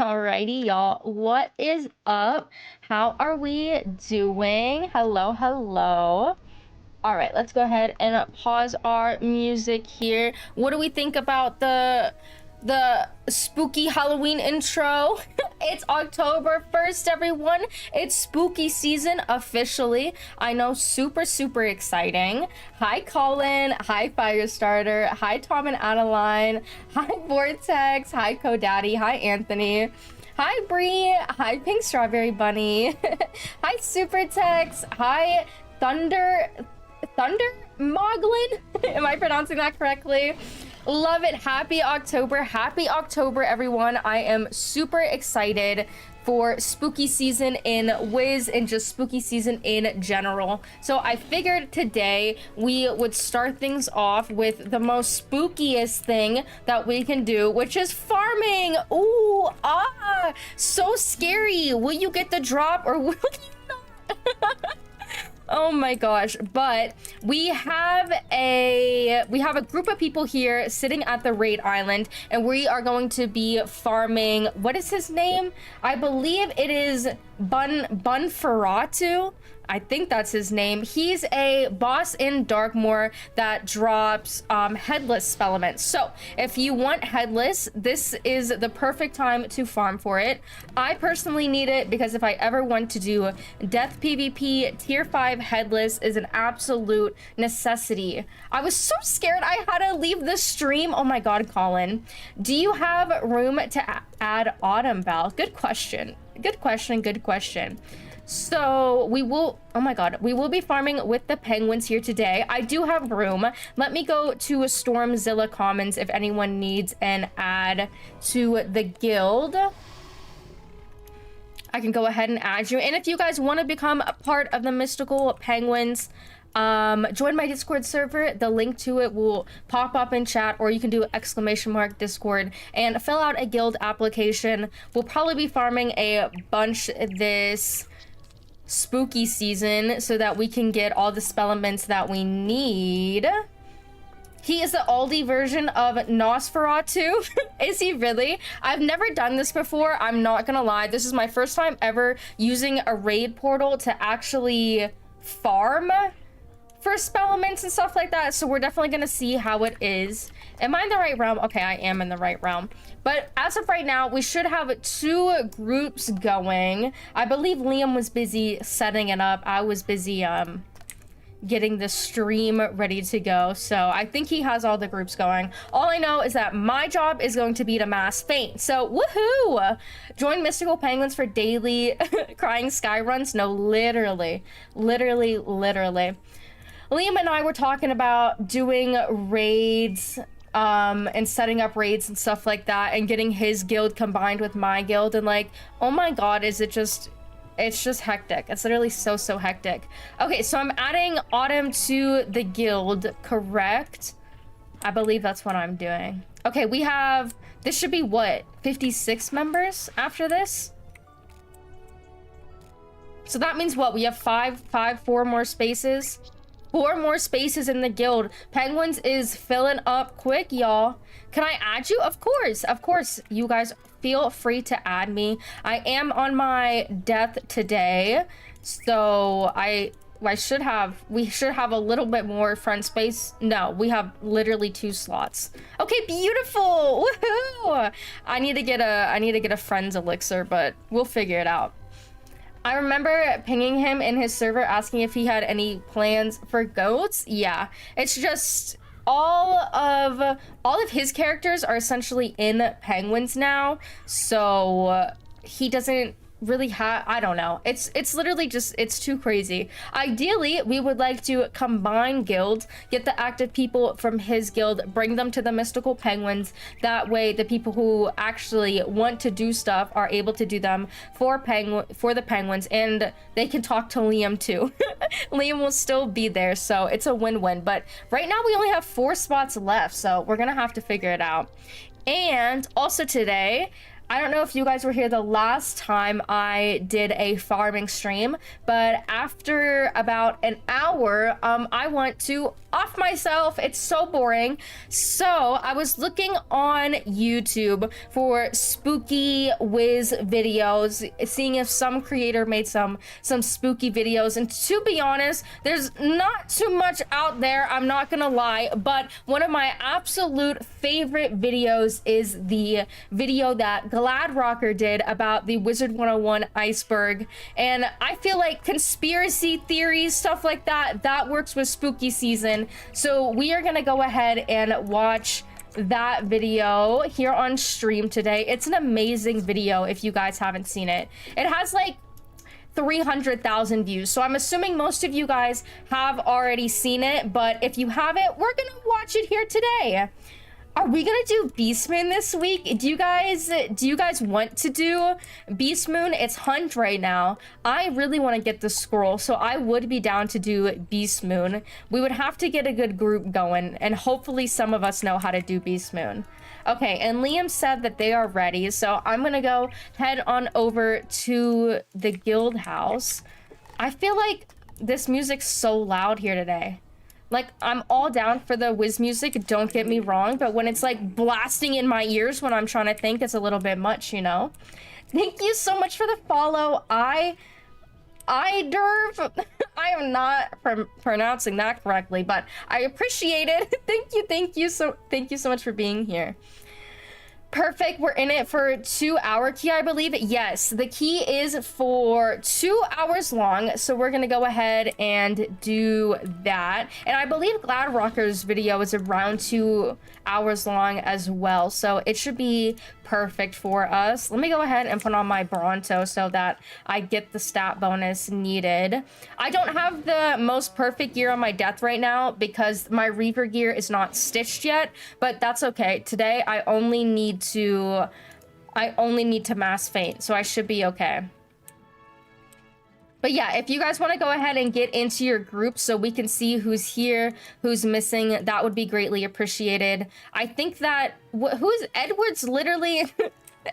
Alrighty, y'all. What is up? How are we doing? Hello, hello. All right, let's go ahead and pause our music here. What do we think about the spooky Halloween intro? It's October 1st, everyone. It's spooky season officially. I know, super, super exciting. Hi, Colin. Hi, Firestarter. Hi, Tom and Adeline. Hi, Vortex. Hi, Kodaddy. Hi, Anthony. Hi, Bree. Hi, Pink Strawberry Bunny. Hi, Supertex. Hi, Thunder Moglin. Am I pronouncing that correctly? Love it. Happy October, everyone. I am super excited for spooky season in Wiz and just spooky season in general. So I figured today we would start things off with the most spookiest thing that we can do, which is farming. Ooh, so scary. Will you get the drop or will you not? Oh my gosh, but we have a group of people here sitting at the raid island, and we are going to be farming. What is his name? I believe it is Bunferatu. I think that's his name. He's a boss in Darkmoor that drops headless SPELLEMENTS. So if you want headless, this is the perfect time to farm for it. I personally need it because if I ever want to do death PvP, tier 5 headless is an absolute necessity. I was so scared I had to leave the stream. Oh my god, Colin. Do you have room to add Autumn Val? Good question. Good question. So we will, oh my god, we will be farming with the penguins here today. I do have room. Let me go to Stormzilla Commons if anyone needs an add to the guild. I can go ahead and add you. And if you guys want to become a part of the Mystical Penguins, join my Discord server. The link to it will pop up in chat, or you can do !Discord and fill out a guild application. We'll probably be farming a bunch this spooky season so that we can get all the SPELLEMENTS that we need. He is the Aldi version of Nosferatu. Is he really? I've never done this before. I'm not gonna lie. This is my first time ever using a raid portal to actually farm for SPELLEMENTS and stuff like that. So we're definitely gonna see how it is. Am I in the right realm? Okay, I am in the right realm. But as of right now, we should have 2 groups going. I believe Liam was busy setting it up. I was busy getting the stream ready to go. So I think he has all the groups going. All I know is that my job is going to be to mass faint. So woohoo! Join Mystical Penguins for daily crying sky runs. No, literally. Liam and I were talking about doing raids and setting up raids and stuff like that, and getting his guild combined with my guild, and like, oh my god, it's just hectic. It's literally so hectic. Okay, so I'm adding Autumn to the guild, correct? I believe that's what I'm doing. Okay, we have, this should be what, 56 members after this? So that means what, we have 4 more spaces? 4 more spaces in the guild. Penguins is filling up quick, y'all. Can I add you? Of course. You guys feel free to add me. I am on my death today, so we should have a little bit more friend space. No, we have literally 2 slots. Okay, beautiful. Woohoo! I need to get a friends elixir, but we'll figure it out. I remember pinging him in his server asking if he had any plans for goats. Yeah, it's just all of his characters are essentially in penguins now, so he doesn't really have, I don't know, it's literally just, it's too crazy. Ideally we would like to combine guilds, get the active people from his guild, bring them to the Mystical Penguins. That way the people who actually want to do stuff are able to do them for the penguins, and they can talk to Liam too. Liam will still be there, so it's a win-win. But right now we only have 4 spots left, so we're gonna have to figure it out. And also today I don't know if you guys were here the last time I did a farming stream, but after about an hour, I want to off myself. It's so boring. So I was looking on YouTube for spooky Wiz videos, seeing if some creator made some spooky videos. And to be honest, there's not too much out there, I'm not gonna lie, but one of my absolute favorite videos is the video that Glad Rocker did about the Wizard101 Iceberg. And I feel like conspiracy theories, stuff like that, that works with spooky season. So we are gonna go ahead and watch that video here on stream today. It's an amazing video if you guys haven't seen it. It has like 300,000 views, so I'm assuming most of you guys have already seen it, but if you haven't, we're gonna watch it here today. Are we gonna do Beast Moon this week? Do you guys want to do Beast Moon? It's Hunt right now. I really want to get the scroll, so I would be down to do Beast Moon. We would have to get a good group going, and hopefully some of us know how to do Beast Moon. Okay, and Liam said that they are ready, so I'm gonna go head on over to the guild house. I feel like this music's so loud here today. Like, I'm all down for the Wiz music, don't get me wrong, but when it's like blasting in my ears when I'm trying to think, it's a little bit much, you know? Thank you so much for the follow. I Derv. I am not pronouncing that correctly, but I appreciate it. Thank you so much for being here. Perfect. We're in it for 2-hour key, I believe. Yes, the key is for 2 hours long, so we're gonna go ahead and do that. And I believe Glad Rocker's video is around 2 hours long as well, so it should be perfect for us. Let me go ahead and put on my Bronto so that I get the stat bonus needed. I don't have the most perfect gear on my death right now because my Reaver gear is not stitched yet, but that's okay. Today I only need to mass faint, so I should be okay. But yeah, if you guys want to go ahead and get into your group so we can see who's here, who's missing, that would be greatly appreciated. I think that, who's Edward's literally...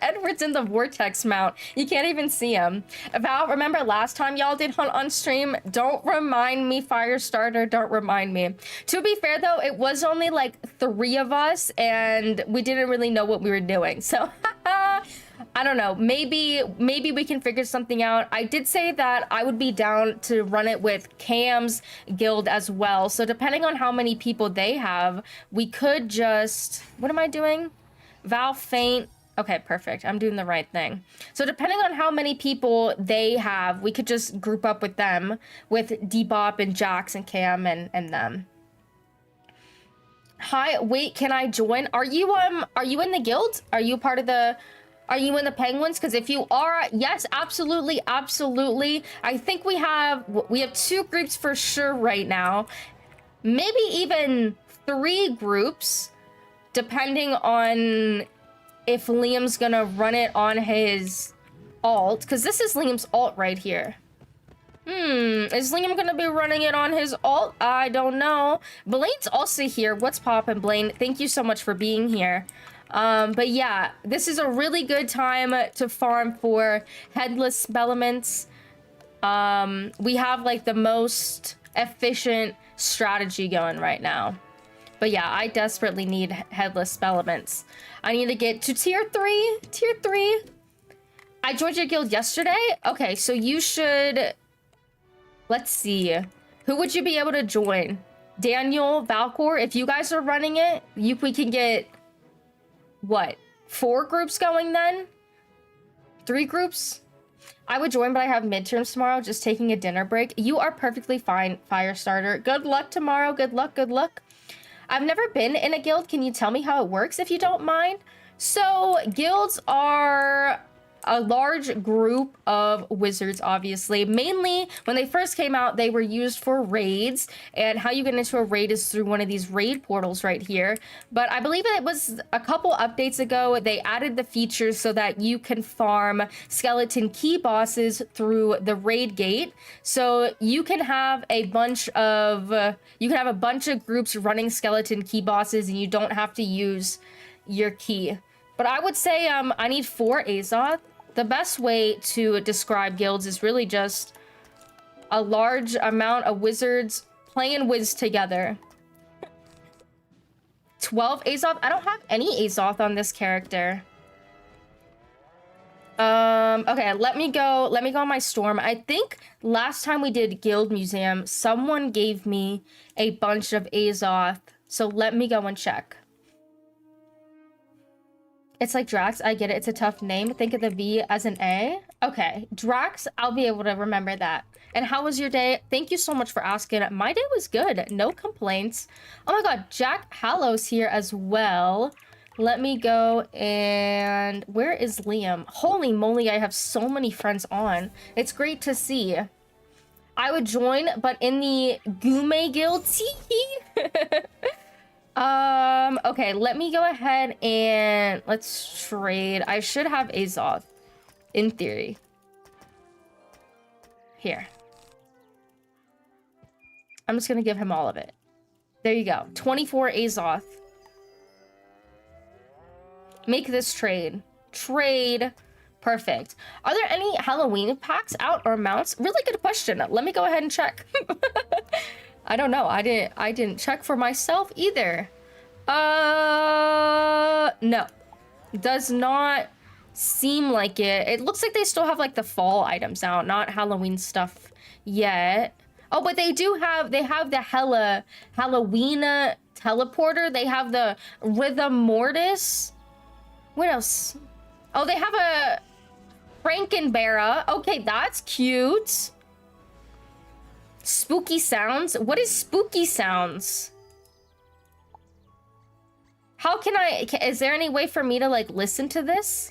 Edward's in the vortex mount. You can't even see him. Val, remember last time y'all did Hunt on stream? Don't remind me, Firestarter. Don't remind me. To be fair, though, it was only like 3 of us, and we didn't really know what we were doing. So, I don't know. Maybe we can figure something out. I did say that I would be down to run it with Cam's guild as well. So, depending on how many people they have, we could just... What am I doing? Val faint. Okay, perfect. I'm doing the right thing. So depending on how many people they have, we could just group up with them, with Debop and Jax and Cam and them. Hi, wait, can I join? Are you in the guild? Are you part of the... Are you in the Penguins? Because if you are, yes, absolutely, absolutely. I think we have 2 groups for sure right now. Maybe even 3 groups, depending on... if Liam's gonna run it on his alt, because this is Liam's alt right here. Is Liam gonna be running it on his alt? I don't know. Blaine's also here. What's poppin', Blaine? Thank you so much for being here. But yeah, this is a really good time to farm for headless SPELLEMENTS. We have like the most efficient strategy going right now. But yeah, I desperately need headless SPELLEMENTS. I need to get to tier 3. Tier 3. I joined your guild yesterday? Okay, so you should... Let's see. Who would you be able to join? Daniel, Valcor, if you guys are running it, we can get... What? 4 groups going then? 3 groups? I would join, but I have midterms tomorrow, just taking a dinner break. You are perfectly fine, Firestarter. Good luck tomorrow. Good luck, good luck. I've never been in a guild. Can you tell me how it works if you don't mind? So guilds are a large group of wizards, obviously. Mainly, when they first came out, they were used for raids, and how you get into a raid is through one of these raid portals right here. But I believe it was a couple updates ago, they added the features so that you can farm skeleton key bosses through the raid gate. So you can have a bunch of groups running skeleton key bosses, and you don't have to use your key. But I would say I need 4 Azoth. The best way to describe guilds is really just a large amount of wizards playing Wiz together. 12 Azoth? I don't have any Azoth on this character. Okay, let me go on my storm. I think last time we did Guild Museum, someone gave me a bunch of Azoth. So let me go and check. It's like Drax, I get it. It's a tough name. Think of the V as an A. Okay, Drax, I'll be able to remember that. And how was your day? Thank you so much for asking. My day was good. No complaints. Oh my god, Jack Hallow's here as well. Let me go and... Where is Liam? Holy moly, I have so many friends on. It's great to see. I would join, but in the Gume Guild. Okay, let me go ahead and let's trade. I should have Azoth, in theory. Here. I'm just gonna give him all of it. There you go. 24 Azoth. Make this trade. Trade. Perfect. Are there any Halloween packs out or mounts? Really good question. Let me go ahead and check. I don't know. I didn't check for myself either. No. Does not seem like it. It looks like they still have like the fall items out, not Halloween stuff yet. Oh, but they have the Halloween teleporter. They have the Rhythm Mortis. What else? Oh, they have a Frankenberra. Okay, that's cute. Spooky sounds. What is spooky sounds? How can is there any way for me to like listen to this?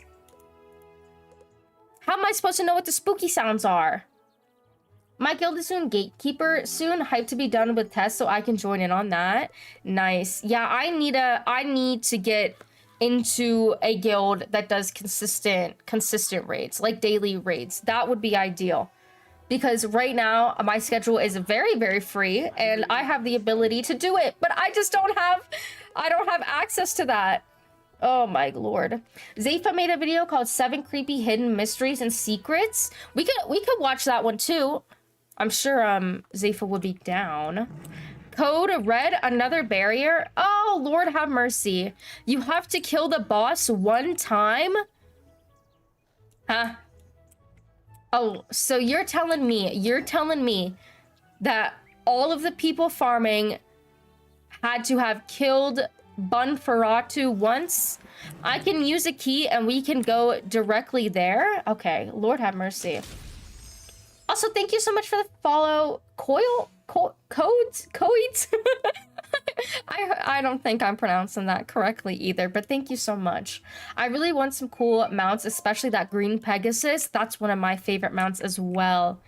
How am I supposed to know what the spooky sounds are? My guild is soon gatekeeper soon. Hyped to be done with tests so I can join in on that. Nice. Yeah, I need to get into a guild that does consistent raids, like daily raids. That would be ideal. Because right now my schedule is very, very free and I have the ability to do it, but I just don't have access to that. Oh my lord. Zepha made a video called 7 Creepy Hidden Mysteries and Secrets. We could watch that one too. I'm sure Zepha would be down. Code red, another barrier. Oh, Lord have mercy. You have to kill the boss 1 time? Huh? Oh, so you're telling me that all of the people farming had to have killed Bunferatu once? I can use a key and we can go directly there? Okay, Lord have mercy. Also, thank you so much for the follow. Codes? I don't think I'm pronouncing that correctly either, but thank you so much. I really want some cool mounts, especially that green Pegasus. That's one of my favorite mounts as well.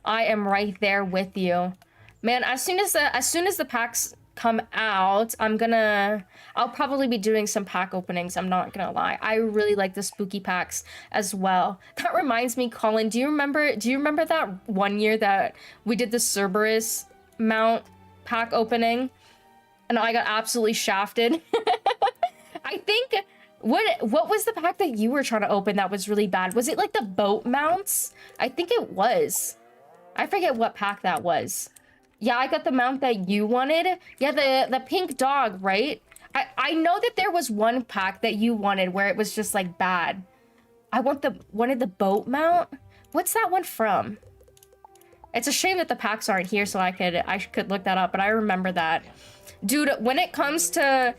I am right there with you. Man, as soon as the packs come out, I'll probably be doing some pack openings. I'm not gonna lie. I really like the spooky packs as well. That reminds me, Colin, do you remember that one year that we did the Cerberus mount pack opening and I got absolutely shafted? I think what was the pack that you were trying to open that was really bad? Was it like the boat mounts? I think it was. I forget what pack that was. Yeah, I got the mount that you wanted. Yeah, the pink dog, right? I know that there was one pack that you wanted where it was just like bad. I wanted the boat mount. What's that one from? It's a shame that the packs aren't here so I could look that up, but I remember that. Dude, when it comes to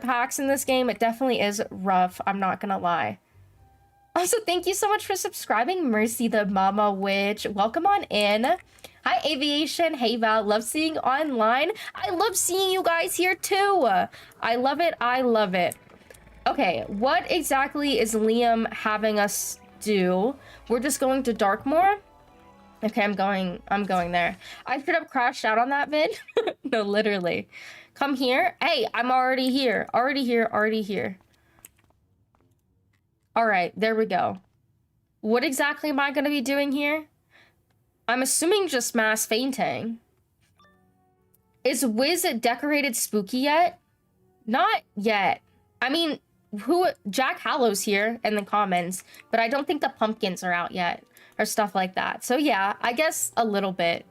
packs in this game, it definitely is rough. I'm not gonna lie. Also, thank you so much for subscribing, Mercy the Mama Witch. Welcome on in. Hi, Aviation. Hey, Val. Love seeing you online. I love seeing you guys here, too. I love it. I love it. Okay, what exactly is Liam having us do? We're just going to Darkmoor? Okay, I'm going there. I straight up crashed out on that vid. No, literally. Come here. Hey, I'm already here. Already here. All right, there we go. What exactly am I going to be doing here? I'm assuming just mass fainting. Is Wiz decorated spooky yet? Not yet. I mean, who Jack Hallow's here in the comments, but I don't think the pumpkins are out yet or stuff like that. So yeah, I guess a little bit.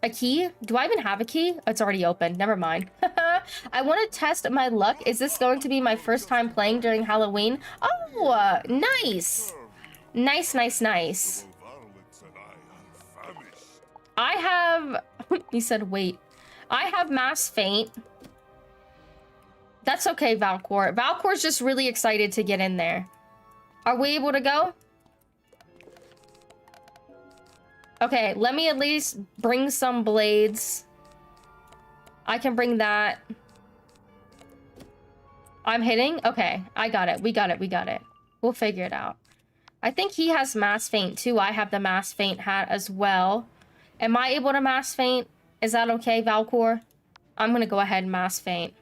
A key? Do I even have a key? Oh, it's already open. Never mind. I want to test my luck. Is this going to be my first time playing during Halloween? Oh, nice. Nice, nice, nice. I have... He said, wait. I have mass faint. That's okay, Valcor. Valcor's just really excited to get in there. Are we able to go? Okay, let me at least bring some blades. I can bring that. I'm hitting? Okay, I got it. We got it. We got it. We'll figure it out. I think he has mass faint too. I have the mass faint hat as well. Am I able to mass faint? Is that okay, Valcor? I'm gonna go ahead and mass faint.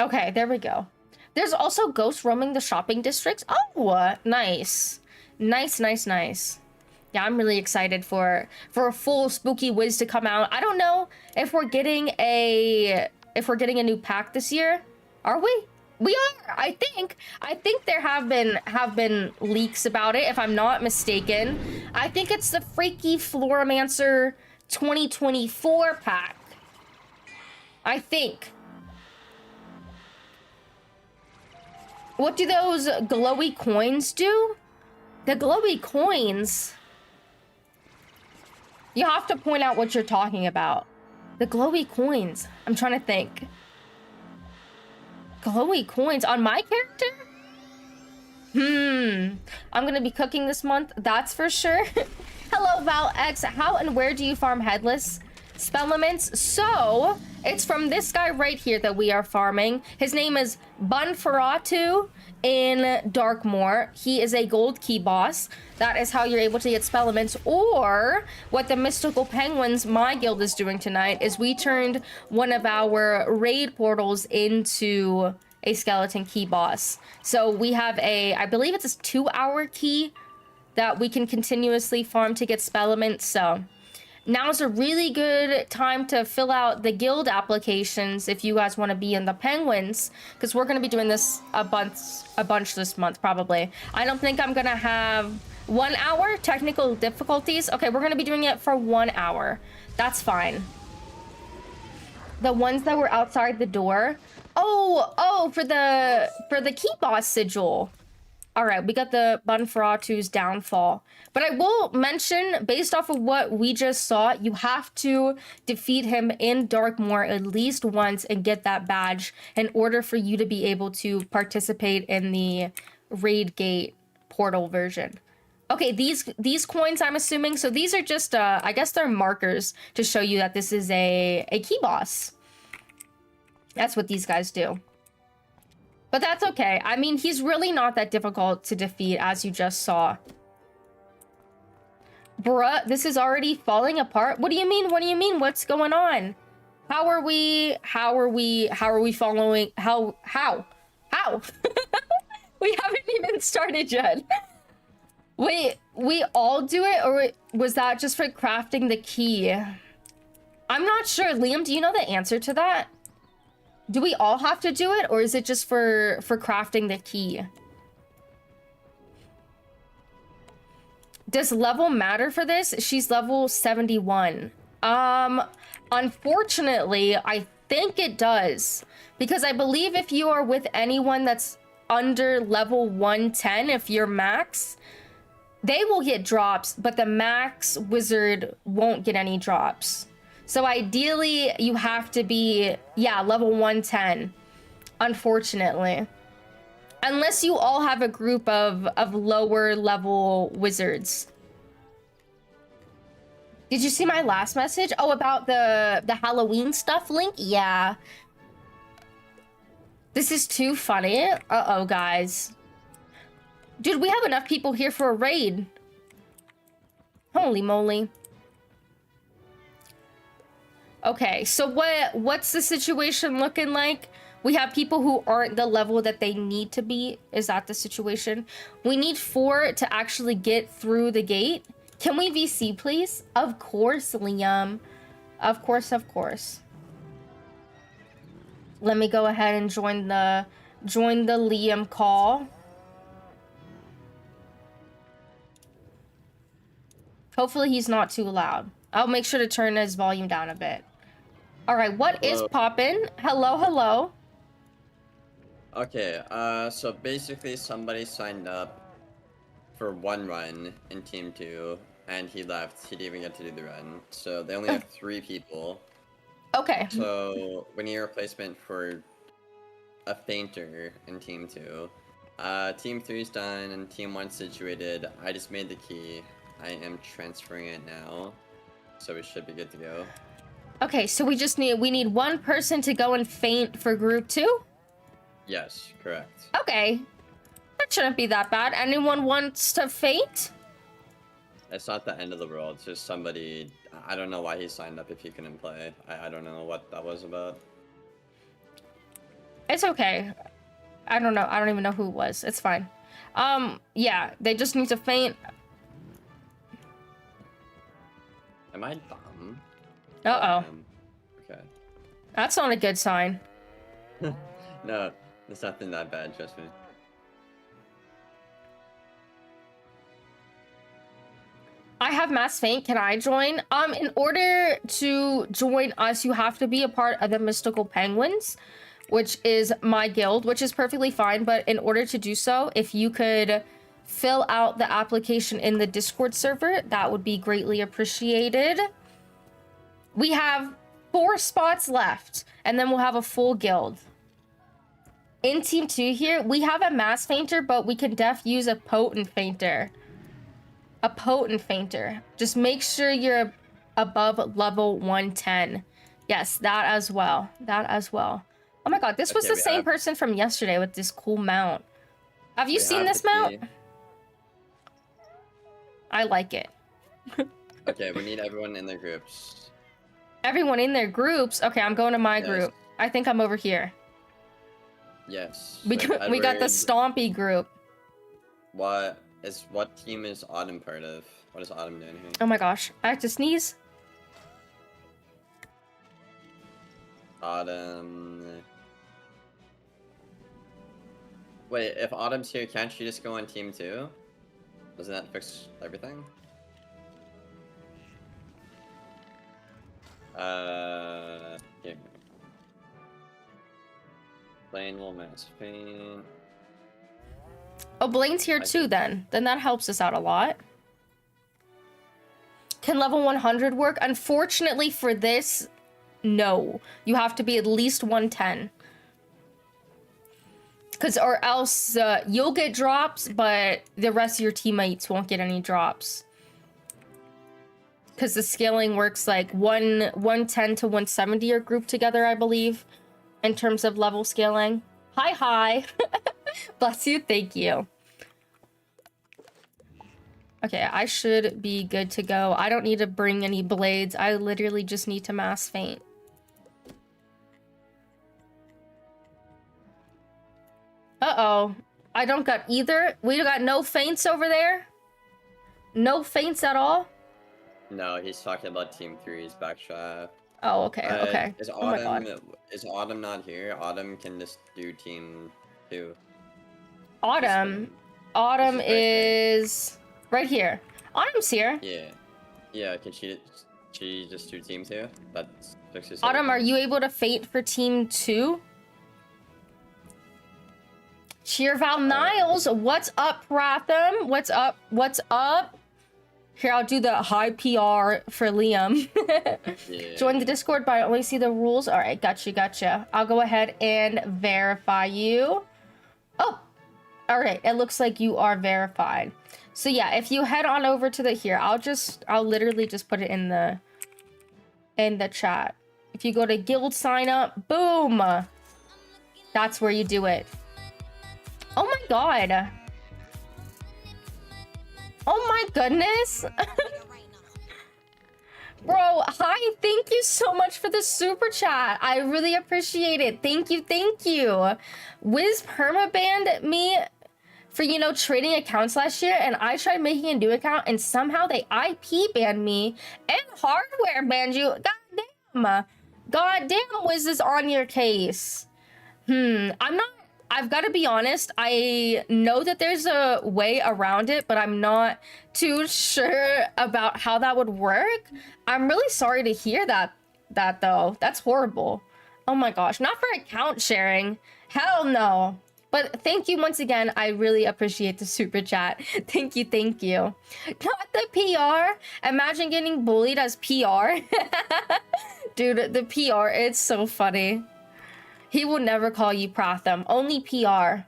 Okay, there we go. There's also ghosts roaming the shopping districts. Oh, nice. Nice, nice, nice. Yeah, I'm really excited for a full spooky Wiz to come out. I don't know if we're getting a new pack this year. Are we? We are. I think there have been leaks about it, if I'm not mistaken. I think it's the Freaky Floromancer 2024 pack. I think. What do those glowy coins do? The glowy coins... You have to point out what you're talking about. The glowy coins. I'm trying to think. Glowy coins on my character? I'm gonna be cooking this month, that's for sure. Hello, Val X. How and where do you farm headless SPELLEMENTS? So, it's from this guy right here that we are farming. His name is Bunferatu in Darkmoor. He is a gold key boss. That is how you're able to get SPELLEMENTS. Or what the Mystical Penguins, my guild, is doing tonight is we turned one of our raid portals into a skeleton key boss. So we have a, I believe it's a 2-hour key that we can continuously farm to get SPELLEMENTS. So now's a really good time to fill out the guild applications if you guys want to be in the Penguins, because we're going to be doing this a bunch this month, probably. I don't think I'm going to have 1 hour technical difficulties. Okay, we're going to be doing it for 1 hour. That's fine. The ones that were outside the door. Oh, for the key boss sigil. All right, we got the Bunferatu's downfall. But I will mention, based off of what we just saw, you have to defeat him in Darkmoor at least once and get that badge in order for you to be able to participate in the Raid Gate portal version. Okay, these coins, I'm assuming, so these are just, I guess they're markers to show you that this is a key boss. That's what these guys do. But that's okay. I mean, he's really not that difficult to defeat, as you just saw. Bruh, this is already falling apart. What do you mean? What do you mean? What's going on? How are we following? How? We haven't even started yet. Wait, we all do it, or was that just for crafting the key? I'm not sure. Liam, do you know the answer to that? Do we all have to do it, or is it just for crafting the key? Does level matter for this? She's level 71. Unfortunately, I think it does. Because I believe if you are with anyone that's under level 110, if you're max, they will get drops, but the max wizard won't get any drops. So ideally, you have to be, yeah, level 110, unfortunately. Unless you all have a group of lower level wizards. Did you see my last message? Oh, about the Halloween stuff link? Yeah. This is too funny. Uh-oh, guys. Dude, we have enough people here for a raid. Holy moly. Okay, so what's the situation looking like? We have people who aren't the level that they need to be. Is that the situation? We need 4 to actually get through the gate. Can we VC, please? Of course, Liam. Of course, of course. Let me go ahead and join the Liam call. Hopefully he's not too loud. I'll make sure to turn his volume down a bit. All right, what is poppin'? Hello, hello. Okay, so basically somebody signed up for one run in Team 2, and he left. He didn't even get to do the run. So they only have 3 people. Okay. So we need a replacement for a fainter in Team 2. Team 3's done, and Team 1's situated. I just made the key. I am transferring it now. So we should be good to go. Okay, so we need one person to go and faint for group 2? Yes, correct. Okay. That shouldn't be that bad. Anyone wants to faint? It's not the end of the world. It's just somebody... I don't know why he signed up if he couldn't play. I don't know what that was about. It's okay. I don't know. I don't even know who it was. It's fine. Yeah, they just need to faint. Am I dumb? Uh-oh. Okay. That's not a good sign. No, it's nothing that bad, trust me. I have mass faint. Can I join? In order to join us, you have to be a part of the Mystical Penguins, which is my guild, which is perfectly fine. But in order to do so, if you could fill out the application in the Discord server, that would be greatly appreciated. We have 4 spots left, and then we'll have a full guild. In Team 2 here, we have a mass fainter, but we can use a potent fainter. A potent fainter. Just make sure you're above level 110. Yes, that as well. That as well. Oh my god, this was the same person from yesterday with this cool mount. Have you seen this mount? I like it. Okay, we need everyone in their groups. Everyone in their groups? Okay, I'm going to my group. I think I'm over here. Yes. We got the Stompy group. What team is Autumn part of? What is Autumn doing here? Oh my gosh, I have to sneeze. Autumn... Wait, if Autumn's here, can't she just go on Team 2? Doesn't that fix everything? Here. Blaine will mass faint. Oh, Blaine's here too then. Then that helps us out a lot. Can level 100 work? Unfortunately for this, no. You have to be at least 110. Or else you'll get drops, but the rest of your teammates won't get any drops. Because the scaling works like 110 to 170 are grouped together, I believe, in terms of level scaling. Hi. Bless you, thank you. Okay, I should be good to go. I don't need to bring any blades. I literally just need to mass faint. Uh-oh. I don't got either. We got no feints over there? No feints at all? No, he's talking about Team 3's backshot. Oh, okay, okay. Is Autumn not here? Autumn can just do Team 2. Autumn is right here. Autumn's here. Yeah, can she just do Team 2? That's fixes Autumn, everything. are you able to faint for Team 2? Cheerval Niles, what's up, Ratham? What's up? Here, I'll do the high PR for Liam. Yeah. Join the Discord, but I only see the rules. All right, gotcha. I'll go ahead and verify you. Oh, all right. It looks like you are verified. So yeah, if you head on over to here, I'll literally just put it in the chat. If you go to guild sign up, boom. That's where you do it. Oh my god. Oh my goodness. Bro, hi, thank you so much for the super chat. I really appreciate it. Thank you. Wiz permabanned me for, trading accounts last year, and I tried making a new account, and somehow they IP banned me and hardware banned you. God damn, Wiz is on your case. I'm not, I've got to be honest. I know that there's a way around it, but I'm not too sure about how that would work. I'm really sorry to hear that though. That's horrible. Oh my gosh, not for account sharing. Hell no. But thank you once again. I really appreciate the super chat. Thank you, thank you. Not the PR. Imagine getting bullied as PR. Dude, the PR, it's so funny. He will never call you Pratham, only PR.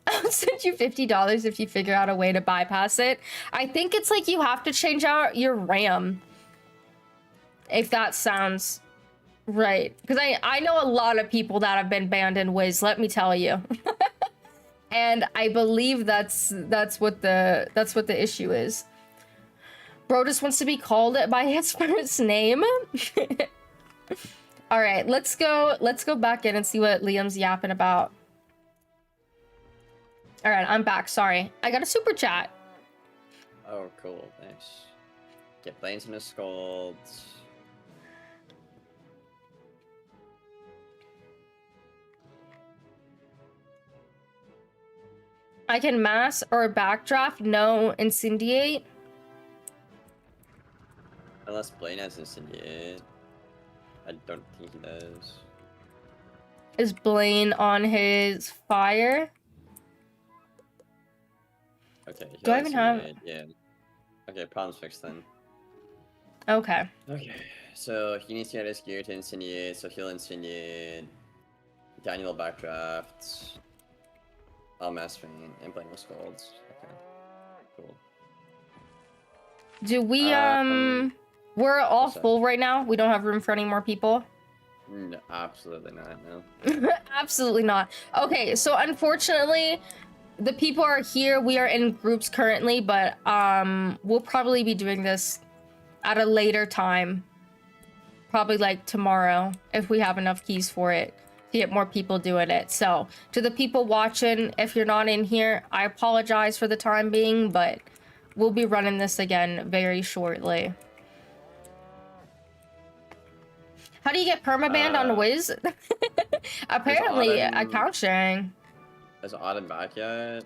I'll send you $50 if you figure out a way to bypass it. I think it's like you have to change out your RAM. If that sounds right. Because I know a lot of people that have been banned in Wiz, let me tell you. And I believe that's what the issue is. Bro just wants to be called by his first name. All right, let's go back in and see what Liam's yapping about. All right, I'm back. Sorry, I got a super chat. Oh, cool. Nice. Get planes into scolds. I can mass or backdraft. No, incendiate. Unless Blaine has incendiate. I don't think he does. Is Blaine on his fire? Okay. Do I even have? Yeah. Okay, problem's fixed then. Okay. Okay. So he needs to get his gear to incendiate, so he'll incendiate. Daniel will backdraft. I'll mastering and Blaine will scolds. Okay. Cool. Do we we're all full right now? We don't have room for any more people? No, absolutely not, no. Absolutely not. Okay, so unfortunately, the people are here. We are in groups currently, but we'll probably be doing this at a later time. Probably like tomorrow, if we have enough keys for it to get more people doing it. So to the people watching, if you're not in here, I apologize for the time being, but we'll be running this again very shortly. How do you get permabanned on Wiz? Apparently, account sharing. Is Autumn back yet?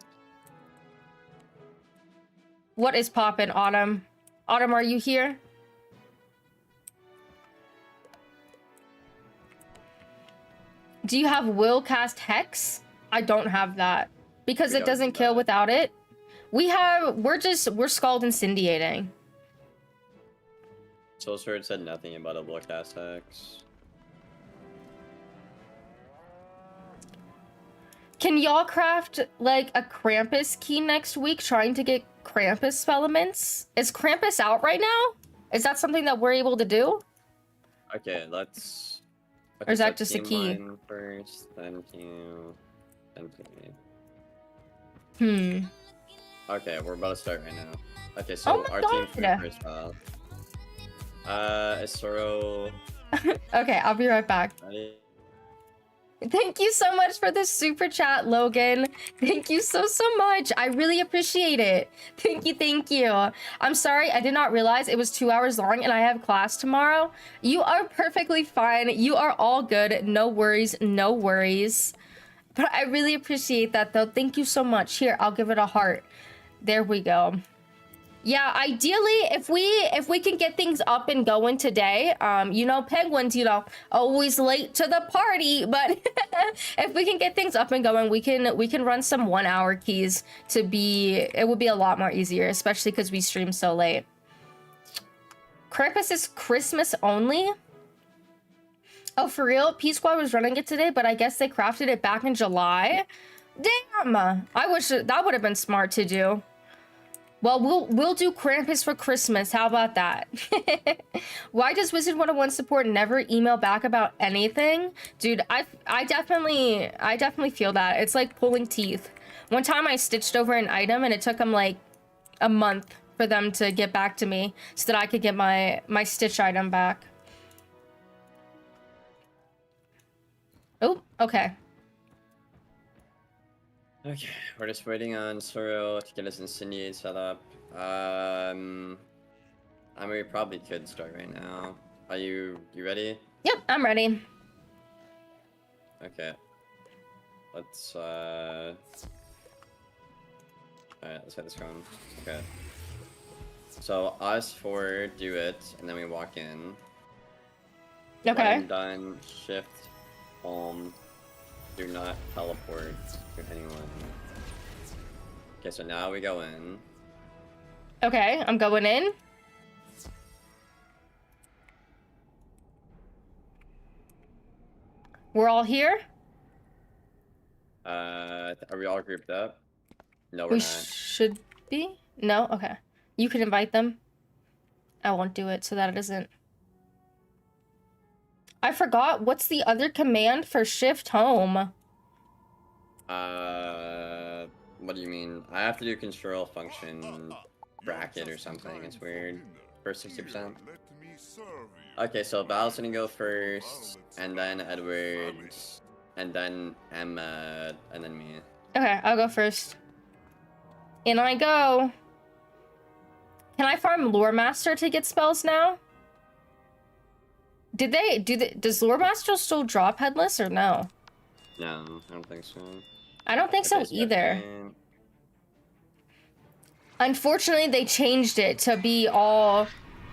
What is poppin', Autumn? Autumn, are you here? Do you have will cast Hex? I don't have that. Because it doesn't kill without it. We're Scald Incendiating. Soul Sword said nothing about a will cast Hex. Can y'all craft like a Krampus key next week trying to get Krampus SPELLEMENTS? Is Krampus out right now? Is that something that we're able to do? Okay, let's... Okay, or is that just a key? First, thank you. Thank you. Okay, we're about to start right now. Okay, so our team first file. Is Soro... Okay, I'll be right back. Ready? Thank you so much for the super chat, Logan. Thank you so much. I really appreciate it. Thank you, thank you. I'm sorry, I did not realize it was 2 hours long and I have class tomorrow. You are perfectly fine. You are all good. No worries, no worries. But I really appreciate that though. Thank you so much. Here, I'll give it a heart. There we go. Yeah, ideally, if we can get things up and going today, you know, penguins, you know, always late to the party, but if we can get things up and going, we can run some 1 hour keys it would be a lot more easier, especially because we stream so late. Krampus is Christmas only? Oh, for real? P-Squad was running it today, but I guess they crafted it back in July? Damn! I wish that would have been smart to do. Well, we'll do Krampus for Christmas. How about that? Why does Wizard101 support never email back about anything? Dude, I definitely feel that. It's like pulling teeth. One time I stitched over an item and it took them like a month for them to get back to me so that I could get my stitch item back. Oh, okay. Okay, we're just waiting on Soro to get his Incendiate set up. I mean, we probably could start right now. Are you ready? Yep, I'm ready. Okay. Let's alright, let's get this going. Okay. So us four do it, and then we walk in. Okay. When done, shift home. Do not teleport to anyone. Okay, so now we go in. Okay, I'm going in. We're all here? Are we all grouped up? No, we're We not. should be? No? Okay. You can invite them. I won't do it so that it isn't. I forgot. What's the other command for shift home? What do you mean? I have to do control function bracket or something. It's weird. For 60%. Okay, so Val's gonna go first, and then Edward, and then Emma, and then me. Okay, I'll go first. In I go. Can I farm Lore Master to get spells now? Does Lore Master still drop headless or no? No, I don't think so. I don't think so either. Unfortunately, they changed it to be all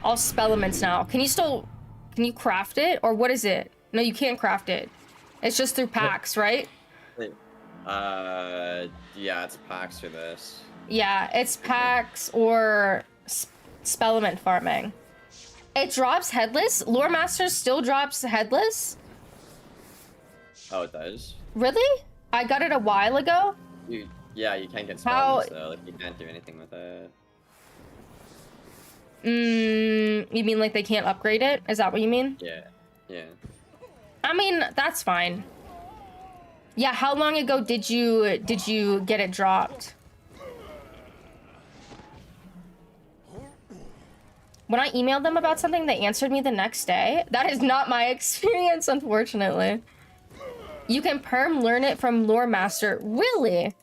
SPELLEMENTS now. Can you craft it? Or what is it? No, you can't craft it. It's just through packs, right? Yeah, it's packs for this. Yeah, it's packs or SPELLEMENT farming. It drops headless? Lore Master still drops headless? Oh, it does? Really? I got it a while ago? Yeah, you can't get spells though. Like, you can't do anything with it. You mean like they can't upgrade it? Is that what you mean? Yeah, yeah. I mean, that's fine. Yeah, how long ago did you get it dropped? When I emailed them about something, they answered me the next day. That is not my experience, unfortunately. You can perm learn it from Lore Master. Really?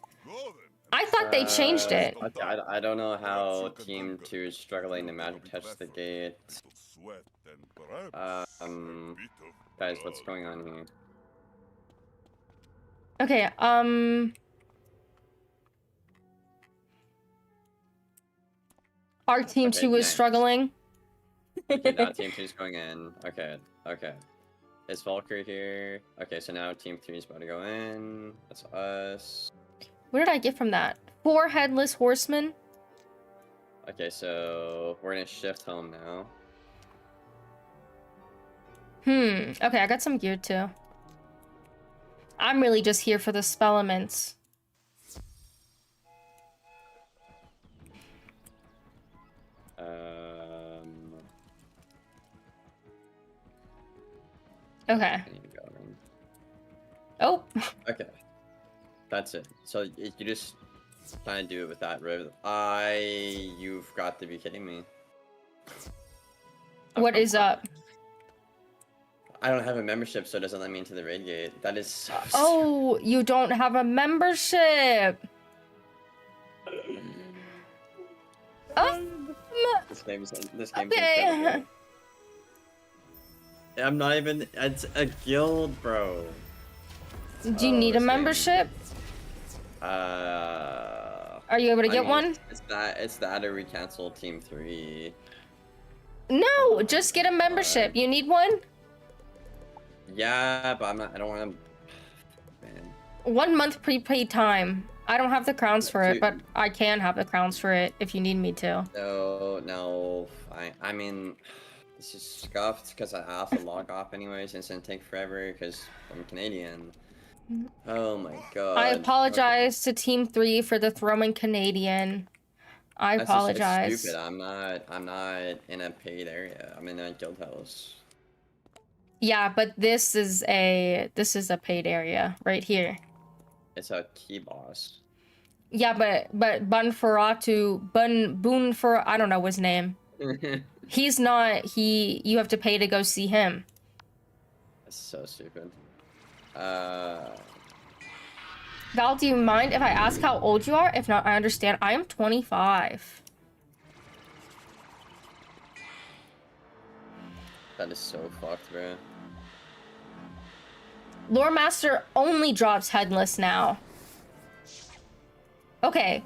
I thought they changed it. Okay, I don't know how Team 2 is struggling to magic touch the gate. Guys, what's going on here? Okay, our Team 2 is struggling. Okay, now Team 2 is going in. Okay, okay. Is Valkyrie here? Okay, so now Team 3 is about to go in. That's us. What did I get from that? 4 headless horsemen? Okay, so we're gonna shift home now. Okay, I got some gear too. I'm really just here for the spellements. Okay. Oh. Okay. That's it. So you just kind of do it with that riv. You've got to be kidding me. What is up? I don't have a membership, so it doesn't let me into the raid gate. That is so Oh, you don't have a membership. This game Okay. I'm not even. It's a guild, bro. Do you need a membership? Are you able to get one? It's that or we cancel Team 3. No, just get a membership. You need one? Yeah, but I don't want to. Man. 1 month prepaid time. I don't have the crowns for it, but I can have the crowns for it if you need me to. No, I mean, this is scuffed because I have to log off anyways, and it's gonna take forever because I'm Canadian. Oh my god. I apologize to Team 3 for the throwing Canadian. I apologize. That's just so stupid. I'm not in a paid area. I'm in a guild house. Yeah, but this is a paid area right here. It's a key boss. Yeah, but Bun for I don't know his name. He's not. You have to pay to go see him. That's so stupid. Val, do you mind if I ask how old you are? If not, I understand. I am 25. That is so fucked, bro. Lore Master only drops headless now. Okay.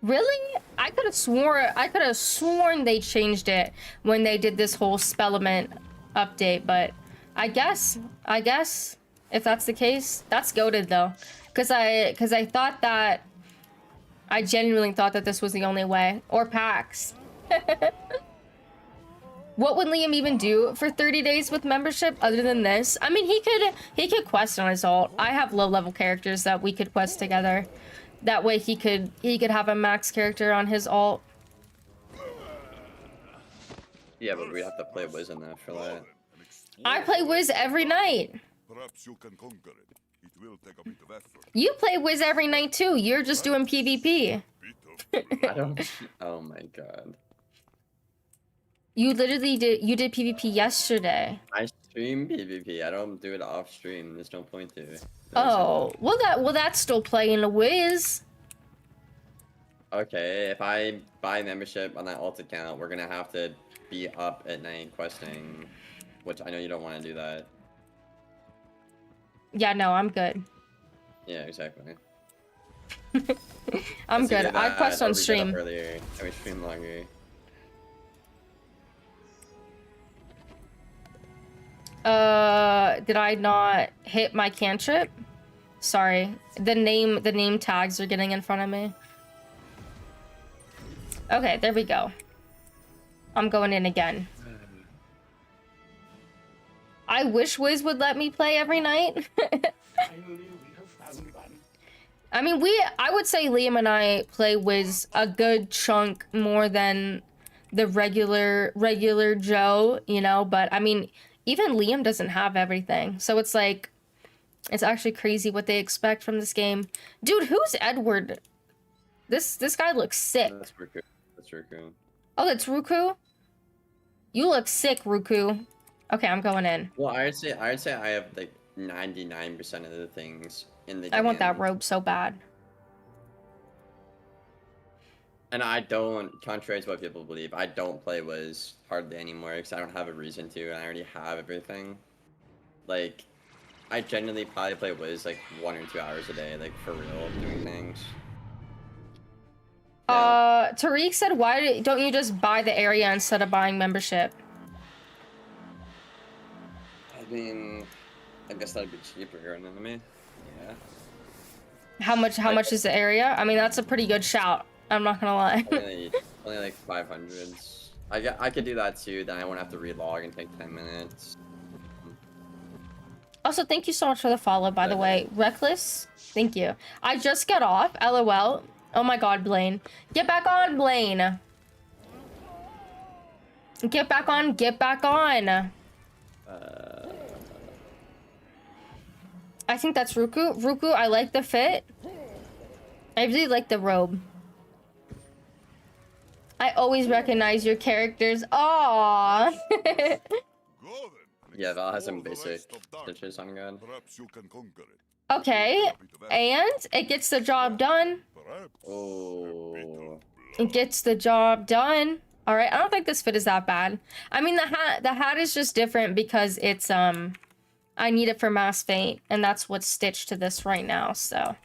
Really? I could have sworn they changed it when they did this whole Spellement update, but I guess if that's the case, that's goated though. Cause I thought that I genuinely thought that this was the only way. Or PAX. What would Liam even do for 30 days with membership other than this? I mean, he could quest on his ult. I have low level characters that we could quest together. That way he could have a max character on his ult. Yeah, but we have to play Wiz enough for that. I play Wiz every night. Perhaps you can conquer it. It will take a bit of effort. You play Wiz every night too. You're just doing PvP. I don't. Oh my god. You literally did PvP yesterday. I stream PvP. I don't do it off stream. There's no point to it. Oh, well that's still playing a Wiz. Okay, if I buy membership on that alt account, we're gonna have to be up at night questing, which I know you don't want to do that. Yeah, no, I'm good. Yeah, exactly. I'm Let's good. either I that quest or on we get up stream. earlier, and we stream longer. Did I not hit my cantrip? Sorry. The name tags are getting in front of me. Okay, there we go. I'm going in again. I wish Wiz would let me play every night. I mean, I would say Liam and I play Wiz a good chunk more than the regular Joe, you know, but I mean, even Liam doesn't have everything. So it's like, it's actually crazy what they expect from this game. Dude, who's Edward? This guy looks sick. That's Ruku. That's Ruku. Oh, that's Ruku? You look sick, Ruku. Okay, I'm going in. Well, I'd say I have like 99% of the things in the game. I want that robe so bad. And I don't, contrary to what people believe, I don't play Wiz hardly anymore because I don't have a reason to, and I already have everything. Like, I genuinely probably play Wiz like 1 or 2 hours a day, like for real, doing things. Yeah. Tariq said, why don't you just buy the area instead of buying membership? I mean, I guess that'd be cheaper, isn't it? Yeah. How much is the area? I mean, that's a pretty good shout. I'm not gonna lie. only like 500s. I could do that too, then I won't have to relog and take 10 minutes. Also, thank you so much for the follow, by the way. Reckless, thank you. I just got off, LOL. Oh my god, Blaine. Get back on, Blaine. Get back on, get back on. I think that's Ruku. Ruku, I like the fit. I really like the robe. I always recognize your characters. Aww. Yeah, Val has some basic stitches on God. Perhaps you can conquer it. Okay, and it gets the job done. Oh. It gets the job done. All right, I don't think this fit is that bad. I mean, the hat is just different because it's I need it for Mass Faint, and that's what's stitched to this right now. So.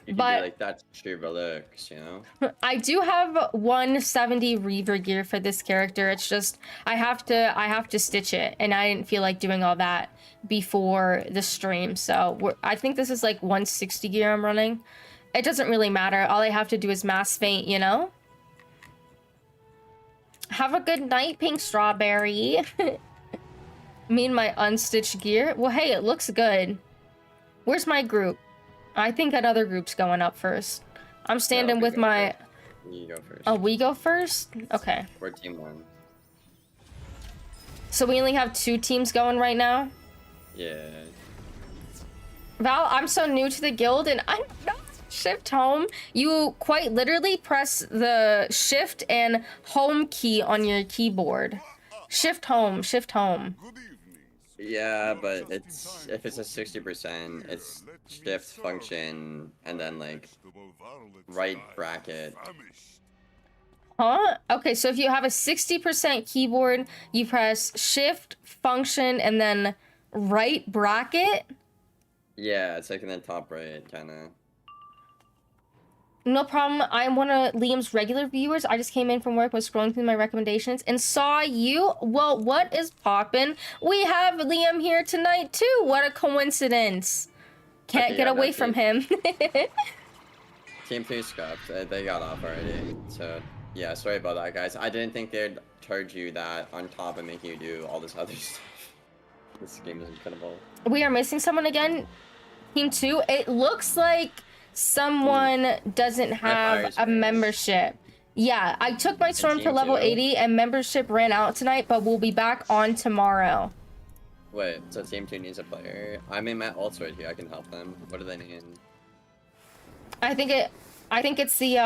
You But can be like that Shiva looks, you know? I do have 170 Reaver gear for this character. It's just I have to stitch it, and I didn't feel like doing all that before the stream. So I think this is like 160 gear I'm running. It doesn't really matter. All I have to do is Mass Faint, you know? Have a good night, Pink Strawberry. Me and my unstitched gear. Well, hey, it looks good. Where's my group? I think another group's going up first. I'm standing with my... You go first. Oh, we go first? Okay. We're team 1. So we only have 2 teams going right now? Yeah. Val, I'm so new to the guild and I'm not shift home. You quite literally press the shift and home key on your keyboard. Shift home, shift home. Good evening. Yeah, but it's if it's a 60%, it's shift function and then like right bracket. Huh? Okay, so if you have a 60% keyboard, you press shift function and then right bracket? Yeah, it's like in the top right, kind of. No problem. I'm one of Liam's regular viewers. I just came in from work, was scrolling through my recommendations, and saw you. Well, what is poppin'? We have Liam here tonight, too. What a coincidence. Can't Okay, get yeah, away that from team- him. Team 3 scrapped. They got off already. So, yeah, sorry about that, guys. I didn't think they'd charge you that on top of making you do all this other stuff. This game is incredible. We are missing someone again. Team 2. It looks like someone doesn't have a membership. Yeah, I took my storm to level 80 and membership ran out tonight, but we'll be back on tomorrow. Wait, so Team 2 needs a player? I'm in my ults right here. I can help them. What do they need? I think it's the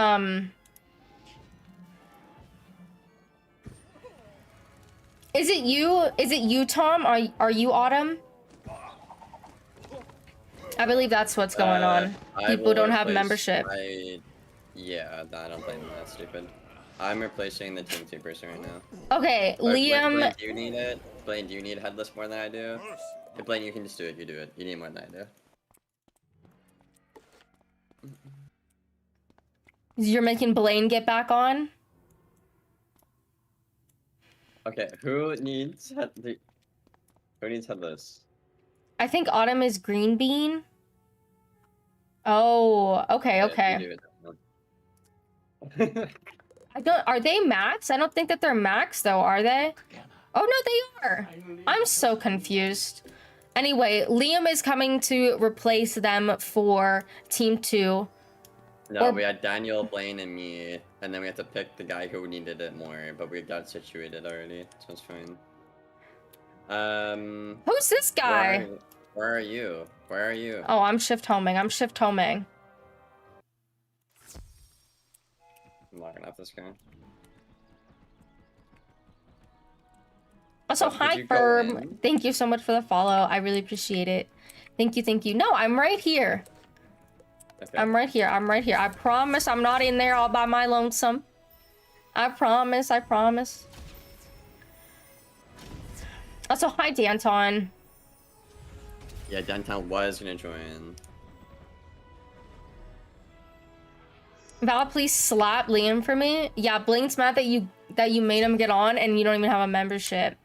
Is it you, Tom? Are you Autumn? I believe that's what's going on. People don't have membership. Yeah, I don't blame them. That's stupid. I'm replacing the Team 2 person right now. Okay, But Liam. Blaine, do you need it? Blaine, do you need headless more than I do? If Blaine, you can just do it. You do it. You need more than I do. You're making Blaine get back on? Okay, who needs headless? I think Autumn is green bean. Oh, okay, Yeah, okay. you do it. Are they max? I don't think that they're max though, are they? Oh no, they are. I'm so confused. Anyway, Liam is coming to replace them for Team 2. No, we had Daniel, Blaine, and me, and then we had to pick the guy who needed it more, but we got situated already, so it's fine. Who's this guy? Where are you? Where are you? Oh, I'm shift homing. I'm shift homing. I'm locking up this guy. Also, hi, Ferb. Thank you so much for the follow. I really appreciate it. Thank you, thank you. No, I'm right here. Okay. I'm right here. I'm right here. I promise I'm not in there all by my lonesome. I promise. I promise. Also, hi, Danton. Yeah, Danton was gonna join. Val, please slap Liam for me. Yeah, Blaine's mad that you made him get on and you don't even have a membership.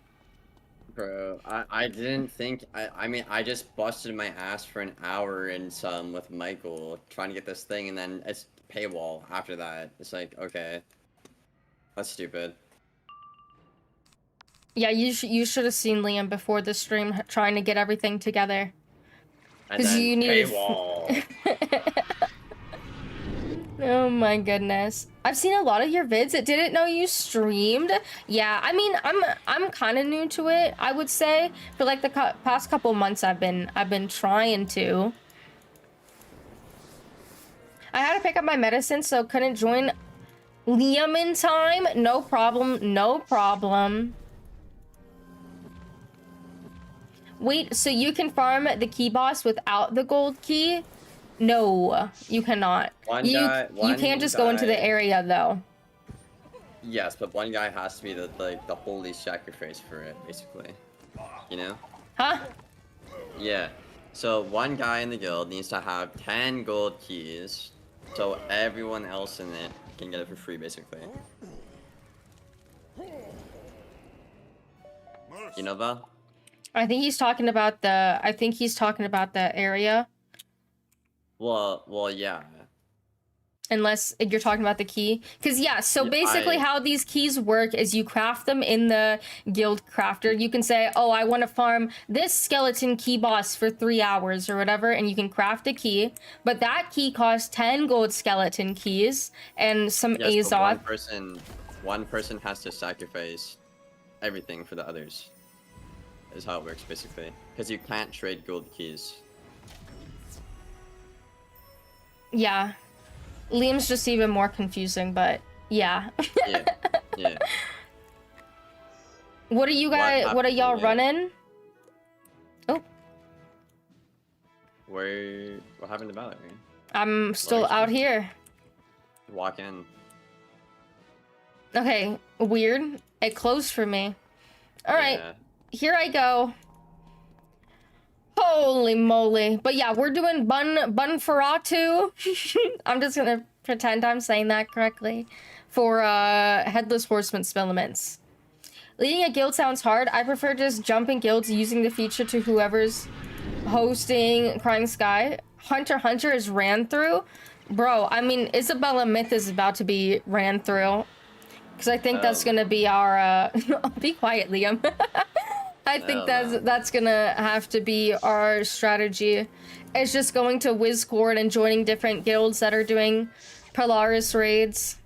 Bro, I didn't think I mean I just busted my ass for an hour and some with Michael trying to get this thing, and then it's paywall after that. It's like, okay, that's stupid. Yeah, you should have seen Liam before the stream trying to get everything together. Because you need paywall. Oh my goodness. I've seen a lot of your vids. I didn't know you streamed. Yeah, I mean, I'm kind of new to it, I would say. For like the past couple months I've been trying to. I had to pick up my medicine, so couldn't join Liam in time. No problem. No problem. Wait, so you can farm the key boss without the gold key? No, you cannot. You can't just go into the area though. Yes, but one guy has to be the holy sacrifice for it, basically. You know? Huh? Yeah. So one guy in the guild needs to have 10 gold keys, so everyone else in it can get it for free, basically. You know, Val? I think he's talking about the. I think he's talking about the area. Well, yeah. Unless you're talking about the key. Because, yeah, so basically how these keys work is you craft them in the guild crafter. You can say, oh, I want to farm this skeleton key boss for 3 hours or whatever, and you can craft a key. But that key costs 10 gold skeleton keys and some Azoth. But one person has to sacrifice everything for the others. Is how it works, basically. Because you can't trade gold keys. Yeah. Liam's just even more confusing, but yeah. Yeah. What are you guys, what are y'all running? Oh. What happened to Valerie? I'm still out here. Walk in. Okay, weird. It closed for me. Alright, here I go. Holy moly. But yeah, we're doing bun faratu. I'm just gonna pretend I'm saying that correctly. For Headless Horseman Spellements. Leading a guild sounds hard. I prefer just jumping guilds using the feature to whoever's hosting Crying Sky. Hunter x Hunter is ran through. Bro, I mean, Isabella Myth is about to be ran through. Because I think that's gonna be our, be quiet, Liam. I think that's gonna have to be our strategy. It's just going to Wizard and joining different guilds that are doing Polaris raids.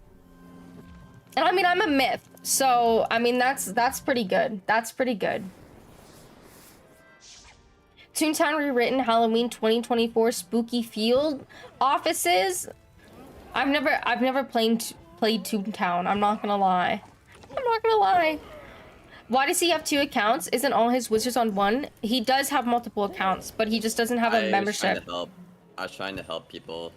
And I mean, I'm a myth, so I mean that's pretty good. That's pretty good. Toontown rewritten Halloween 2024 spooky field offices. I've never played Toontown. I'm not gonna lie. Why does he have 2 accounts? Isn't all his wizards on one? He does have multiple accounts, but he just doesn't have a membership. I was trying to help people.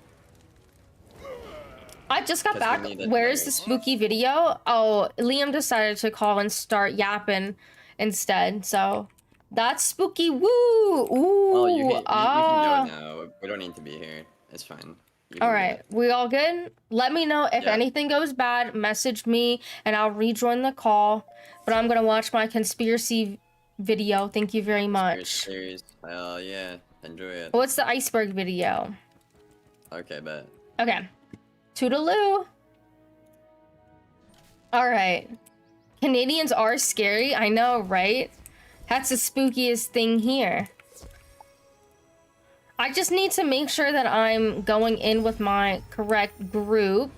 I just got back. Where's the spooky video? Oh, Liam decided to call and start yapping instead. So that's spooky. Woo! Ooh! Oh, you can go now. We don't need to be here. It's fine. All right, we all good? Let me know if anything goes bad. Message me, and I'll rejoin the call. But I'm gonna watch my conspiracy video. Thank you very much. Yeah, enjoy it. What's the Iceberg video? Okay, bet. Okay. Toodaloo. All right. Canadians are scary. I know, right? That's the spookiest thing here. I just need to make sure that I'm going in with my correct group.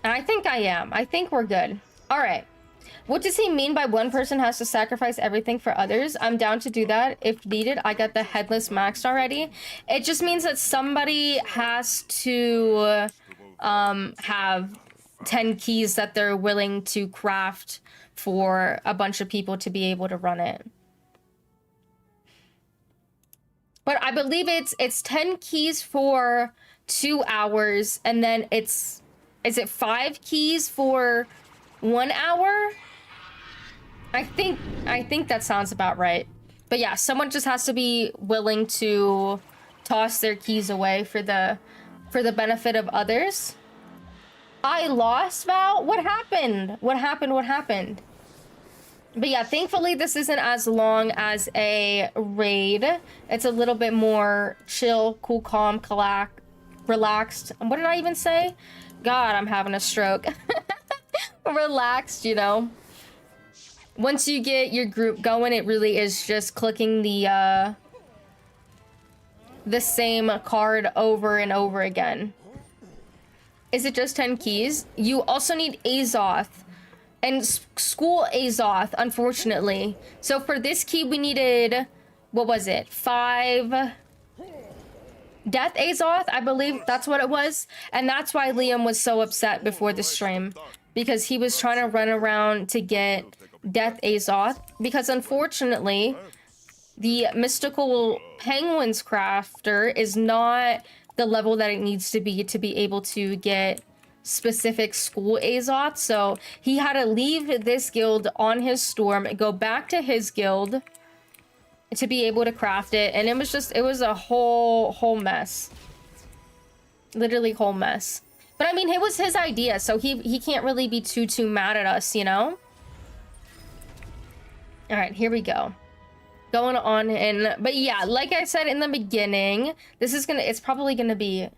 And I think I am. I think we're good. All right. What does he mean by one person has to sacrifice everything for others? I'm down to do that if needed. I got the headless maxed already. It just means that somebody has to have 10 keys that they're willing to craft for a bunch of people to be able to run it. But I believe it's 10 keys for 2 hours, and then is it 5 keys for 1 hour? I think that sounds about right. But yeah, someone just has to be willing to toss their keys away for the benefit of others. I lost, Val? What happened? What happened? But yeah, thankfully this isn't as long as a raid. It's a little bit more chill, cool, calm, relaxed. What did I even say? God, I'm having a stroke. Relaxed, you know. Once you get your group going, it really is just clicking the same card over and over again. Is it just 10 keys? You also need Azoth. And school Azoth, unfortunately. So for this key, we needed, what was it? 5 Death Azoth, I believe that's what it was. And that's why Liam was so upset before the stream. Because he was trying to run around to get Death Azoth. Because unfortunately, the Mystical Penguins Crafter is not the level that it needs to be able to get specific school Azoth. So he had to leave this guild on his storm, go back to his guild to be able to craft it, and it was a whole mess. Literally whole mess. But I mean, it was his idea, so he can't really be too mad at us, you know? All right, here we go. Going on in, but yeah, like I said in the beginning, it's probably gonna be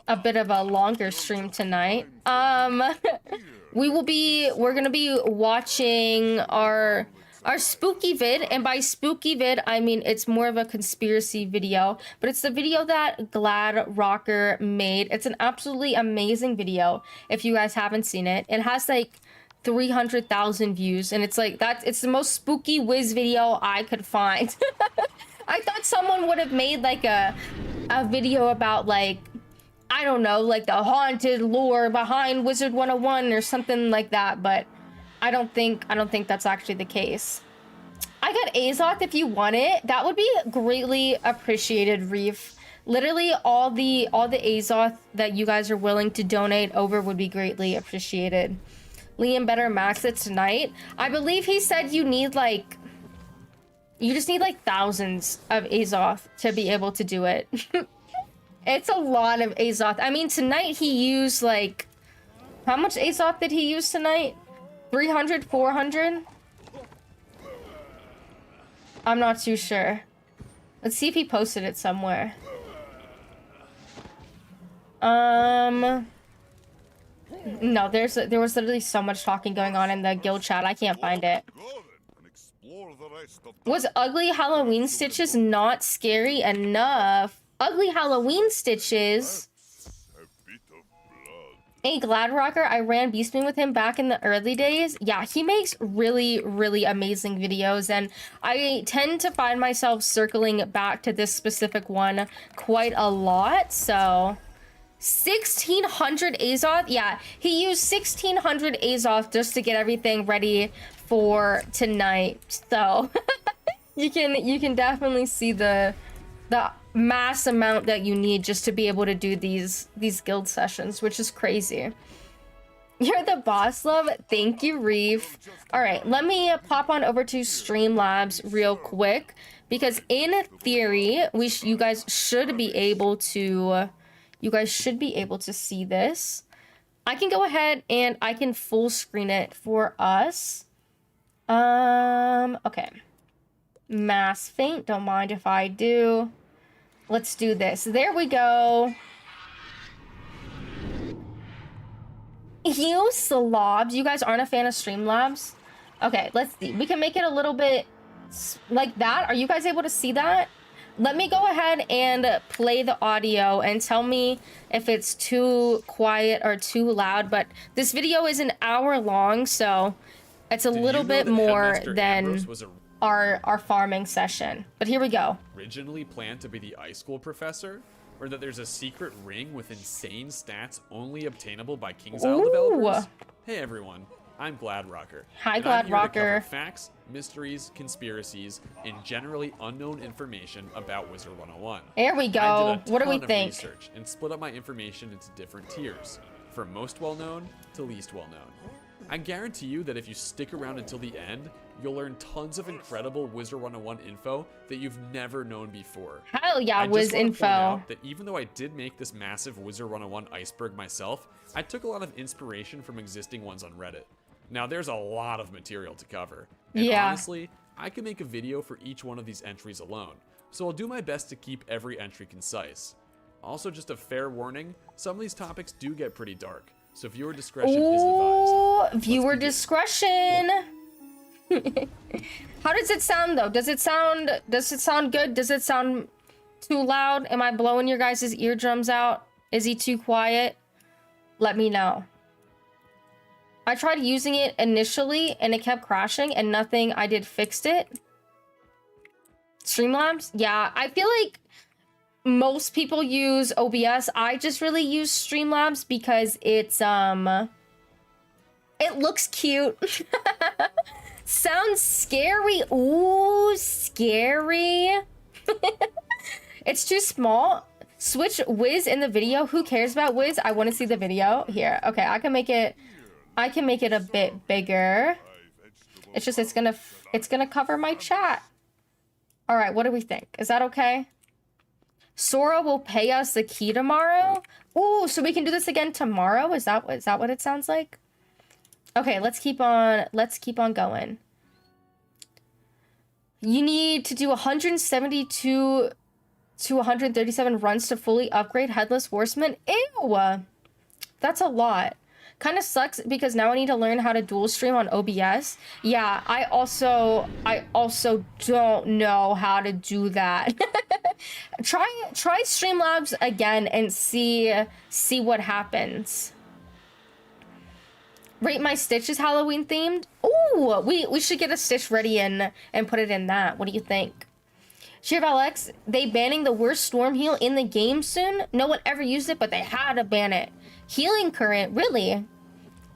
a bit of a longer stream tonight. We're gonna be watching our spooky vid, and by spooky vid I mean it's more of a conspiracy video, but it's the video that Glad Rocker made. It's an absolutely amazing video. If you guys haven't seen it, it has like 300,000 views, and it's like it's the most spooky whiz video I could find. I thought someone would have made like a video about, like, I don't know, like the haunted lore behind Wizard101 or something like that, but I don't think that's actually the case. I got Azoth if you want it. That would be greatly appreciated, Reef. Literally all the Azoth that you guys are willing to donate over would be greatly appreciated. Liam better max it tonight. I believe he said you need You just need like thousands of Azoth to be able to do it. It's a lot of Azoth. I mean, tonight he used like... How much Azoth did he use tonight? 300, 400? I'm not too sure. Let's see if he posted it somewhere. No, there was literally so much talking going on in the guild chat. I can't find it. Was ugly Halloween stitches not scary enough? Ugly Halloween stitches. Hey, Gladrocker, I ran Beastman with him back in the early days. Yeah, he makes really, really amazing videos, and I tend to find myself circling back to this specific one quite a lot, so... 1600 Azoth? Yeah, he used 1600 Azoth just to get everything ready for tonight, so... you can definitely see the mass amount that you need just to be able to do these guild sessions, which is crazy. You're the boss, love. Thank you, Reef. All right, let me pop on over to Streamlabs real quick, because in theory, you guys should be able to see this. I can go ahead and I can full screen it for us. Okay. Mass Faint, don't mind if I do. Let's do this. There we go. You slobs. You guys aren't a fan of Streamlabs? Okay, let's see. We can make it a little bit like that. Are you guys able to see that? Let me go ahead and play the audio and tell me if it's too quiet or too loud. But this video is an hour long, so it's a little bit more than our farming session. But here we go. Originally planned to be the ice school professor, or that there's a secret ring with insane stats only obtainable by King's Isle developers? Hey everyone, I'm Gladrocker. Hi, and I'm here to cover Gladrocker. facts, mysteries, conspiracies, and generally unknown information about Wizard101. There we I go. did a What do we ton of think? research and split up my information into different tiers, from most well-known to least well-known. I guarantee you that if you stick around until the end, you'll learn tons of incredible Wizard101 info that you've never known before. Hell yeah, I Wiz just want to info. point out that even though I did make this massive Wizard101 iceberg myself, I took a lot of inspiration from existing ones on Reddit. Now there's a lot of material to cover, and Yeah. honestly, I could make a video for each one of these entries alone, so I'll do my best to keep every entry concise. Also, just a fair warning, some of these topics do get pretty dark, so viewer discretion is advised. Ooh, viewer discretion. How does it sound though? Does it sound good? Does it sound too loud? Am I blowing your guys' eardrums out? Is he too quiet? Let me know. I tried using it initially and it kept crashing and nothing I did fixed it. Streamlabs? Yeah, I feel like most people use OBS. I just really use Streamlabs because it's it looks cute. Sounds scary. Ooh, scary. It's too small. Switch Wiz in the video. Who cares about Wiz? I want to see the video. Here. Okay, I can make it a bit bigger. It's just it's gonna cover my chat. All right, what do we think? Is that okay? Sora will pay us the key tomorrow. Ooh, so we can do this again tomorrow? Is that what it sounds like? Okay, let's keep on going. You need to do 172 to 137 runs to fully upgrade Headless Horseman. Ew! That's a lot. Kind of sucks because now I need to learn how to dual stream on OBS. Yeah, I also don't know how to do that. Try Streamlabs again and see what happens. Rate my stitches Halloween themed. Ooh, we should get a stitch ready and put it in that. What do you think? Cheer Alex, they banning the worst storm heal in the game soon? No one ever used it, but they had to ban it. Healing current, really?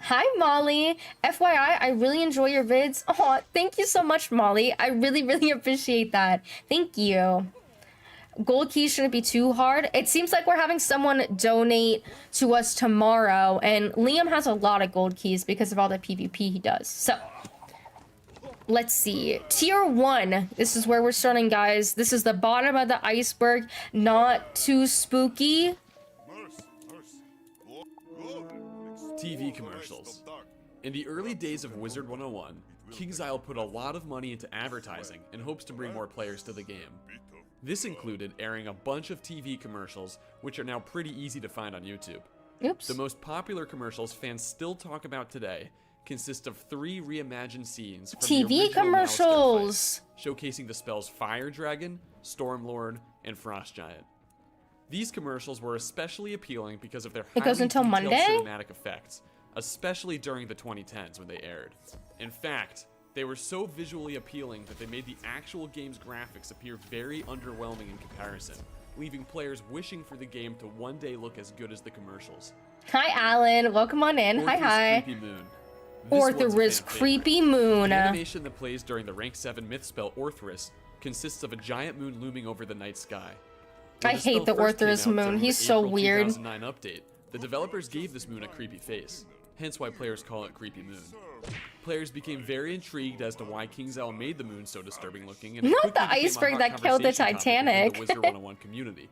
Hi Molly. FYI, I really enjoy your vids. Oh, thank you so much, Molly. I really, really appreciate that. Thank you. Gold keys shouldn't be too hard. It seems like we're having someone donate to us tomorrow, and Liam has a lot of gold keys because of all the PvP he does. So Let's see. Tier 1. This is where we're starting, guys. This is the bottom of the iceberg. Not too spooky. TV commercials. In the early days of Wizard101, KingsIsle put a lot of money into advertising in hopes to bring more players to the game. This included airing a bunch of TV commercials, which are now pretty easy to find on YouTube. Oops. The most popular commercials fans still talk about today consist of 3 reimagined scenes from the TV original commercials fight, showcasing the spells Fire Dragon, Stormlord, and Frost Giant. These commercials were especially appealing because of their It goes highly until detailed Monday? cinematic effects, especially during the 2010s when they aired. In fact, they were so visually appealing that they made the actual game's graphics appear very underwhelming in comparison, leaving players wishing for the game to one day look as good as the commercials. Hi, Alan. Welcome on in. Hi. Creepy Moon. This one's a Orthrus fan Creepy favorite. Moon. The animation that plays during the rank 7 myth spell Orthrus consists of a giant moon looming over the night sky. When I hate the spell first came Orthrus out moon. during He's the so April weird. 2009 update, the developers gave this moon a creepy face, hence why players call it Creepy Moon. Players became very intrigued as to why KingsIsle made the moon so disturbing looking, and it Not quickly the became a iceberg hot that killed the conversation topic within Titanic. the Wizard101 community.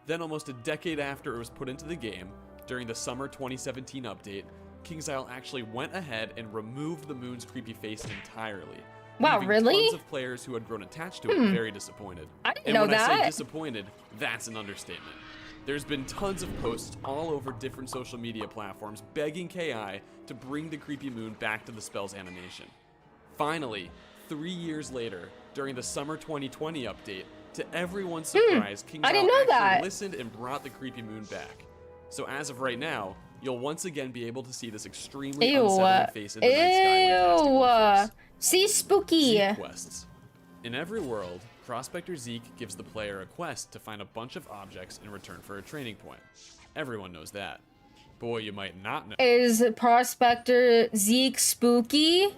Then, almost a decade after it was put into the game, during the summer 2017 update, KingsIsle actually went ahead and removed the moon's creepy face entirely. Wow, leaving really? Tons of players who had grown attached to it very disappointed. I didn't And know when I say that. disappointed, that's an understatement. There's been tons of posts all over different social media platforms begging KI to bring the creepy moon back to the spell's animation. Finally, 3 years later, during the summer 2020 update, to everyone's surprise, KingsIsle I didn't know actually that. listened and brought the creepy moon back. So as of right now, you'll once again be able to see this extremely Ew. unsettling face in the night sky when casting Orthrus. Ew. See, spooky. Zeke quests. In every world, Prospector Zeke gives the player a quest to find a bunch of objects in return for a training point. Everyone knows that. But what you might not know Is Prospector Zeke spooky?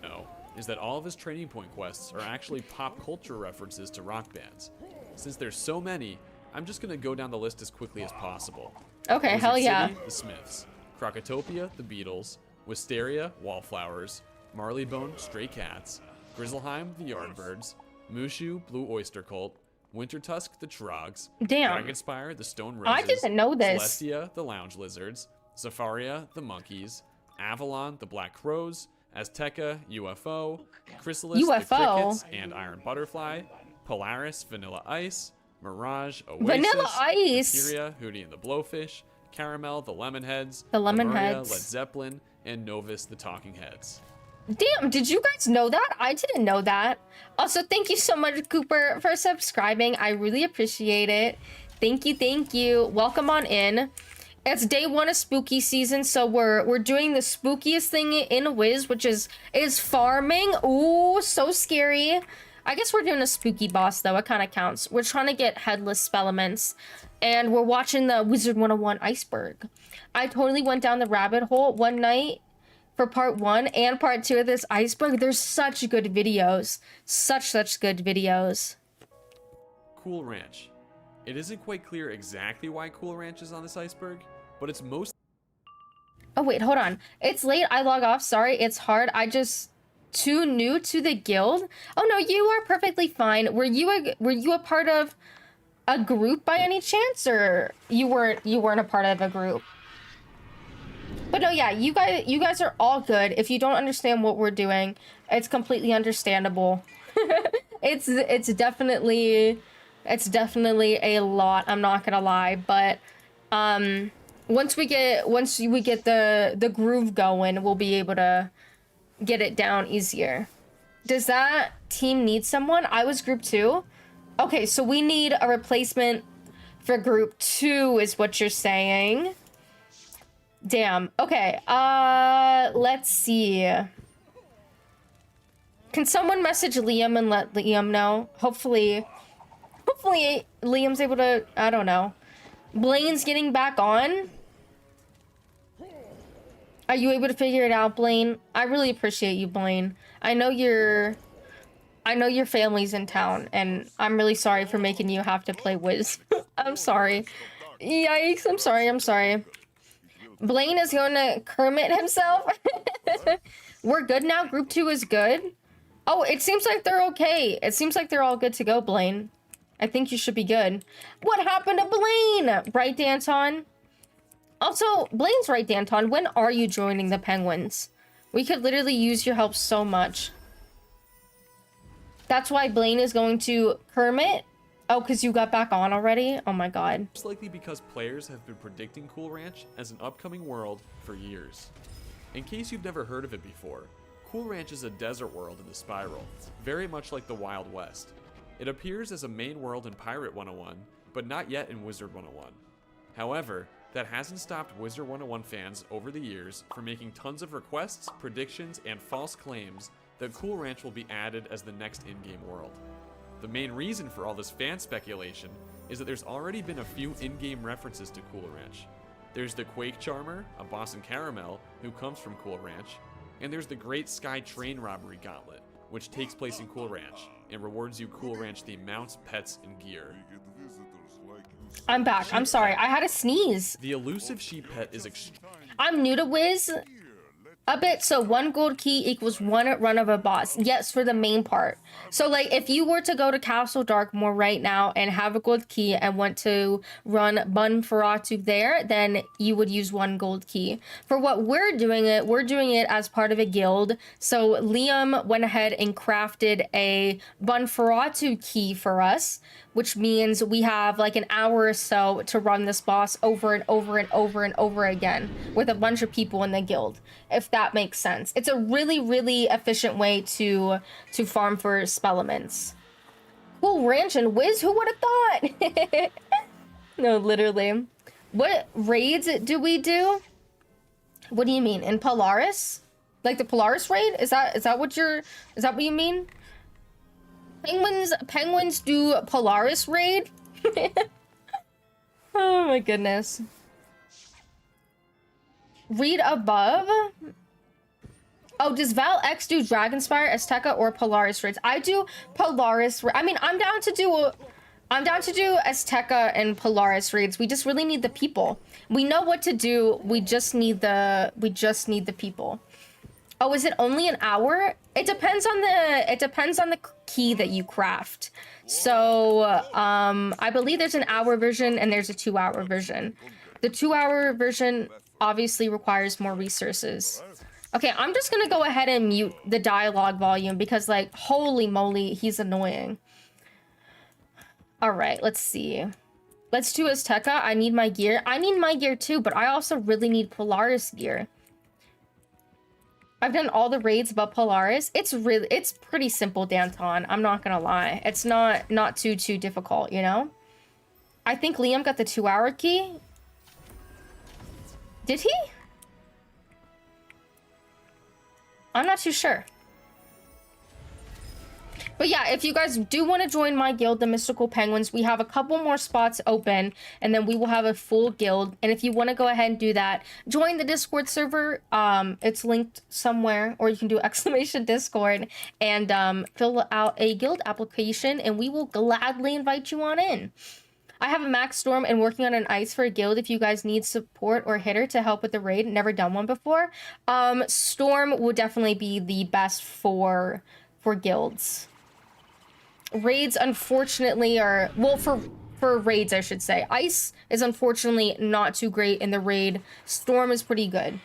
is that all of his training point quests are actually pop culture references to rock bands. Since there's so many, I'm just gonna go down the list as quickly as possible. Okay, Wizard hell yeah. City, the Smiths. Crocotopia, the Beatles. Wisteria, Wallflowers. Marleybone, Stray Cats. Grizzleheim, the Yardbirds. Mushu, Blue Oyster Cult. Wintertusk, the Trogs. Damn. Dragonspire, the Stone Roses. I didn't know this. Celestia, the Lounge Lizards. Zafaria, the Monkeys. Avalon, the Black Crows. Azteca, UFO. Chrysalis, the UFO? Crickets and Iron Butterfly. Polaris, Vanilla Ice. Mirage, Oasis. Vanilla Ice. Bacteria, Hootie and the Blowfish. Caramel, the Lemonheads. The Lemuria, Lemonheads. Led Zeppelin. And Novus, the Talking Heads. Damn, did you guys know that? I didn't know that. Also, thank you so much, Cooper, for subscribing. I really appreciate it. Thank you, thank you. Welcome on in. It's day 1 of spooky season, so we're doing the spookiest thing in Wiz, which is farming. Ooh, so scary. I guess we're doing a spooky boss, though. It kind of counts. We're trying to get headless SPELLEMENTS, and we're watching the Wizard101 Iceberg. I totally went down the rabbit hole one night for part 1 and part 2 of this Iceberg. There's such good videos. Such good videos. Cool Ranch. It isn't quite clear exactly why Cool Ranch is on this iceberg, but it's most Oh, wait, hold on. It's late. I log off. Sorry, it's hard. I just too new to the guild. Oh no, you are perfectly fine. Were you a part of a group by any chance, or you weren't a part of a group? But no, yeah, you guys are all good. If you don't understand what we're doing, it's completely understandable. it's definitely a lot, I'm not gonna lie, but once we get the groove going, we'll be able to get it down easier. Does that team need someone? I was group 2. Okay, so we need a replacement for group 2 is what you're saying. Damn. Okay. Let's see. Can someone message Liam and let Liam know? Hopefully Liam's able to, I don't know. Blaine's getting back on. Are you able to figure it out, Blaine? I really appreciate you, Blaine. I know your family's in town, and I'm really sorry for making you have to play Wiz. I'm sorry. Yikes, I'm sorry. Blaine is going to Kermit himself. We're good now. Group 2 is good. Oh, it seems like they're okay. It seems like they're all good to go, Blaine. I think you should be good. What happened to Blaine? Right, Danton? Also, Blaine's right, Danton. When are you joining the Penguins? We could literally use your help so much. That's why Blaine is going to Kermit. Oh, because you got back on already? Oh my god. Most likely because players have been predicting Cool Ranch as an upcoming world for years. In case you've never heard of it before, Cool Ranch is a desert world in the Spiral, very much like the Wild West. It appears as a main world in Pirate 101, but not yet in Wizard 101. However, that hasn't stopped Wizard 101 fans over the years from making tons of requests, predictions, and false claims that Cool Ranch will be added as the next in-game world. The main reason for all this fan speculation is that there's already been a few in-game references to Cool Ranch. There's the Quake Charmer, a Boston Caramel, who comes from Cool Ranch, and there's the Great Sky Train Robbery Gauntlet, which takes place in Cool Ranch, and rewards you Cool Ranch themed mounts, pets, and gear. I'm back. I'm sorry. I had a sneeze. The elusive sheep pet is I'm new to Wiz a bit, so 1 gold key equals 1 run of a boss. Yes, for the main part. So, like, if you were to go to Castle Darkmoor right now and have a gold key and want to run Bun Ferratu there, then you would use 1 gold key. For what we're doing it as part of a guild. So Liam went ahead and crafted a Bun Ferratu key for us, which means we have like an hour or so to run this boss over and over and over and over again with a bunch of people in the guild, if that makes sense. It's a really, really efficient way to farm for Spellements. Cool Ranch and Wiz, who would have thought? No, literally. What raids do we do? What do you mean? In Polaris? Like the Polaris raid? Is that what you mean? Penguins do Polaris raid? Oh my goodness. Read above. Oh, does Val X do Dragonspire, Azteca, or Polaris raids? I do Polaris. I mean, I'm down to do Azteca and Polaris raids. We just really need the people. We know what to do. We just need the people. Oh, is it only an hour? It depends on the key that you craft. So, I believe there's an hour version and there's a 2-hour version. The 2-hour version obviously requires more resources. Okay, I'm just gonna go ahead and mute the dialogue volume because, like, holy moly, he's annoying. All right, let's see. Let's do Azteca. I need my gear. I need my gear too, but I also really need Polaris gear. I've done all the raids but Polaris. It's pretty simple, Danton. I'm not gonna lie. It's not too difficult, you know? I think Liam got the 2-hour key. Did he? I'm not too sure. But yeah, if you guys do want to join my guild, the Mystical Penguins, we have a couple more spots open, and then we will have a full guild. And if you want to go ahead and do that, join the Discord server. It's linked somewhere, or you can do !Discord and fill out a guild application, and we will gladly invite you on in. I have a Max Storm and working on an Iceberg guild if you guys need support or hitter to help with the raid. Never done one before. Storm would definitely be the best for guilds. Raids, unfortunately, are... Well, for raids, I should say. Ice is unfortunately not too great in the raid. Storm is pretty good.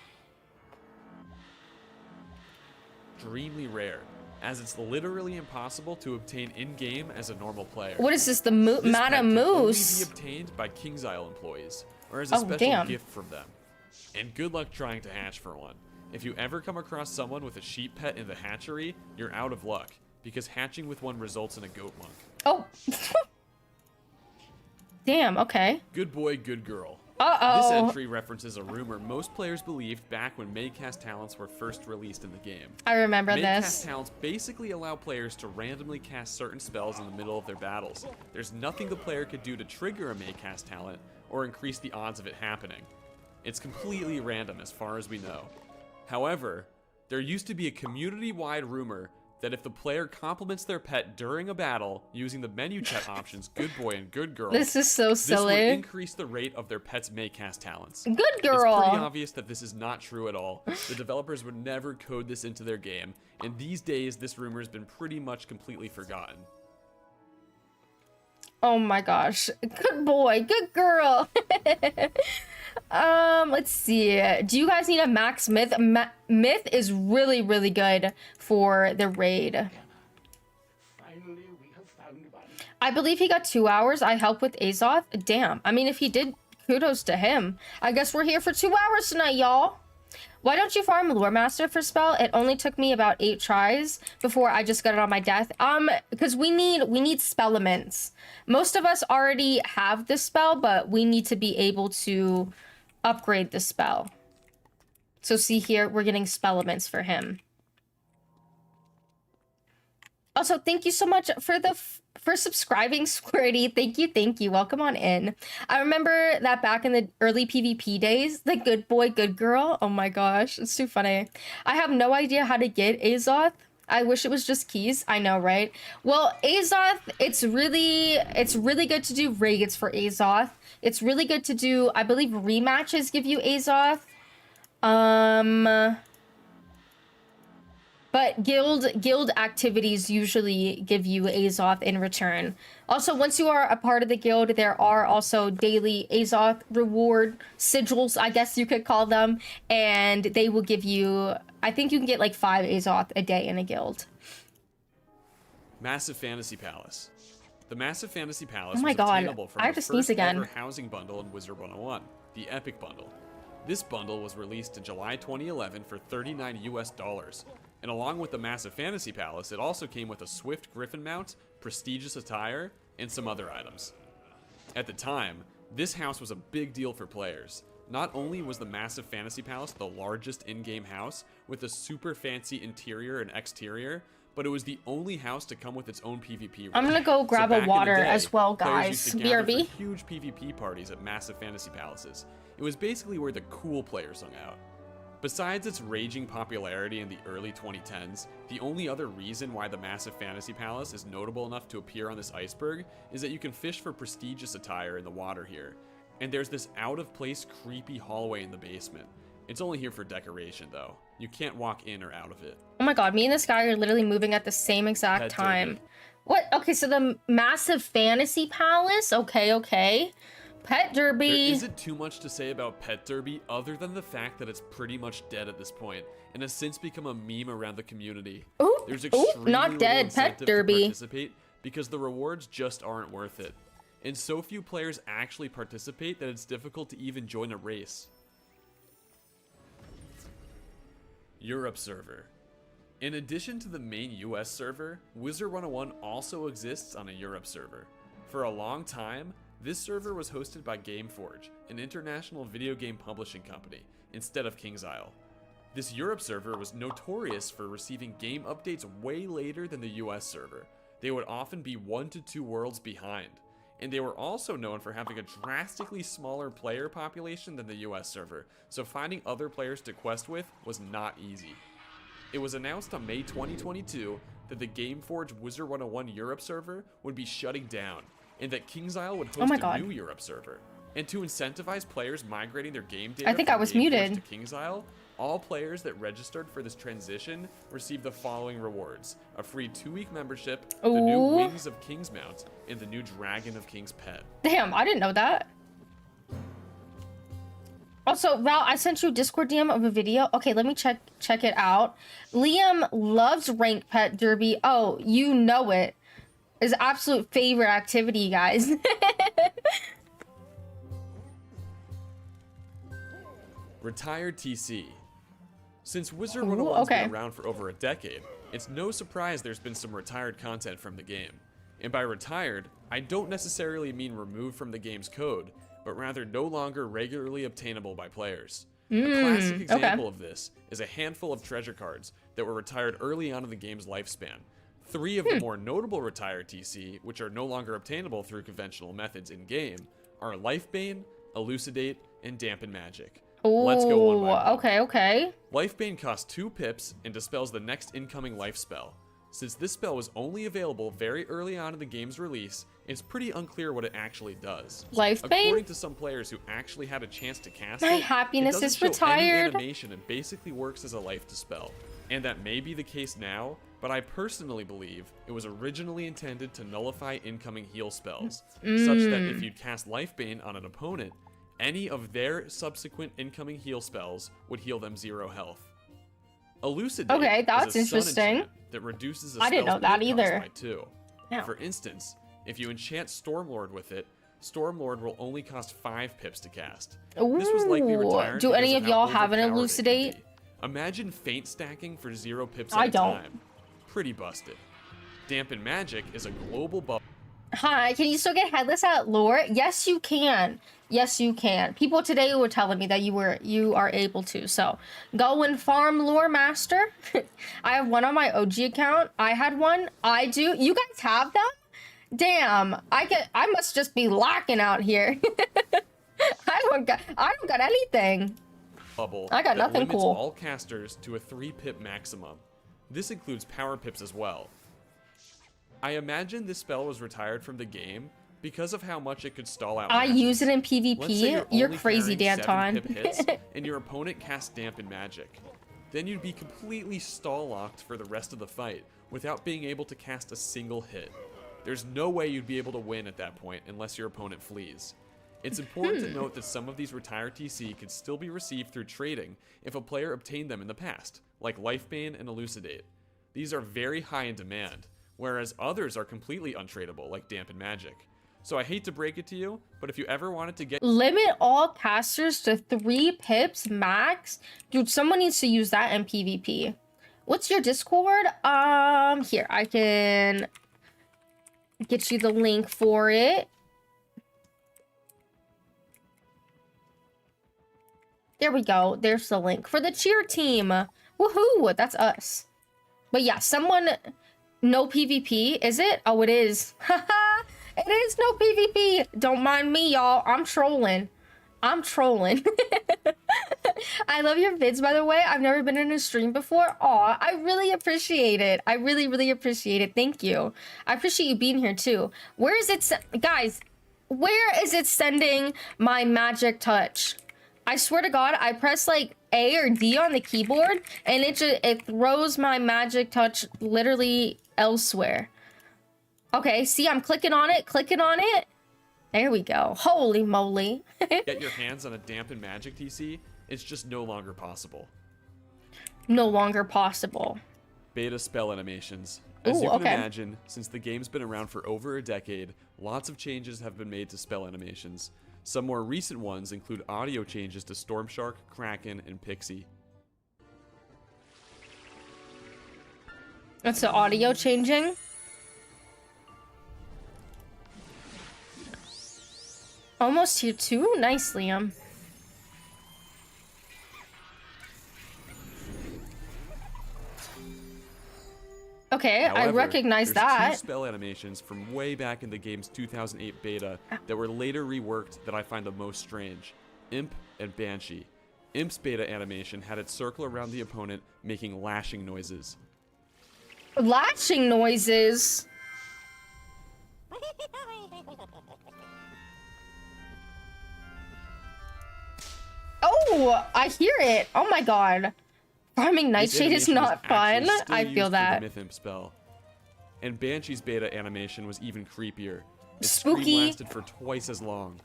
extremely rare, as it's literally impossible to obtain in-game as a normal player. What is this, the Madam Moose? This pet can only be obtained by King's Isle employees, or as a special gift from them. And good luck trying to hatch for one. If you ever come across someone with a sheep pet in the hatchery, you're out of luck, because hatching with one results in a goat monk. Oh. Damn, okay. Good boy, good girl. Uh-oh. This entry references a rumor most players believed back when Maycast talents were first released in the game. I remember Maycast this. talents basically allow players to randomly cast certain spells in the middle of their battles. There's nothing the player could do to trigger a Maycast talent or increase the odds of it happening. It's completely random as far as we know. However, there used to be a community-wide rumor that if the player compliments their pet during a battle using the menu chat options good boy and good girl, This is so this would silly. increase the rate of their pet's Maycast talents. Good It's pretty girl. obvious that this is not true at all. The developers would never code this into their game, and these days this rumor has been pretty much completely forgotten. Oh my gosh. Good boy. Good girl. Let's see. Do you guys need a max myth? Myth is really, really good for the raid. Finally, we have found one. I believe he got 2 hours. I helped with Azoth. Damn. I mean, if he did, kudos to him. I guess we're here for 2 hours tonight, y'all. Why don't you farm Lore Master for spell? It only took me about 8 tries before I just got it on my death. Because we need SPELLEMENTS. Most of us already have this spell, but we need to be able to upgrade the spell. So see here, we're getting SPELLEMENTS for him. Also, thank you so much for subscribing, Squirty. Thank you. Welcome on in. I remember that back in the early PvP days, the good boy, good girl. Oh my gosh, it's too funny. I have no idea how to get Azoth. I wish it was just keys. I know, right? Well, Azoth, it's really good to do raids for Azoth. It's really good to do, I believe rematches give you Azoth. But guild activities usually give you Azoth in return. Also, once you are a part of the guild, there are also daily Azoth reward sigils, I guess you could call them, and they will give you, I think you can get like 5 Azoth a day in a guild. Massive Fantasy Palace. The Massive Fantasy Palace Oh my was God, obtainable from I have the to sneeze first again. ever housing bundle in Wizard101, the Epic Bundle. This bundle was released in July 2011 for $39 US. And along with the Massive Fantasy Palace, it also came with a Swift Griffin mount, prestigious attire, and some other items. At the time, this house was a big deal for players. Not only was the Massive Fantasy Palace the largest in-game house, with a super fancy interior and exterior, but it was the only house to come with its own PvP room. I'm gonna go grab a back in the water day, as well, players guys. used to gather BRB. for huge PvP parties at Massive Fantasy Palaces. It was basically where the cool players hung out. Besides its raging popularity in the early 2010s, the only other reason why the Massive Fantasy Palace is notable enough to appear on this iceberg is that you can fish for prestigious attire in the water here. And there's this out-of-place creepy hallway in the basement. It's only here for decoration though. You can't walk in or out of it. Oh my God, me and this guy are literally moving at the same exact Pet time. derby. What? Okay, so the Massive Fantasy Palace? Okay. Pet Derby. There isn't too much to say about Pet Derby other than the fact that it's pretty much dead at this point and has since become a meme around the community. Oop, There's oop, extremely not little dead. incentive Pet Derby. to participate because the rewards just aren't worth it. And so few players actually participate that it's difficult to even join a race. Europe server. In addition to the main US server, Wizard101 also exists on a Europe server. For a long time, this server was hosted by Gameforge, an international video game publishing company, instead of KingsIsle. This Europe server was notorious for receiving game updates way later than the US server. They would often be 1 to 2 worlds behind. And they were also known for having a drastically smaller player population than the US server, so finding other players to quest with was not easy. It was announced on May 2022 that the Gameforge Wizard101 Europe server would be shutting down, and that KingsIsle would host a new Europe server. And to incentivize players migrating their game data I think from I was Gameforge muted. to KingsIsle, all players that registered for this transition received the following rewards: a free 2-week membership, the new Ooh. Wings of King's mount, and the new Dragon of King's pet. Damn, I didn't know that. Also, Val, I sent you a Discord DM of a video. Okay, let me check it out. Liam loves ranked Pet Derby. Oh, you know it. His absolute favorite activity, guys. Retired TC. Since Wizard101's okay. been around for over a decade, it's no surprise there's been some retired content from the game. And by retired, I don't necessarily mean removed from the game's code, but rather no longer regularly obtainable by players. A classic example of this is a handful of treasure cards that were retired early on in the game's lifespan. 3 of the more notable retired TC, which are no longer obtainable through conventional methods in-game, are Lifebane, Elucidate, and Dampen Magic. Let's go one by one. Okay. Lifebane costs 2 pips and dispels the next incoming life spell. Since this spell was only available very early on in the game's release, it's pretty unclear what it actually does. Life Bane? According to some players who actually had a chance to cast My it, happiness it doesn't is show any retired. animation and basically works as a life dispel. And that may be the case now, but I personally believe it was originally intended to nullify incoming heal spells, such that if you'd cast Life Bane on an opponent, any of their subsequent incoming heal spells would heal them 0 health. Elucidate Okay, that's is a sun interesting. enchant that reduces a I didn't know spell's that hit cost either. by 2. Yeah. For instance, if you enchant Stormlord with it, Stormlord will only cost 5 pips to cast. This was likely Ooh. retired Do because any of how y'all have an overpowered it can Elucidate? be. Imagine Feint stacking for 0 pips I at a don't. time. Pretty busted. Dampen Magic is a global buff. Hi, can you still get headless at lore? Yes, you can. Yes, you can. People today were telling me that you are able to. So go and farm lore master. I have one on my OG account. I had one. I do. You guys have them? Damn. I must just be lacking out here. I don't got anything. Bubble I got that nothing limits cool. all casters to a 3 pip maximum. This includes power pips as well. I imagine this spell was retired from the game because of how much it could stall out I matches. use it in Let's say PvP. You're only crazy, carrying 7 Danton. pip hits, and your opponent casts Dampen Magic. Then you'd be completely stall locked for the rest of the fight without being able to cast a single hit. There's no way you'd be able to win at that point unless your opponent flees. It's important to note that some of these retired TC could still be received through trading if a player obtained them in the past, like Lifebane and Elucidate. These are very high in demand, whereas others are completely untradeable, like Dampen Magic. So I hate to break it to you, but if you ever wanted to get Limit all casters to 3 pips max. Dude, someone needs to use that in PvP. What's your Discord? Here, I can get you the link for it. There we go. There's the link for the cheer team. Woohoo! That's us. But yeah, someone... No PvP, is it? Oh, it is. Haha! It is no PvP. Don't mind me, y'all. I'm trolling. I'm trolling. I love your vids, by the way. I've never been in a stream before. Aw, I really appreciate it. I really, really appreciate it. Thank you. I appreciate you being here, too. Where is it... Guys, where is it sending my magic touch? I swear to God, I press like A or D on the keyboard and it throws my magic touch literally elsewhere. Okay, see, I'm clicking on it. There we go. Holy moly. get your hands on a Dampen Magic TC, it's just no longer possible. No longer possible. Beta spell animations. As Ooh, you can okay. imagine, since the game's been around for over a decade, lots of changes have been made to spell animations. Some more recent ones include audio changes to Stormshark, Kraken, and Pixie. That's the audio changing. Almost here too. Nice, Liam. Okay, I However, recognize there's that. 2 spell animations from way back in the game's 2008 beta that were later reworked that I find the most strange. Imp and Banshee. Imp's beta animation had it circle around the opponent, making lashing noises. Lashing noises. Oh, I hear it. Oh my god. Farming This Nightshade is animation not fun. actually still I used feel for that. the Myth Imp spell. And Banshee's beta animation was even creepier. Its Spooky. scream lasted for twice as long.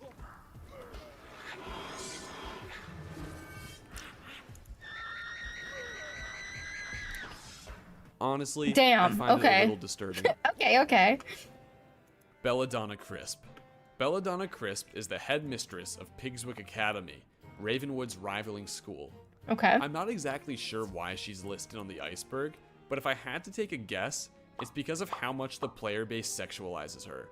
Honestly, Damn, I find it okay. a little disturbing. Okay. Belladonna Crisp. Belladonna Crisp is the headmistress of Pigswick Academy, Ravenwood's rivaling school. Okay. I'm not exactly sure why she's listed on the Iceberg, but if I had to take a guess, it's because of how much the player base sexualizes her.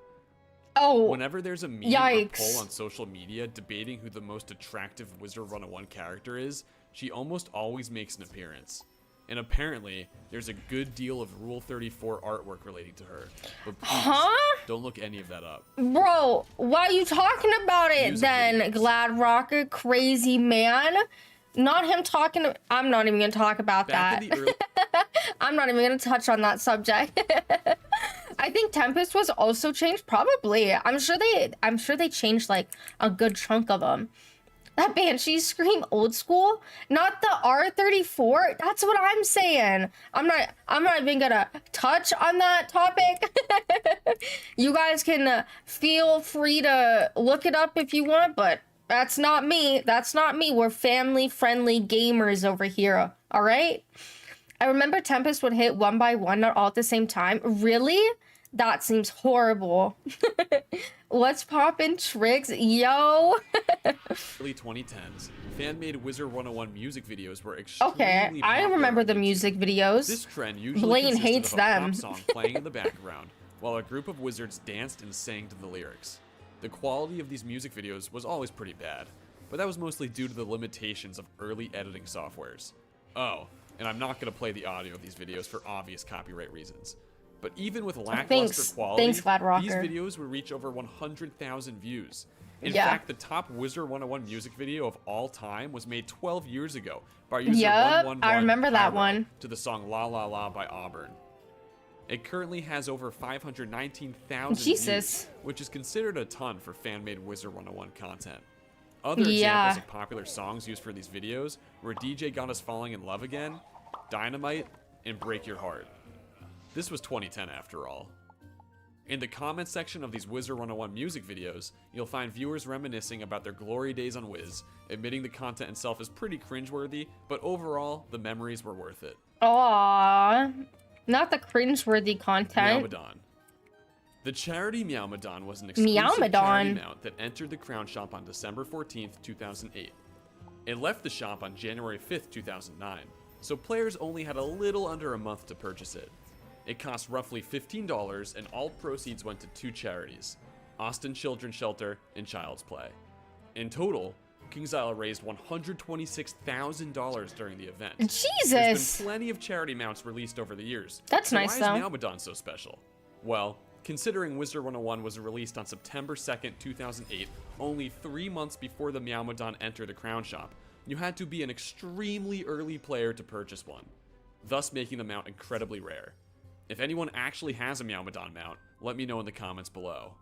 Oh, Whenever there's a meme or yikes. poll on social media debating who the most attractive Wizard101 character is, she almost always makes an appearance. And apparently, there's a good deal of Rule 34 artwork relating to her. But please, Huh? don't look any of that up. Bro, why are you talking about it Music then, videos. Glad Rocker, crazy man? Not him talking. I'm not even gonna talk about Back that. in the early I'm not even gonna touch on that subject. I think Tempest was also changed. Probably. I'm sure they changed like a good chunk of them. That Banshee Scream old school, not the R34. That's what I'm saying. I'm not even gonna touch on that topic. You guys can feel free to look it up if you want, but that's not me. That's not me. We're family-friendly gamers over here. All right. I remember Tempest would hit one by one, not all at the same time. Really? That seems horrible. Let's pop in tricks, yo. Early 2010s, fan-made Wizard101 music videos were extremely Okay, I popular remember on the YouTube. music videos. This trend usually Blaine consisted hates of a them. pop song playing in the background, while a group of wizards danced and sang to the lyrics. The quality of these music videos was always pretty bad, but that was mostly due to the limitations of early editing softwares. Oh, and I'm not going to play the audio of these videos for obvious copyright reasons. But even with lackluster quality, Thanks, Glad Rocker. these videos would reach over 100,000 views. In Yeah. fact, the top Wizard101 music video of all time was made 12 years ago by user Yep, 111 I remember that Pyro one. to the song La La La by Auburn. It currently has over 519,000 Jesus. views, which is considered a ton for fan-made Wizard101 content. Other Yeah. examples of popular songs used for these videos were DJ Got Us Falling in Love Again, Dynamite, and Break Your Heart. This was 2010 after all. In the comments section of these Wizard101 music videos, you'll find viewers reminiscing about their glory days on Wiz, admitting the content itself is pretty cringeworthy, but overall, the memories were worth it. Aww. Not the cringeworthy content. Meowmadon. The charity Meowmadon was an exclusive Meowmadon. charity mount that entered the Crown Shop on December 14th, 2008. It left the shop on January 5th, 2009, so players only had a little under a month to purchase it. It cost roughly $15, and all proceeds went to two charities, Austin Children's Shelter and Child's Play. In total, KingsIsle raised $126,000 during the event. There's Jesus. been plenty of charity mounts released over the years. That's so nice, why though. is Meowmadon so special? Well, considering Wizard101 was released on September 2nd, 2008, only 3 months before the Meowmadon entered the Crown Shop, you had to be an extremely early player to purchase one, thus making the mount incredibly rare. If anyone actually has a Meowmadon mount, let me know in the comments below.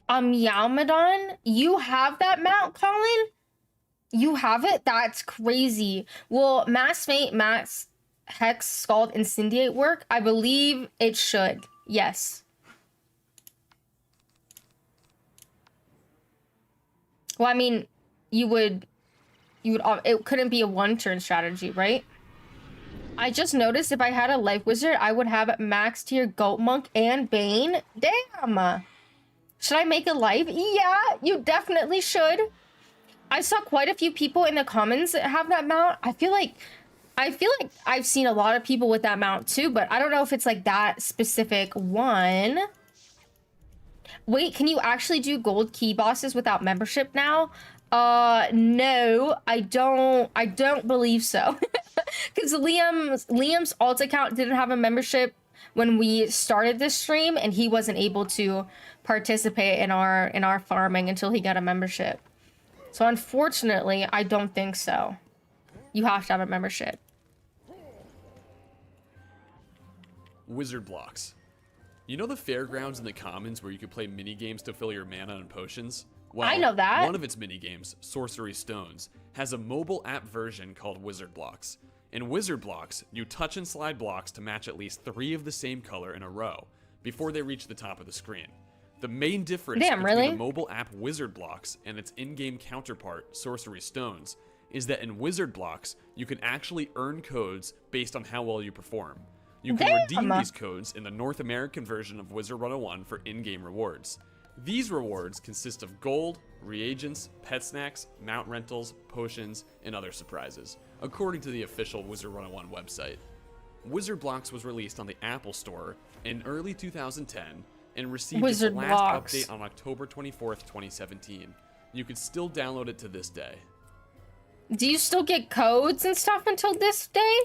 A Meowmadon? You have that mount, Colin? You have it? That's crazy. Will Mass Fate, Mass Hex, Scald, Incendiate work? I believe it should. Yes. Well, I mean, it couldn't be a one-turn strategy, right? I just noticed if I had a Life Wizard, I would have Max Tier Goat Monk and Bane. Damn. Should I make a live? Yeah, you definitely should. I saw quite a few people in the comments that have that mount. I feel like I've seen a lot of people with that mount too, but I don't know if it's like that specific one. Wait, can you actually do gold key bosses without membership now? No, I don't believe so. Because Liam's alt account didn't have a membership when we started this stream, and he wasn't able to participate in our farming until he got a membership. So unfortunately, I don't think so. You have to have a membership. Wizard blocks. You know the fairgrounds in the commons where you could play mini games to fill your mana and potions? Well, I know that. One of its mini games, Sorcery Stones, has a mobile app version called Wizard Blocks. In Wizard Blocks, you touch and slide blocks to match at least 3 of the same color in a row before they reach the top of the screen. The main difference between the mobile app Wizard Blocks and its in-game counterpart, Sorcery Stones, is that in Wizard Blocks, you can actually earn codes based on how well you perform. You can redeem these codes in the North American version of Wizard101 for in-game rewards. These rewards consist of gold, reagents, pet snacks, mount rentals, potions, and other surprises, according to the official Wizard101 website. Wizard Blocks was released on the Apple Store in early 2010 and received its last update on October 24th, 2017. You can still download it to this day. Do you still get codes and stuff until this day?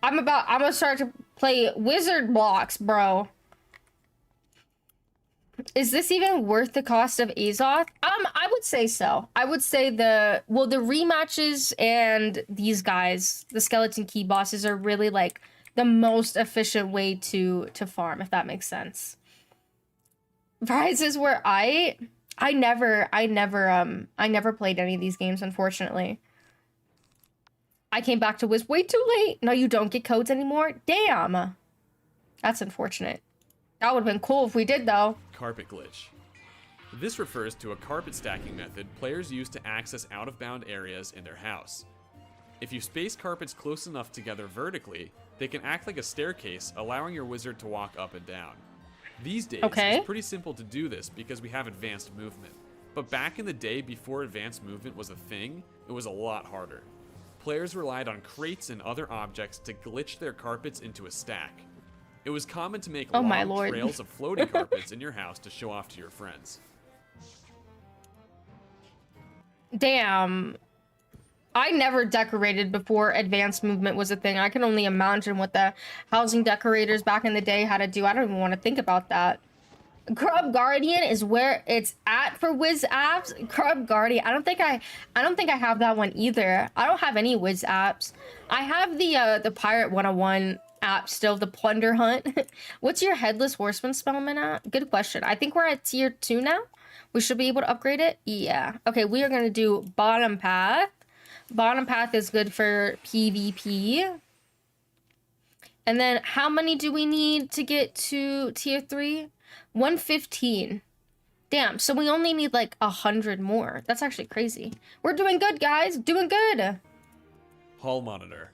I'm gonna start to play Wizard Blocks, bro. Is this even worth the cost of Azoth? I would say so. I would say the rematches and these guys, the skeleton key bosses, are really like the most efficient way to farm, if that makes sense. Prizes where I never played any of these games, unfortunately. I came back to Wiz way too late. No, you don't get codes anymore? Damn. That's unfortunate. That would have been cool if we did, though. Carpet glitch. This refers to a carpet stacking method players use to access out-of-bound areas in their house. If you space carpets close enough together vertically, they can act like a staircase, allowing your wizard to walk up and down. These days, it's pretty simple to do this because we have advanced movement. But back in the day before advanced movement was a thing, it was a lot harder. Players relied on crates and other objects to glitch their carpets into a stack. It was common to make long trails of floating carpets in your house to show off to your friends. Damn. I never decorated before advanced movement was a thing. I can only imagine what the housing decorators back in the day had to do. I don't even want to think about that. Crub Guardian is where it's at for Wiz apps. Crub Guardian. I don't think I have that one either. I don't have any Wiz apps. I have the Pirate 101 app still, the Plunder Hunt. What's your Headless Horseman Spellman at? Good question. I think we're at tier 2 now. We should be able to upgrade it. Yeah. Okay, we are going to do Bottom Path. Bottom Path is good for PvP. And then how many do we need to get to tier 3? 115. Damn, so we only need like 100 more. That's actually crazy. We're doing good, guys. Doing good. Hall monitor.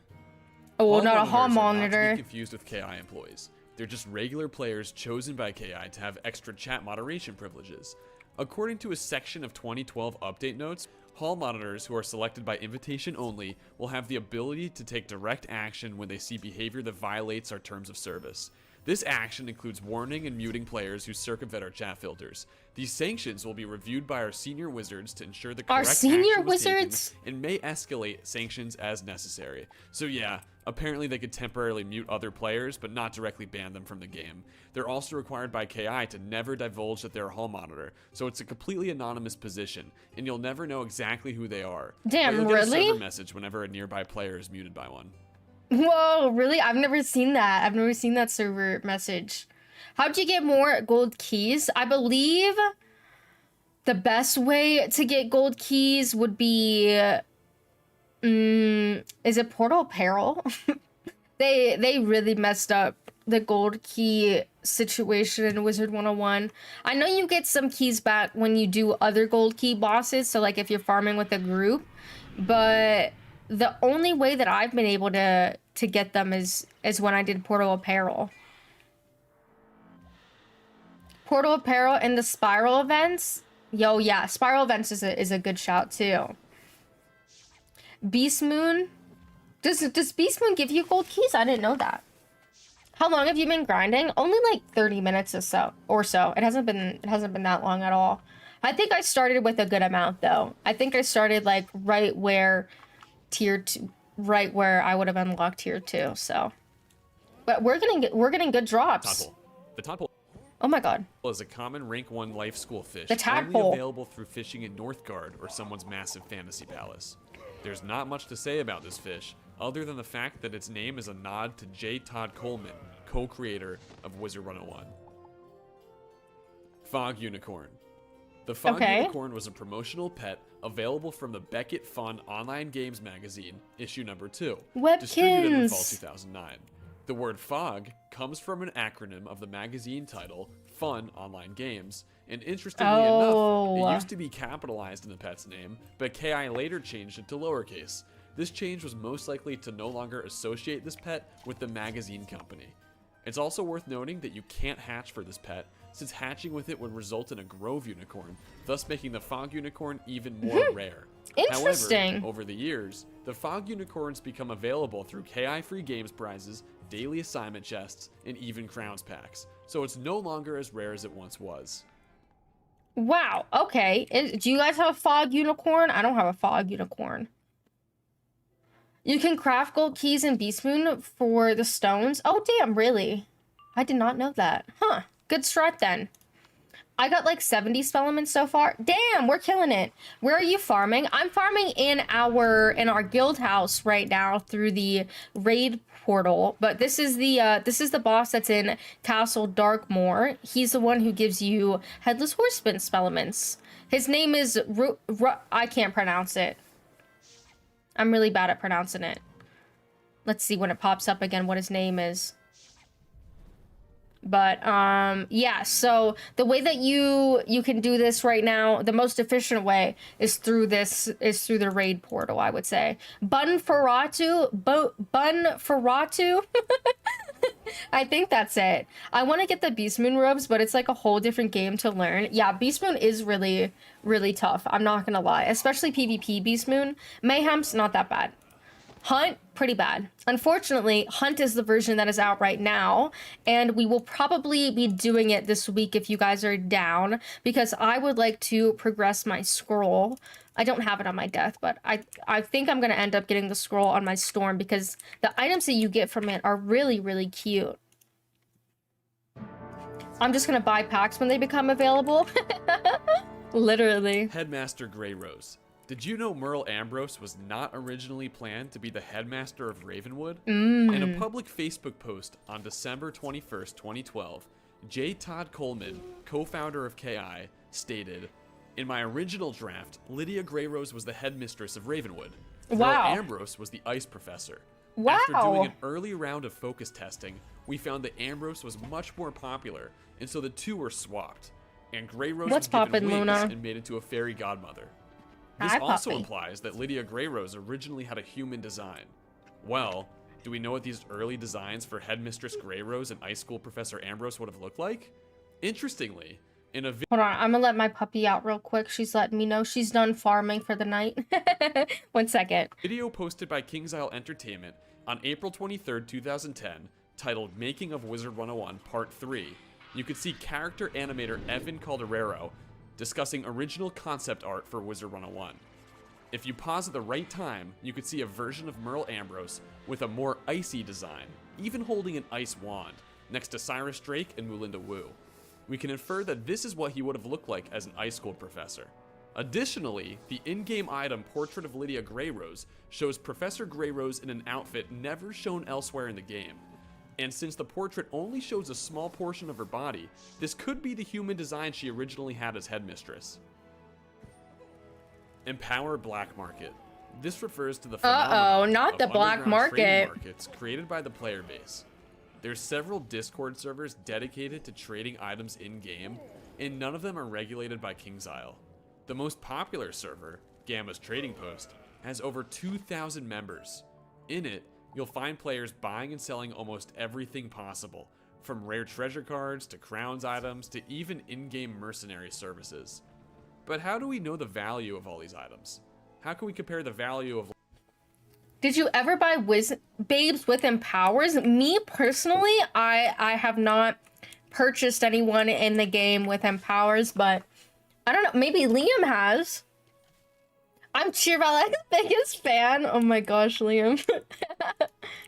Oh, not a hall monitor. Not to be confused with KI employees. They're just regular players chosen by KI to have extra chat moderation privileges. According to a section of 2012 update notes, hall monitors who are selected by invitation only will have the ability to take direct action when they see behavior that violates our terms of service. This action includes warning and muting players who circumvent our chat filters. These sanctions will be reviewed by our senior wizards to ensure the correct action was taken and may escalate sanctions as necessary. So yeah, apparently they could temporarily mute other players, but not directly ban them from the game. They're also required by KI to never divulge that they're a hall monitor, so it's a completely anonymous position, and you'll never know exactly who they are. Damn, but you'll get a really? server message whenever a nearby player is muted by one. Whoa, really? I've never seen that. I've never seen that server message. How'd you get more gold keys? I believe the best way to get gold keys would be... is it Portal Apparel? They really messed up the gold key situation in Wizard101. I know you get some keys back when you do other gold key bosses, so like if you're farming with a group, but the only way that I've been able to get them is when I did Portal Apparel. Portal Apparel and the Spiral events. Yo, yeah, Spiral events is a good shout too. Beast Moon. Does Beast Moon give you gold keys? I didn't know that. How long have you been grinding? Only like 30 minutes or so. It hasn't been that long at all. I think I started with a good amount though. I think I started like right where tier 2, right where I would have unlocked tier 2. So, but we're getting good drops. Tadpole. The tadpole. Oh my god. Is a common rank 1 life school fish. The tadpole. Only available through fishing in Northgard or someone's massive fantasy palace. There's not much to say about this fish, other than the fact that its name is a nod to J. Todd Coleman, co-creator of Wizard101. Fog Unicorn. The Fog Unicorn was a promotional pet available from the Beckett Fun Online Games magazine, issue number 2, distributed in fall 2009. The word fog comes from an acronym of the magazine title, Fun Online Games, and interestingly enough, it used to be capitalized in the pet's name, but KI later changed it to lowercase. This change was most likely to no longer associate this pet with the magazine company. It's also worth noting that you can't hatch for this pet, since hatching with it would result in a Grove Unicorn, thus making the Fog Unicorn even more rare. Interesting. However, over the years, the Fog Unicorns become available through KI free games prizes, daily assignment chests, and even crowns packs, so it's no longer as rare as it once was. Wow, okay. Do you guys have a Fog Unicorn? I don't have a Fog Unicorn. You can craft gold keys in Beast Moon for the stones. Oh, damn, really? I did not know that. Huh. Good strat then. I got like 70 spellements so far. Damn, we're killing it. Where are you farming? I'm farming in our guild house right now through the raid portal. But this is the boss that's in Castle Darkmoor. He's the one who gives you Headless Horseman spellements. His name is I can't pronounce it. I'm really bad at pronouncing it. Let's see when it pops up again what his name is. But yeah, so the way that you can do this right now, the most efficient way is through the raid portal, I would say. Bun Ferratu. I think that's it. I want to get the Beast Moon robes, but it's like a whole different game to learn. Yeah, Beast Moon is really, really tough. I'm not gonna lie, especially PvP Beast Moon. Mayhem's not that bad. Hunt, pretty bad. Unfortunately, Hunt is the version that is out right now, and we will probably be doing it this week if you guys are down, because I would like to progress my scroll. I don't have it on my death, but I think I'm going to end up getting the scroll on my storm, because the items that you get from it are really, really cute. I'm just going to buy packs when they become available. Literally. Headmaster Grey Rose. Did you know Merle Ambrose was not originally planned to be the headmaster of Ravenwood? In a public Facebook post on December 21st, 2012, J. Todd Coleman, co-founder of KI, stated, "In my original draft, Lydia Greyrose was the headmistress of Ravenwood. Wow. Merle Ambrose was the ice professor. Wow. After doing an early round of focus testing, we found that Ambrose was much more popular, and so the two were swapped. And Greyrose was given wings Luna? and made into a fairy godmother. This Hi, also Poppy. implies that Lydia Greyrose originally had a human design. Well, do we know what these early designs for Headmistress Greyrose and Ice School Professor Ambrose would have looked like? Interestingly, in a Hold on, I'm gonna let my puppy out real quick. She's letting me know she's done farming for the night. 1 second. video posted by King's Isle Entertainment on April 23rd, 2010, titled Making of Wizard101 Part 3, you could see character animator Evan Calderero discussing original concept art for Wizard101. If you pause at the right time, you could see a version of Merle Ambrose with a more icy design, even holding an ice wand, next to Cyrus Drake and Mulinda Wu. We can infer that this is what he would have looked like as an ice school professor. Additionally, the in-game item Portrait of Lydia Greyrose shows Professor Greyrose in an outfit never shown elsewhere in the game. And since the portrait only shows a small portion of her body, this could be the human design she originally had as headmistress. Empower Black Market. This refers to the phenomenon not of the black underground trading market. markets created by the player base. There's several Discord servers dedicated to trading items in-game, and none of them are regulated by King's Isle. The most popular server, Gamma's Trading Post, has over 2,000 members. In it, you'll find players buying and selling almost everything possible, from rare treasure cards to crowns items to even in-game mercenary services. But how do we know the value of all these items? How can we compare the value of... Did you ever buy babes with empowers? Me personally, I have not purchased anyone in the game with empowers, but I don't know, maybe Liam has. I'm Cheervale's biggest fan. Oh my gosh, Liam.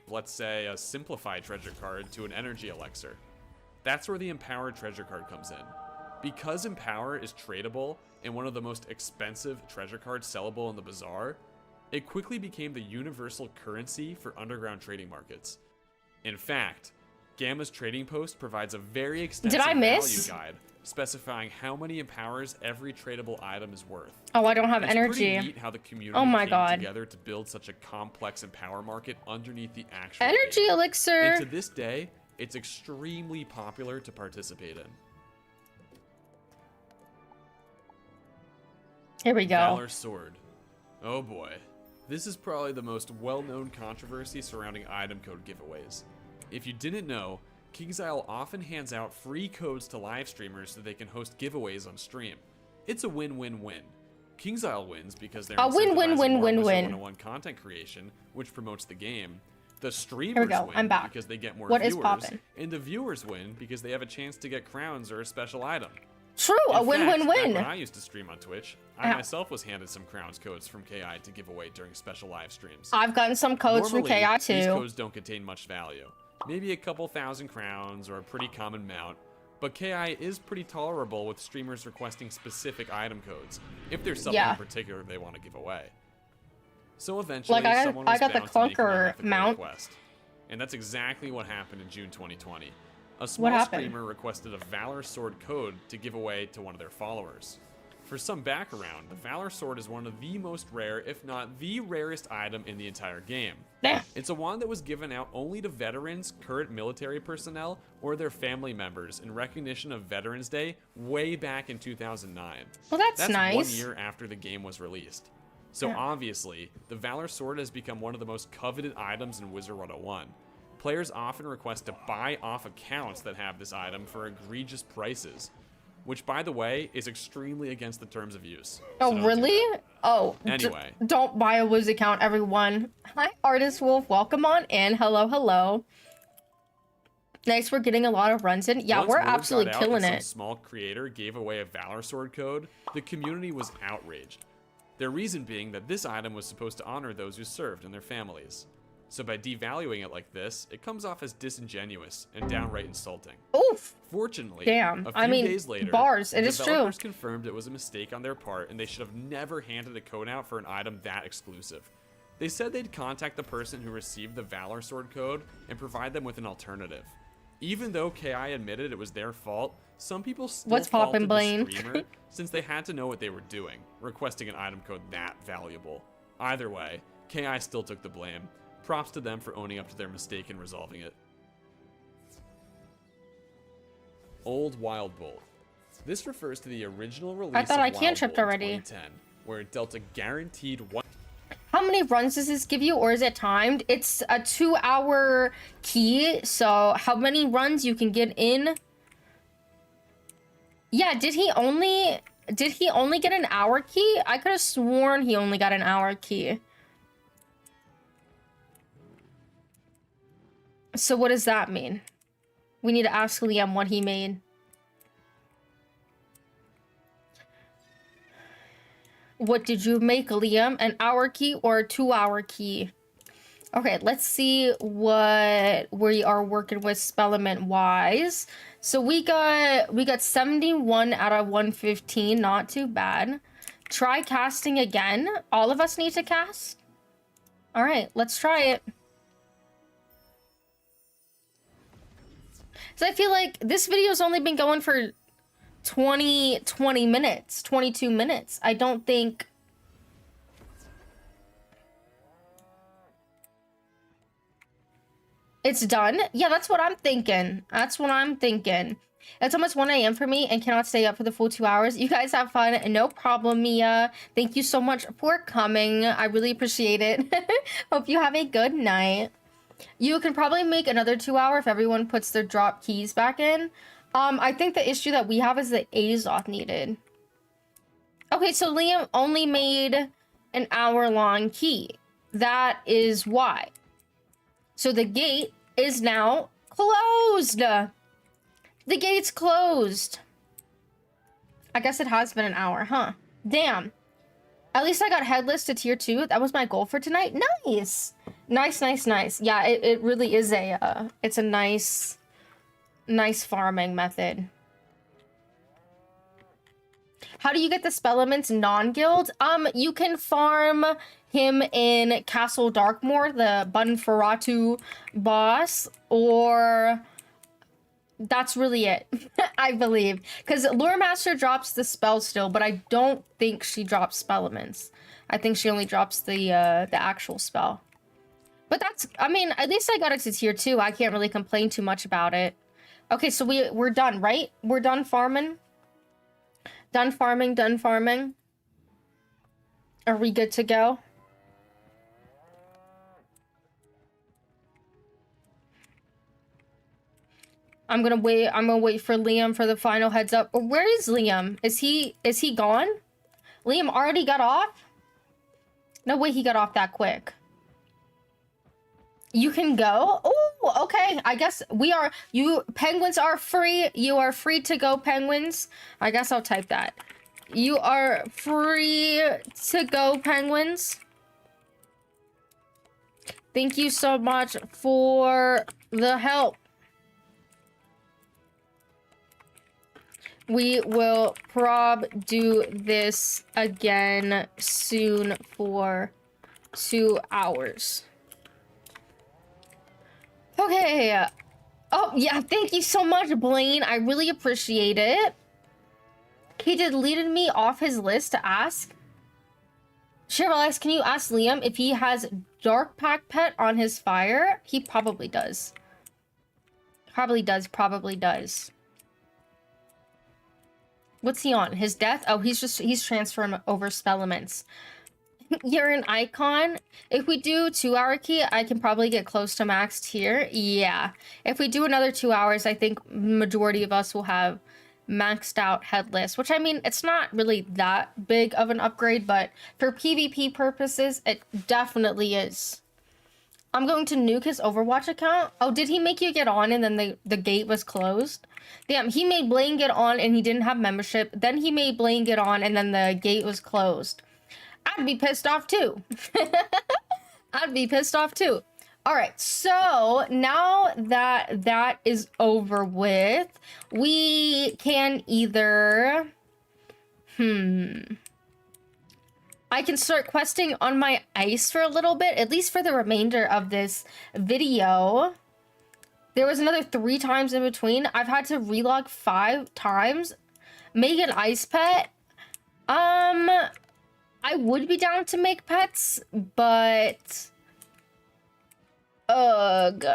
let's say, a simplified treasure card to an energy elixir. That's where the empowered treasure card comes in. Because Empower is tradable and one of the most expensive treasure cards sellable in the bazaar, it quickly became the universal currency for underground trading markets. In fact, Gamma's Trading Post provides a very extensive value guide specifying how many empowers every tradable item is worth. Oh, I don't have It's energy. pretty neat how the community came together to build such a complex empower market underneath the actual energy game. elixir. And to this day, it's extremely popular to participate in. Here we go. Valor Sword. Oh boy. This is probably the most well-known controversy surrounding item code giveaways. If you didn't know, King's Isle often hands out free codes to live streamers so they can host giveaways on stream. It's a win-win-win. King's Isle wins because they're incentivizing more Wizard101 content creation, which promotes the game. The streamers win because they get more viewers, and the viewers win because they have a chance to get crowns or a special item. True, a win-win-win. When I used to stream on Twitch, I myself was handed some crowns codes from KI to give away during special live streams. I've gotten some codes from KI too. These codes don't contain much value. Maybe a couple thousand crowns or a pretty common mount, but KI is pretty tolerable with streamers requesting specific item codes, if there's something in particular they want to give away. So eventually, like someone was I got the bound to make an clunker unethical mount. request. And that's exactly what happened in June 2020. A small happened? streamer requested a Valor Sword code to give away to one of their followers. For some background, the Valor Sword is one of the most rare, if not the rarest item in the entire game. Damn. It's a wand that was given out only to veterans, current military personnel, or their family members in recognition of Veterans Day way back in 2009. Well, that's nice. 1 year after the game was released. So obviously, the Valor Sword has become one of the most coveted items in Wizard101. Players often request to buy off accounts that have this item for egregious prices, which, by the way, is extremely against the terms of use. Oh, So don't do really? that. Oh, Anyway. Don't buy a Wiz account, everyone. Hi, Artist Wolf. Welcome on in. Hello, hello. Nice, we're getting a lot of runs in. Yeah, Once we're word got absolutely out killing that it. Some small creator gave away a Valor Sword code, the community was outraged. Their reason being that this item was supposed to honor those who served and their families. So by devaluing it like this, it comes off as disingenuous and downright insulting. Oof. Fortunately, Damn. a few I mean, days later, bars. It is true. developers confirmed it was a mistake on their part and they should have never handed a code out for an item that exclusive. They said they'd contact the person who received the Valor Sword code and provide them with an alternative. Even though KI admitted it was their fault, some people still What's poppin', faulted Blaine? the streamer since they had to know what they were doing, requesting an item code that valuable. Either way, KI still took the blame. Props to them for owning up to their mistake and resolving it. Old Wild Bolt. This refers to the original release I thought of I can Wild tripped Bolt in already. 2010, where it dealt a guaranteed one. How many runs does this give you, or is it timed? It's a 2-hour key, so how many runs you can get in? Yeah, did he only get an hour key? I could have sworn he only got an hour key. So what does that mean? We need to ask Liam what he made. What did you make, Liam? An hour key or a 2-hour key? Okay, let's see what we are working with spellement wise. So we got 71 out of 115, not too bad. Try casting again. All of us need to cast. All right, let's try it. So I feel like this video's only been going for 20 minutes, 22 minutes. I don't think... It's done? Yeah, that's what I'm thinking. That's what I'm thinking. It's almost 1 a.m. for me and cannot stay up for the full 2 hours. You guys have fun. No problem, Mia. Thank you so much for coming. I really appreciate it. Hope you have a good night. You can probably make another 2 hour if everyone puts their drop keys back in. I think the issue that we have is the Azoth needed. Okay, so Liam only made an hour-long key. That is why. So the gate is now closed. The gate's closed. I guess it has been an hour, huh? Damn. At least I got headless to tier 2. That was my goal for tonight. Nice. Nice. Yeah, it really is a, it's a nice farming method. How do you get the Spellements non-guild? You can farm him in Castle Darkmoor, the Bunferatu boss, or that's really it, I believe. Because Lore Master drops the spell still, but I don't think she drops Spellements. I think she only drops the actual spell. But that's, I mean, at least I got it to tier 2. I can't really complain too much about it. Okay, so we're done, right? We're done farming? Done farming. Are we good to go? I'm gonna wait for Liam for the final heads up. Where is Liam? Is he gone? Liam already got off? No way he got off that quick. You can go? Oh, okay. I guess penguins are free. You are free to go, penguins. I guess I'll type that. You are free to go, penguins. Thank you so much for the help. We will do this again soon for 2 hours. Okay. Oh, yeah, thank you so much, Blaine. I really appreciate it. He deleted me off his list to ask. Alex, can you ask Liam if he has Dark Pack Pet on his fire? He probably does. Probably does. What's he on? His death? Oh, he's transferring over Spellements. You're an icon. If we do 2-hour key, I can probably get close to max tier. Yeah. If we do another 2 hours, I think majority of us will have maxed out Headless, which I mean, it's not really that big of an upgrade, but for PvP purposes, it definitely is. I'm going to nuke his Overwatch account. Oh, did he make you get on and then the gate was closed? Damn, he made Blaine get on and he didn't have membership. Then he made Blaine get on and then the gate was closed. I'd be pissed off too. I'd be pissed off too. All right, so now that that is over with, we can either... I can start questing on my ice for a little bit, at least for the remainder of this video. There was another 3 times in between. I've had to relog 5 times. Make an ice pet. I would be down to make pets, but... Ugh.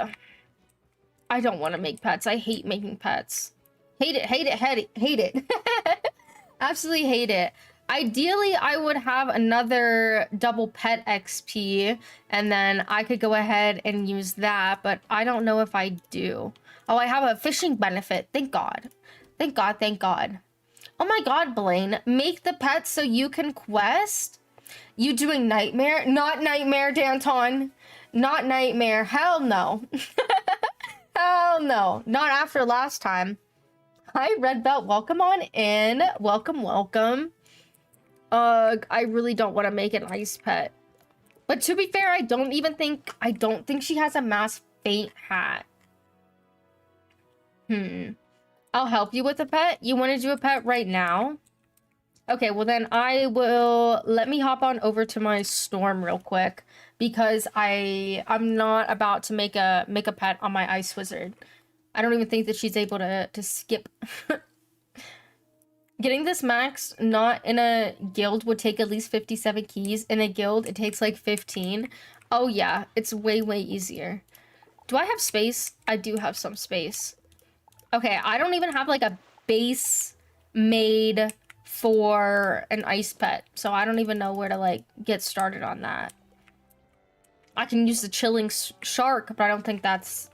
I don't want to make pets. I hate making pets. Hate it. Absolutely hate it. Ideally, I would have another double pet XP, and then I could go ahead and use that, but I don't know if I do. Oh, I have a fishing benefit. Thank God. Thank God. Oh my God, Blaine. Make the pets so you can quest? You doing Nightmare? Not Nightmare, Danton. Not Nightmare. Hell no. Hell no. Not after last time. Hi, Red Belt. Welcome on in. Welcome. I really don't want to make an ice pet. But to be fair, I don't think she has a mass faint hat. I'll help you with a pet. You want to do a pet right now? Okay, well then let me hop on over to my storm real quick because I'm not about to make a pet on my ice wizard. I don't even think that she's able to skip. Getting this max not in a guild would take at least 57 keys. In a guild, it takes like 15. Oh yeah, it's way easier. Do I have space? I do have some space. Okay, I don't even have like a base made for an ice pet, so I don't even know where to like get started on that. I can use the chilling shark, but I don't think that's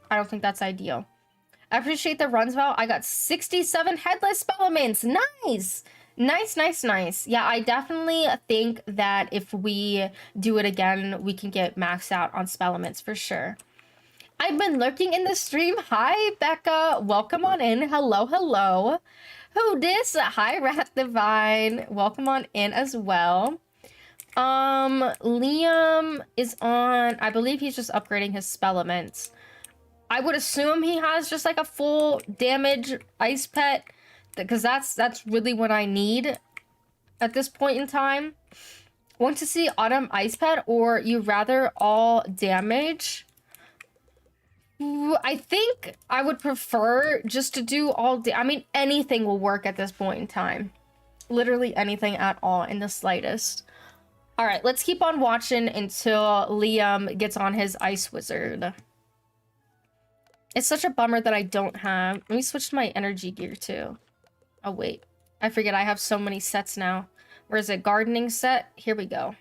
ideal. I appreciate the runs, Val. I got 67 headless spellements. Nice. Yeah, I definitely think that if we do it again, we can get maxed out on spellements for sure. I've been lurking in the stream. Hi, Becca. Welcome on in. Hello. Who dis? Hi, Wrath Divine. Welcome on in as well. Liam is on... I believe he's just upgrading his spellements. I would assume he has just like a full damage ice pet, because that's really what I need at this point in time. Want to see autumn ice pet, or you rather all damage? I think I would prefer just to do all I mean, anything will work at this point in time. Literally anything at all in the slightest. All right, let's keep on watching until Liam gets on his ice wizard. It's such a bummer that I don't have... Let me switch to my energy gear, too. Oh, wait. I forget I have so many sets now. Where is it? Gardening set? Here we go.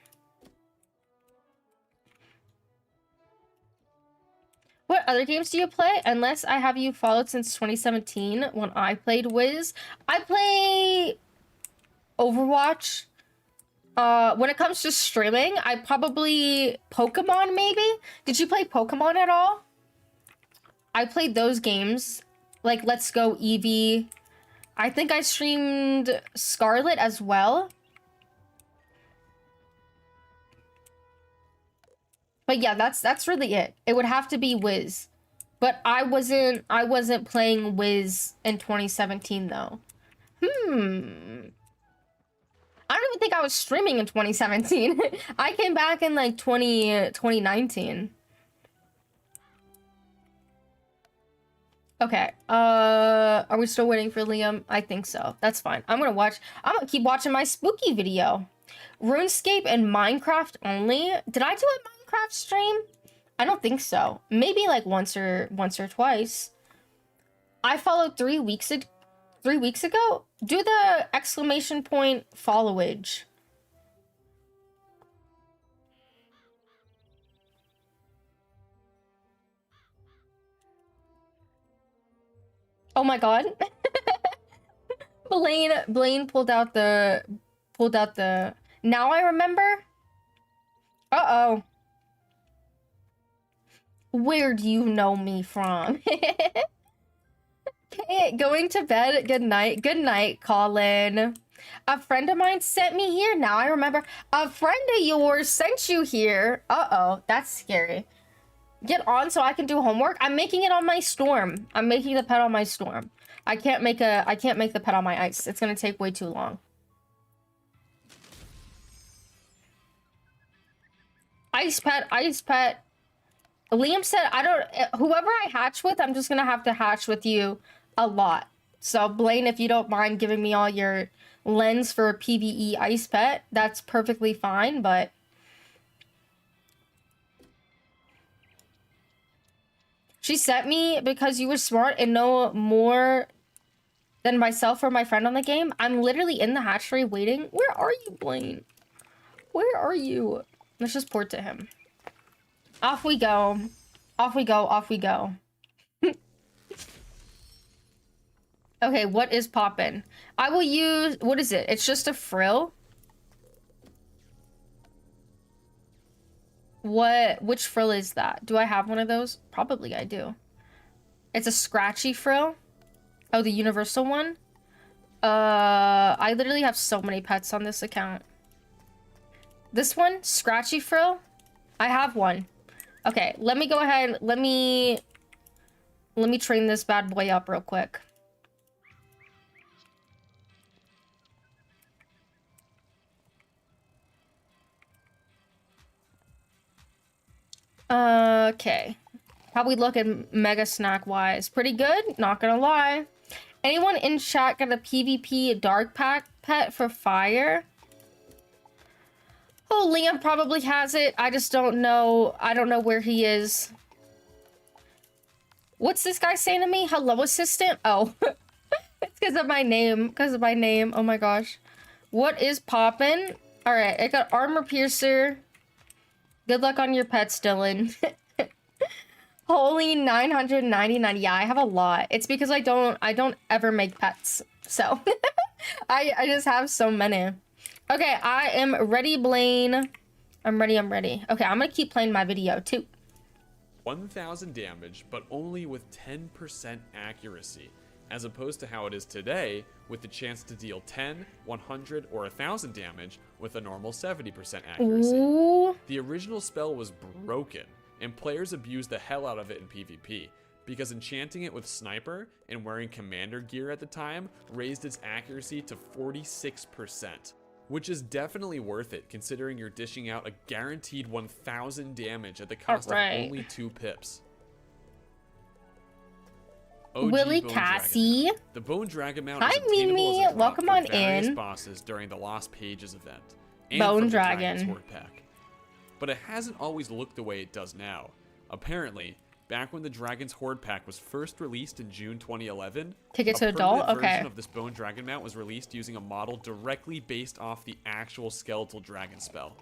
What other games do you play? Unless I have you followed since 2017 when I played Wiz. I play... Overwatch. When it comes to streaming, I probably... Pokemon, maybe? Did you play Pokemon at all? I played those games, like Let's Go Eevee. I think I streamed Scarlet as well. But yeah, that's really it. It would have to be Wiz. But I wasn't playing Wiz in 2017 though. I don't even think I was streaming in 2017. I came back in like 2019. Okay, are we still waiting for Liam? I think so. That's fine. I'm gonna keep watching my spooky video. RuneScape and Minecraft only? Did I do a Minecraft stream? I don't think so. Maybe like once or twice. I followed 3 weeks ago. 3 weeks ago? Do the exclamation point followage. Oh my god. Blaine pulled out the now I remember. Uh-oh. Where do you know me from? Okay, going to bed. Good night. Good night, Colin. A friend of mine sent me here. Now I remember. A friend of yours sent you here. Uh-oh, that's scary. Get on so I can do homework. I'm making it on my storm. I'm making the pet on my storm. I can't make the pet on my ice. It's gonna take way too long. Ice pet. Liam said, whoever I hatch with, I'm just gonna have to hatch with you a lot. So Blaine, if you don't mind giving me all your lens for a PvE ice pet, that's perfectly fine, but she sent me because you were smart and know more than myself or my friend on the game. I'm literally in the hatchery waiting. Where are you, Blaine? Where are you? Let's just port to him. Off we go. Off we go. Off we go. Okay, what is poppin'? I will use... What is it? It's just a frill? Which frill is that? Do I have one of those? Probably I do. It's a scratchy frill. Oh, the universal one? I literally have so many pets on this account. This one? Scratchy frill? I have one. Okay, let me go ahead. Let me train this bad boy up real quick. Okay. How we look at mega snack wise? Pretty good, not gonna lie. Anyone in chat got a PvP dark pack pet for fire? Oh, Liam probably has it. I just don't know. I don't know where he is. What's this guy saying to me? Hello, assistant? Oh, it's because of my name. Because of my name. Oh my gosh. What is poppin'? All right, I got armor piercer. Good luck on your pets, Dylan. Holy 999. Yeah, I have a lot. It's because I don't ever make pets. So I just have so many. Okay, I am ready, Blaine. I'm ready. Okay, I'm gonna keep playing my video too. 1000 damage, but only with 10% accuracy, as opposed to how it is today, with the chance to deal 10, 100, or 1000 damage with a normal 70% accuracy. Ooh. The original spell was broken, and players abused the hell out of it in PvP, because enchanting it with Sniper and wearing commander gear at the time raised its accuracy to 46%, which is definitely worth it considering you're dishing out a guaranteed 1000 damage at the cost of only 2 pips. OG Willy Bone Cassie. Dragon. The Bone Dragon mount Hi, is obtainable Mimi. as a drop Welcome for on various in. bosses during the Lost Pages event. And Bone from the Dragon. Dragon's Horde pack. But it hasn't always looked the way it does now. Apparently, back when the Dragon's Horde pack was first released in June 2011, Ticket to a adult? permanent Okay. version of this Bone Dragon mount was released using a model directly based off the actual skeletal dragon spell.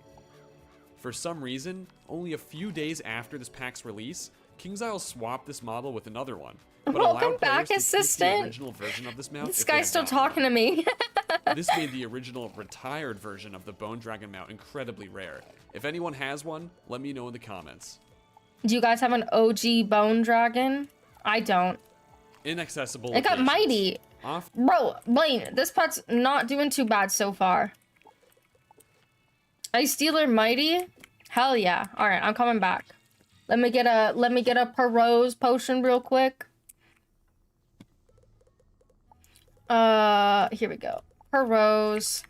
For some reason, only a few days after this pack's release, KingsIsle swapped this model with another one. But Welcome allowed back, players to keep assistant. the original version of this mount. This if they guy's had still gotten talking to me. one. This made the original retired version of the Bone Dragon mount incredibly rare. If anyone has one, let me know in the comments. Do you guys have an OG Bone Dragon? I don't. Inaccessible. It got locations. mighty. Bro, Blaine, this pet's not doing too bad so far. Ice Stealer Mighty? Hell yeah. Alright, I'm coming back. Let me get a Perot's potion real quick. Here we go. Per rose.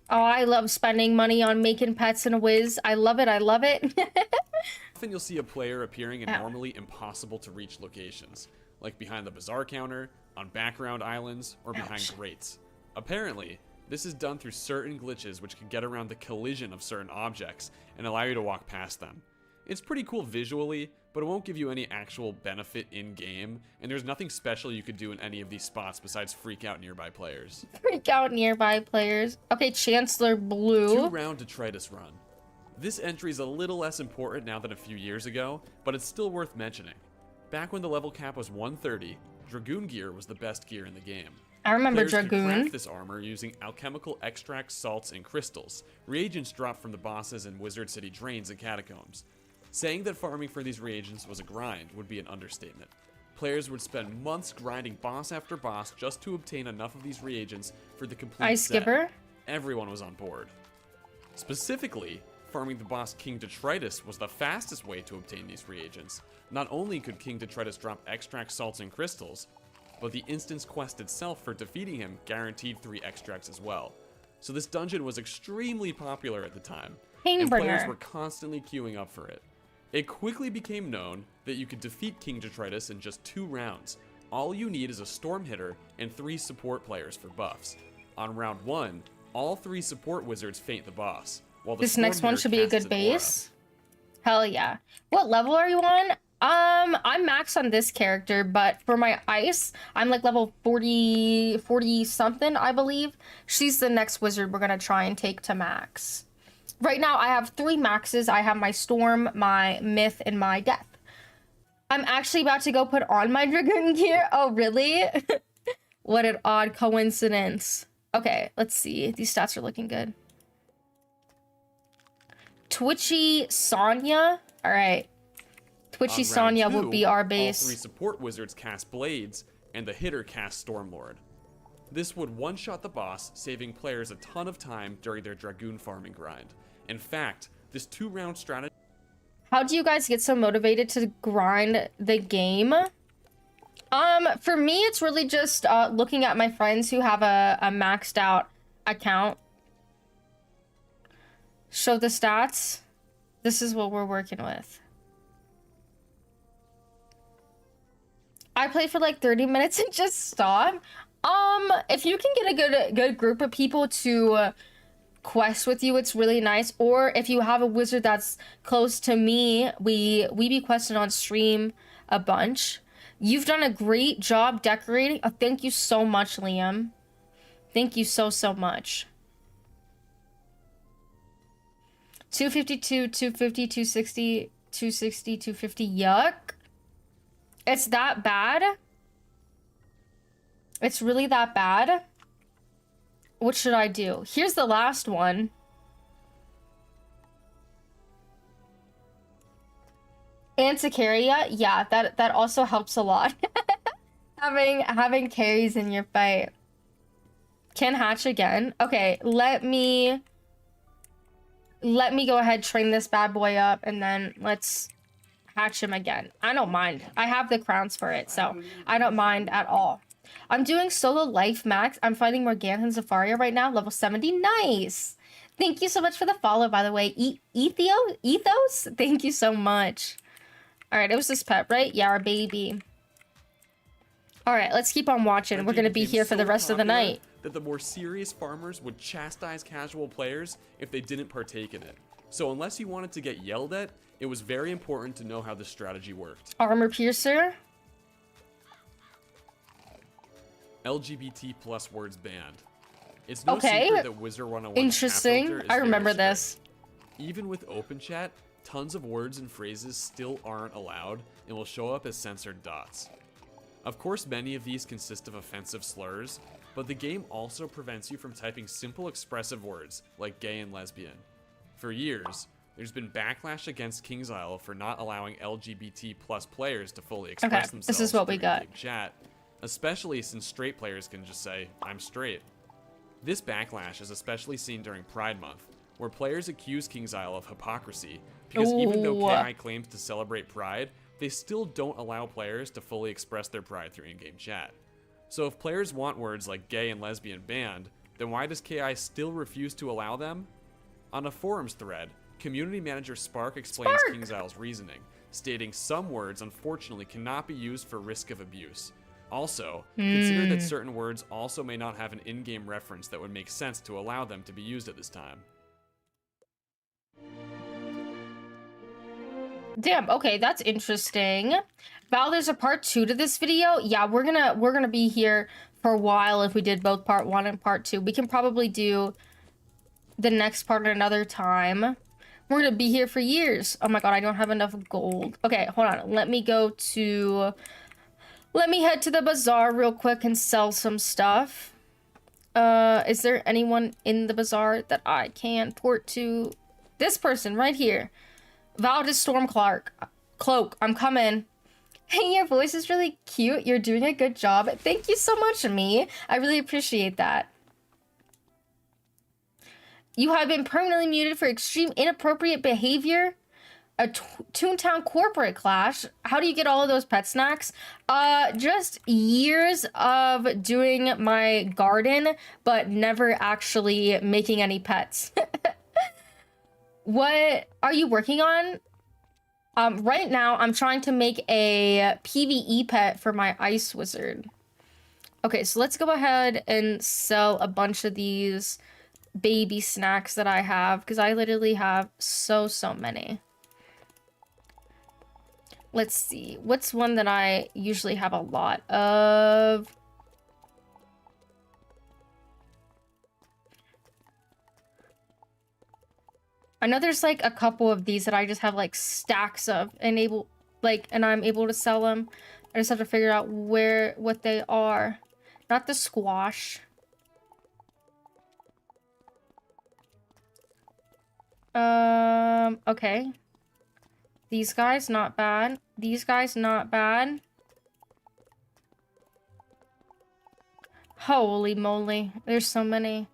Oh, I love spending money on making pets in a Wiz. I love it. I love it. Often you'll see a player appearing in Ow. normally impossible to reach locations, like behind the bazaar counter, on background islands, or behind Ouch. grates. Apparently, this is done through certain glitches which can get around the collision of certain objects and allow you to walk past them. It's pretty cool visually, but it won't give you any actual benefit in-game, and there's nothing special you could do in any of these spots besides freak out nearby players. Freak out nearby players. Okay, Chancellor Blue. 2-round Detritus Run. This entry is a little less important now than a few years ago, but it's still worth mentioning. Back when the level cap was 130, Dragoon gear was the best gear in the game. I remember Players could Dragoon. craft this armor using alchemical extracts, salts, and crystals, reagents dropped from the bosses in Wizard City drains and catacombs. Saying that farming for these reagents was a grind would be an understatement. Players would spend months grinding boss after boss just to obtain enough of these reagents for the complete Ice set. Skipper. Everyone was on board. Specifically, farming the boss King Detritus was the fastest way to obtain these reagents. Not only could King Detritus drop extracts, salts, and crystals, but the instance quest itself for defeating him guaranteed 3 extracts as well. So this dungeon was extremely popular at the time, and players Painbringer. were constantly queuing up for it. It quickly became known that you could defeat King Detritus in just 2 rounds. All you need is a Storm Hitter and 3 support players for buffs. On round 1, all 3 support wizards faint the boss, while the This Storm next one Hitter should be a casts good an aura. base. Hell yeah. What level are you on? I'm max on this character, but for my ice, I'm like level 40 something, I believe. She's the next wizard we're gonna try and take to max. Right now, I have 3 maxes. I have my Storm, my Myth, and my Death. I'm actually about to go put on my Dragoon gear. Oh, really? What an odd coincidence. Okay, let's see. These stats are looking good. Twitchy Sonya. All right. Twitchy On round Sonya 2, will be our all base. 3 support wizards cast Blades, and the hitter casts Stormlord. This would one-shot the boss, saving players a ton of time during their Dragoon farming grind. In fact, this 2-round strategy How do you guys get so motivated to grind the game? For me, it's really just looking at my friends who have a maxed out account. Show the stats. This is what we're working with. I play for like 30 minutes and just stop. If you can get a good group of people to quest with you, it's really nice. Or if you have a wizard that's close to me, we be questing on stream a bunch. You've done a great job decorating. Oh, thank you so much, Liam. Thank you so much. 252, 250, 260, 260, 250. Yuck. It's that bad? It's really that bad? What should I do? Here's the last one. Anticaria, yeah, that also helps a lot. having carries in your fight. Can hatch again. Okay, let me go ahead, train this bad boy up, and then let's hatch him again. I don't mind. I have the crowns for it, so I don't mind at all. I'm doing solo life max. I'm fighting Morgana and Zafaria right now, level 70. Nice. Thank you so much for the follow, by the way. Ethos? Thank you so much. All right, it was this pet, right? Yeah, our baby. All right, let's keep on watching. We're going to be here for the rest of the night. That the more serious farmers would chastise casual players if they didn't partake in it. So unless you wanted to get yelled at, it was very important to know how this strategy worked. Armor Piercer. LGBT plus words banned. It's no Okay. secret that Wizard101's Interesting. chat filter is I very remember strict. this. Even with open chat, tons of words and phrases still aren't allowed and will show up as censored dots. Of course, many of these consist of offensive slurs, but the game also prevents you from typing simple expressive words like gay and lesbian. For years, there's been backlash against King's Isle for not allowing LGBT plus players to fully express Okay, themselves this is what we through got. in-game chat, especially since straight players can just say, "I'm straight." This backlash is especially seen during Pride Month, where players accuse King's Isle of hypocrisy, because even though Ooh. KI claims to celebrate Pride, they still don't allow players to fully express their pride through in-game chat. So if players want words like gay and lesbian banned, then why does KI still refuse to allow them? On a forums thread, community manager Spark explains KingsIsle's reasoning, stating some words unfortunately cannot be used for risk of abuse. Also, consider that certain words also may not have an in-game reference that would make sense to allow them to be used at this time. Damn, okay, that's interesting. Val, there's a part 2 to this video. Yeah, we're gonna be here for a while if we did both part 1 and part 2. We can probably do the next part another time. We're gonna be here for years. Oh my god, I don't have enough gold. Okay, hold on. Let me head to the bazaar real quick and sell some stuff. Is there anyone in the bazaar that I can port to? This person right here. Val to Storm Cloak, I'm coming. Hey, your voice is really cute. You're doing a good job. Thank you so much, me. I really appreciate that. You have been permanently muted for extreme inappropriate behavior. A Toontown corporate clash. How do you get all of those pet snacks? Just years of doing my garden, but never actually making any pets. What are you working on? Right now, I'm trying to make a PvE pet for my ice wizard. Okay, so let's go ahead and sell a bunch of these baby snacks that I have, because I literally have so many. Let's see. What's one that I usually have a lot of? I know there's like a couple of these that I just have like stacks of and I'm able to sell them. I just have to figure out what they are. Not the squash. Okay. These guys, not bad. These guys, not bad. Holy moly. There's so many.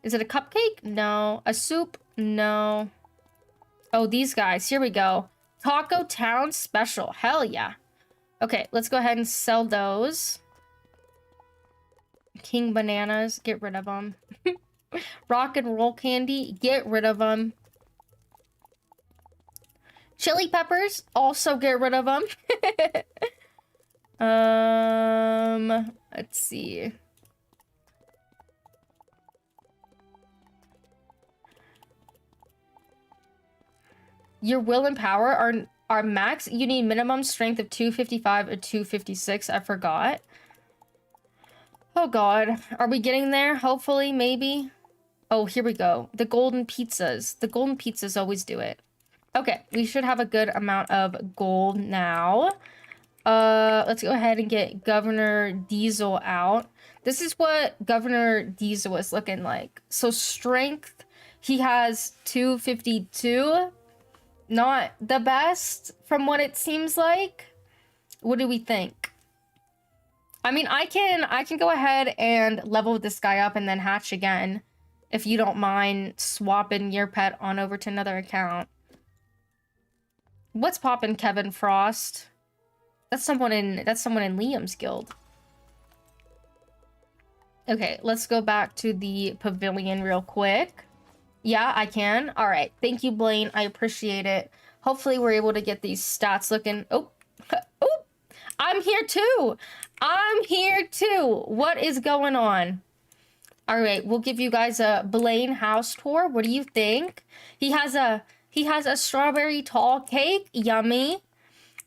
Is it a cupcake? No. A soup? No. Oh, these guys. Here we go. Taco Town Special. Hell yeah. Okay, let's go ahead and sell those. King Bananas. Get rid of them. Rock and Roll Candy. Get rid of them. Chili Peppers. Also get rid of them. Let's see. Your will and power are max. You need minimum strength of 255 or 256. I forgot. Oh god. Are we getting there? Hopefully, maybe. Oh, here we go. The golden pizzas. The golden pizzas always do it. Okay, we should have a good amount of gold now. Let's go ahead and get Governor Diesel out. This is what Governor Diesel is looking like. So strength, he has 252. Not the best from what it seems like. What do we think? I mean, I can go ahead and level this guy up and then hatch again, if you don't mind swapping your pet on over to another account. What's poppin', Kevin Frost? That's someone in Liam's guild. Okay, let's go back to the pavilion real quick. Yeah, I can. All right. Thank you, Blaine. I appreciate it. Hopefully we're able to get these stats looking... Oh, oh, I'm here too. I'm here too. What is going on? All right, we'll give you guys a Blaine house tour. What do you think? He has a strawberry tall cake. Yummy.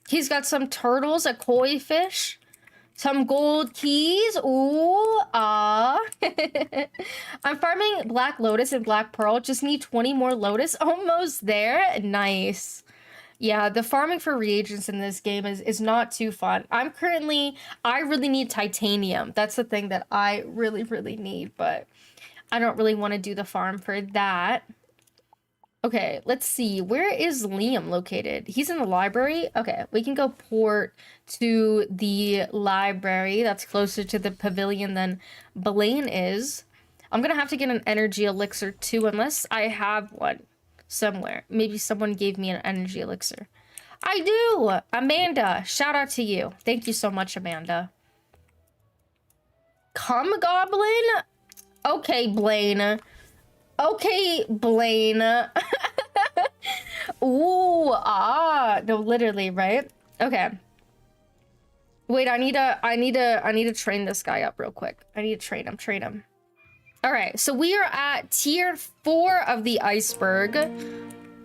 He's got some turtles, a koi fish. Some gold keys. Ooh, ah. I'm farming Black Lotus and Black Pearl. Just need 20 more Lotus. Almost there. Nice. Yeah, the farming for reagents in this game is not too fun. I really need titanium. That's the thing that I really need, but I don't really want to do the farm for that. Okay, let's see. Where is Liam located? He's in the library? Okay, we can go port to the library. That's closer to the pavilion than Blaine is. I'm gonna have to get an energy elixir too, unless I have one somewhere. Maybe someone gave me an energy elixir. I do! Amanda, shout out to you. Thank you so much, Amanda. Cum goblin? Okay, Blaine. Okay, Blaine. Ooh, no, literally, right? Okay. Wait, I need to train this guy up real quick. I need to train him. All right, so we are at tier 4 of the Iceberg.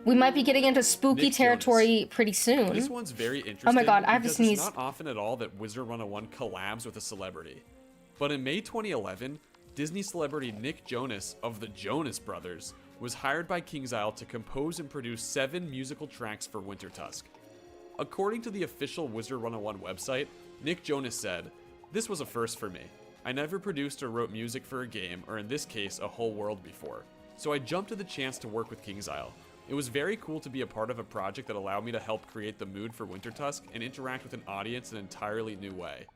We might be getting into spooky Nick territory Jonas. pretty soon. This one's very interesting. Oh my god, I have to because sneeze. It's not often at all that Wizard101 collabs with a celebrity. But in May 2011, Disney celebrity Nick Jonas of the Jonas Brothers was hired by KingsIsle to compose and produce 7 musical tracks for Wintertusk. According to the official Wizard101 website, Nick Jonas said, "This was a first for me. I never produced or wrote music for a game, or in this case, a whole world before. So I jumped at the chance to work with KingsIsle. It was very cool to be a part of a project that allowed me to help create the mood for Wintertusk and interact with an audience in an entirely new way."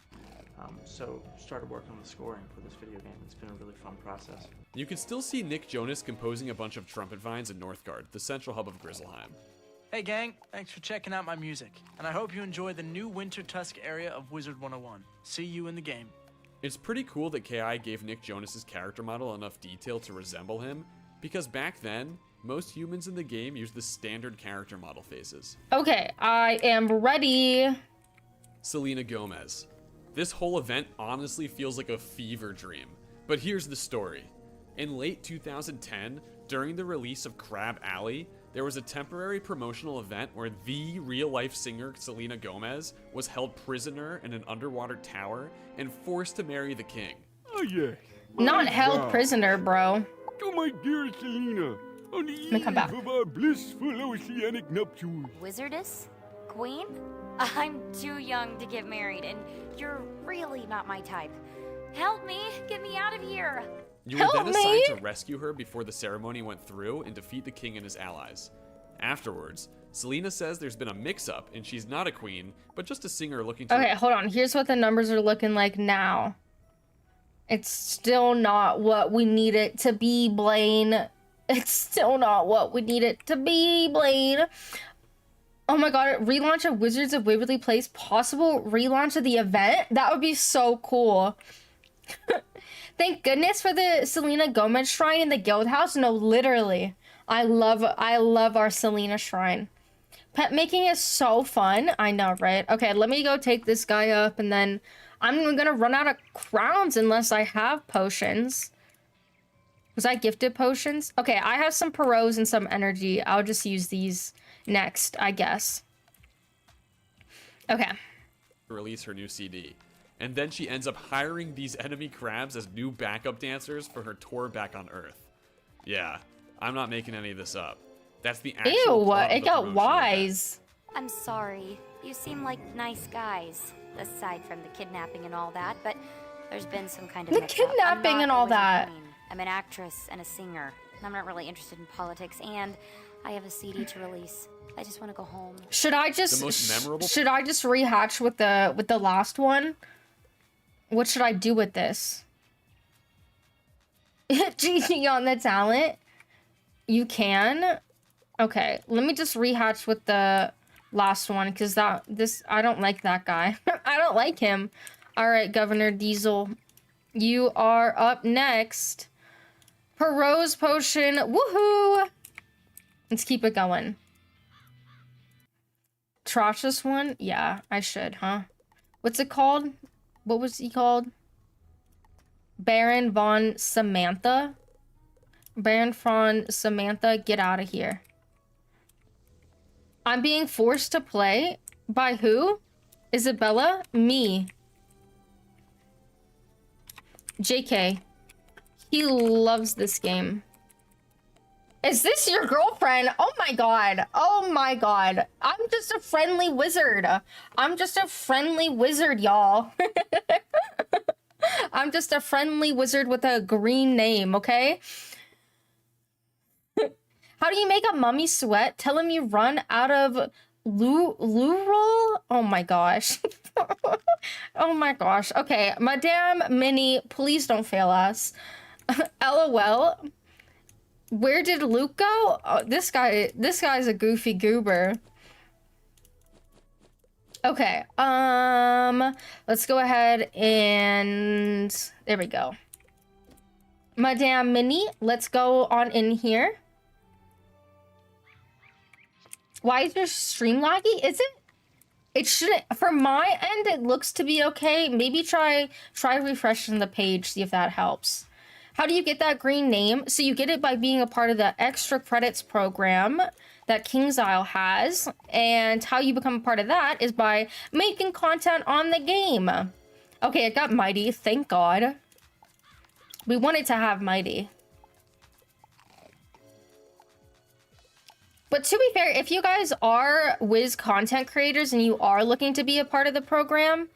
So started working on the scoring for this video game. It's been a really fun process. You can still see Nick Jonas composing a bunch of trumpet vines in Northgard, the central hub of Grizzleheim. Hey gang, thanks for checking out my music, and I hope you enjoy the new Wintertusk area of Wizard101. See you in the game. It's pretty cool that KI gave Nick Jonas's character model enough detail to resemble him, because back then, most humans in the game used the standard character model faces. Okay, I am ready. Selena Gomez. This whole event honestly feels like a fever dream, but here's the story. In late 2010, during the release of Crab Alley, there was a temporary promotional event where the real-life singer Selena Gomez was held prisoner in an underwater tower and forced to marry the king. Oh, yes. Not held prisoner, bro. To my dear Selena, on the me come back. eve of our blissful oceanic nuptials. Wizardess? Queen? I'm too young to get married, and you're really not my type. Help me! Get me out of here! You were then Help assigned me! to rescue her before the ceremony went through and defeat the king and his allies. Afterwards, Selena says there's been a mix-up and she's not a queen, but just a singer looking to... Okay, hold on. Here's what the numbers are looking like now. It's still not what we need it to be, Blaine. It's still not what we need it to be, Blaine. Oh my god, relaunch of Wizards of Waverly Place, possible relaunch of the event? That would be so cool. Thank goodness for the Selena Gomez shrine in the guild house. No, literally. I love our Selena shrine. Pet making is so fun. I know, right? Okay, let me go take this guy up and then I'm gonna run out of crowns unless I have potions. Was I gifted potions? Okay, I have some Perros and some energy. I'll just use these next, I guess. Okay. release her new CD. And then she ends up hiring these enemy crabs as new backup dancers for her tour back on Earth. Yeah, I'm not making any of this up. That's the actual Ew, plot of it the got promotional wise. I'm sorry. You seem like nice guys, aside from the kidnapping and all that, but there's been some kind of The mix-up. I'm kidnapping not and a all wizard that. queen. I'm an actress and a singer. I'm not really interested in politics, and I have a CD to release. I just want to go home. Should I The just most memorable- should I just rehatch with the last one? What should I do with this? GG on the talent. You can. Okay, let me just rehatch with the last one because I don't like that guy. I don't like him. All right, Governor Diesel, you are up next. Perot's potion. Woohoo! Let's keep it going. Trashus one? Yeah, I should, huh? What's it called? What was he called? Baron von Samantha? Baron von Samantha, get out of here. I'm being forced to play? By who? Isabella? Me. JK. He loves this game. Is this your girlfriend? Oh my god. Oh my god. I'm just a friendly wizard. I'm just a friendly wizard, y'all. I'm just a friendly wizard with a green name, okay? How do you make a mummy sweat? Tell him you run out of loo-roll? Oh my gosh. Oh my gosh. Okay, Madame Minnie, please don't fail us. LOL. Where did Luke go? Oh, this guy's a goofy goober. Okay, let's go ahead and there we go. Madame Minnie, let's go on in here. Why is your stream laggy? Is it? It shouldn't. From my end, it looks to be okay. Maybe try refreshing the page, see if that helps. How do you get that green name? So you get it by being a part of the extra credits program that KingsIsle has. And how you become a part of that is by making content on the game. Okay, it got Mighty, thank God. We wanted to have Mighty. But to be fair, if you guys are Wiz content creators and you are looking to be a part of the program,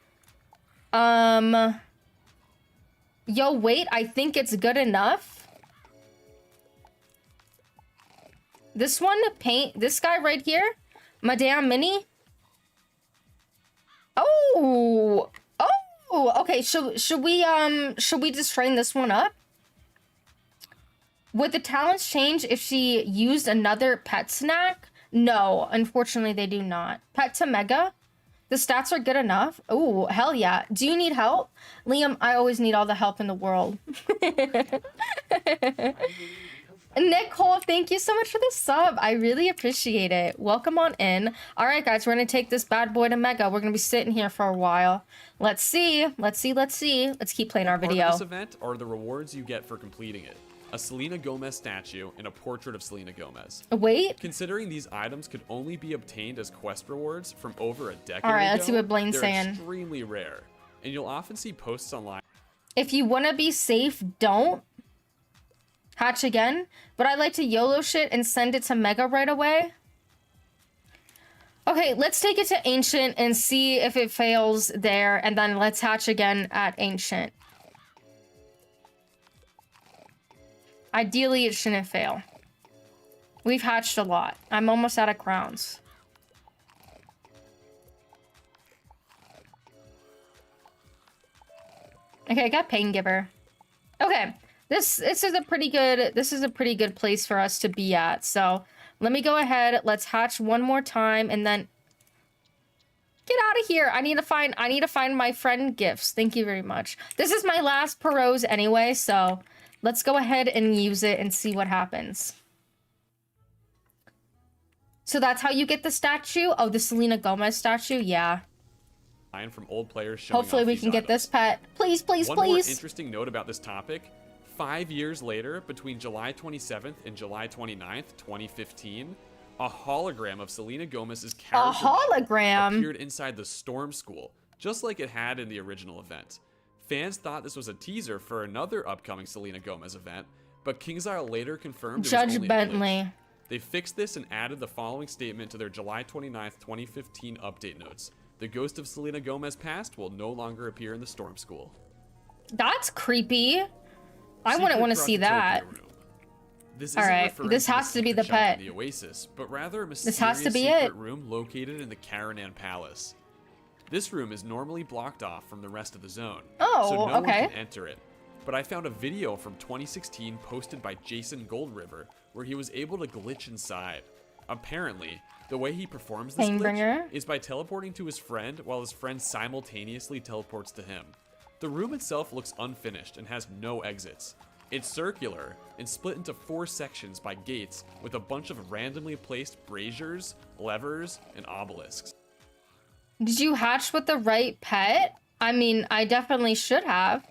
yo, wait, I think it's good enough. This one, this guy right here, Madame Minnie. Oh, okay. Should we just train this one up? Would the talents change if she used another pet snack? No, unfortunately they do not. Pet to Mega? The stats are good enough. Oh, hell yeah. Do you need help? Liam, I always need all the help in the world. Nicole, thank you so much for the sub. I really appreciate it. Welcome on in. All right, guys, we're going to take this bad boy to Mega. We're going to be sitting here for a while. Let's see. Let's keep playing our video. Part of this event are the rewards you get for completing it. A Selena Gomez statue and a portrait of Selena Gomez. Wait. Considering these items could only be obtained as quest rewards from over a decade All right, ago, let's see what Blaine's they're saying. extremely rare, and you'll often see posts online. If you want to be safe, don't hatch again. But I like to YOLO shit and send it to Mega right away. Okay, let's take it to Ancient and see if it fails there, and then let's hatch again at Ancient. Ideally, it shouldn't fail. We've hatched a lot. I'm almost out of crowns. Okay, I got Pain Giver. Okay, this is a pretty good place for us to be at. So let me go ahead. Let's hatch one more time and then get out of here. I need to find my friend gifts. Thank you very much. This is my last Perose anyway, so let's go ahead and use it and see what happens. So that's how you get the statue? Oh, the Selena Gomez statue? Yeah. From old players showing Hopefully off we these can get items. this pet. Please, please, One more please. interesting note about this topic. 5 years later, between July 27th and July 29th, 2015, a hologram of Selena Gomez's character hologram? appeared inside the Storm School, just like it had in the original event. Fans thought this was a teaser for another upcoming Selena Gomez event, but KingsIsle later confirmed it was Judge only a Bentley. glitch. They fixed this and added the following statement to their July 29th, 2015 update notes. The ghost of Selena Gomez past will no longer appear in the Storm School. That's creepy. I wouldn't want to see Secret that. Tokyo Room. This All isn't right, referring this to has to be the secret shop pet. in the Oasis, but rather a This mysterious has to be secret it. room located in the Karanan Palace. This room is normally blocked off from the rest of the zone, Oh, so no okay. one can enter it. But I found a video from 2016 posted by Jason Goldriver where he was able to glitch inside. Apparently, the way he performs this glitch Painbringer? is by teleporting to his friend while his friend simultaneously teleports to him. The room itself looks unfinished and has no exits. It's circular and split into 4 sections by gates with a bunch of randomly placed braziers, levers, and obelisks. Did you hatch with the right pet? I mean, I definitely should have.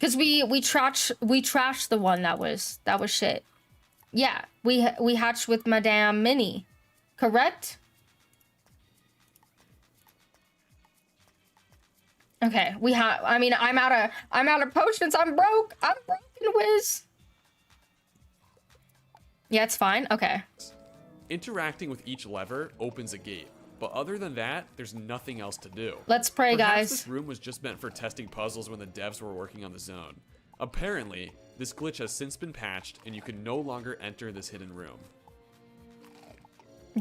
Cause we trashed the one that was shit. Yeah, we hatched with Madame Minnie, correct? Okay, I mean, I'm out of potions. I'm broke. I'm broken, Wiz. Yeah, it's fine. Okay. Interacting with each lever opens a gate, but other than that, there's nothing else to do. Let's pray, Perhaps guys. This room was just meant for testing puzzles when the devs were working on the zone. Apparently, this glitch has since been patched, and you can no longer enter this hidden room.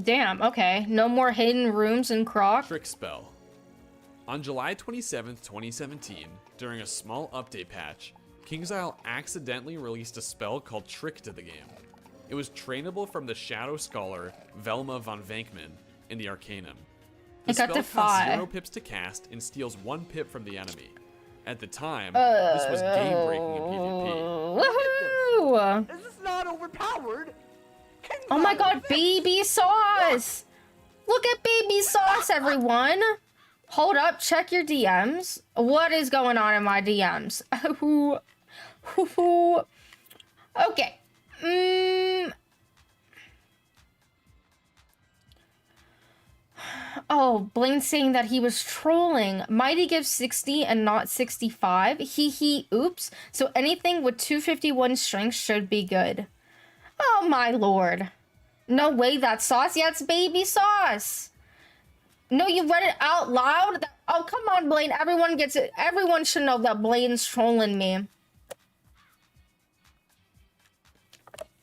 Damn, okay. No more hidden rooms in Croc. Trick Spell. On July 27th, 2017, during a small update patch, KingsIsle accidentally released a spell called Trick to the game. It was trainable from the Shadow Scholar Velma von Venkman in the Arcanum. The It got spell to costs 5. 0 pips to cast and steals 1 pip from the enemy. At the time, this was game-breaking in PvP. Woohoo! Is this not overpowered? Oh my god, baby sauce! Look at baby sauce, everyone! Hold up, check your DMs. What is going on in my DMs? Okay. Oh, Blaine saying that he was trolling. Mighty gives 60 and not 65. Oops. So anything with 251 strength should be good. Oh my lord. No way that's sauce. Yeah, it's baby sauce. No, you read it out loud? Oh, come on, Blaine. Everyone gets it. Everyone should know that Blaine's trolling me.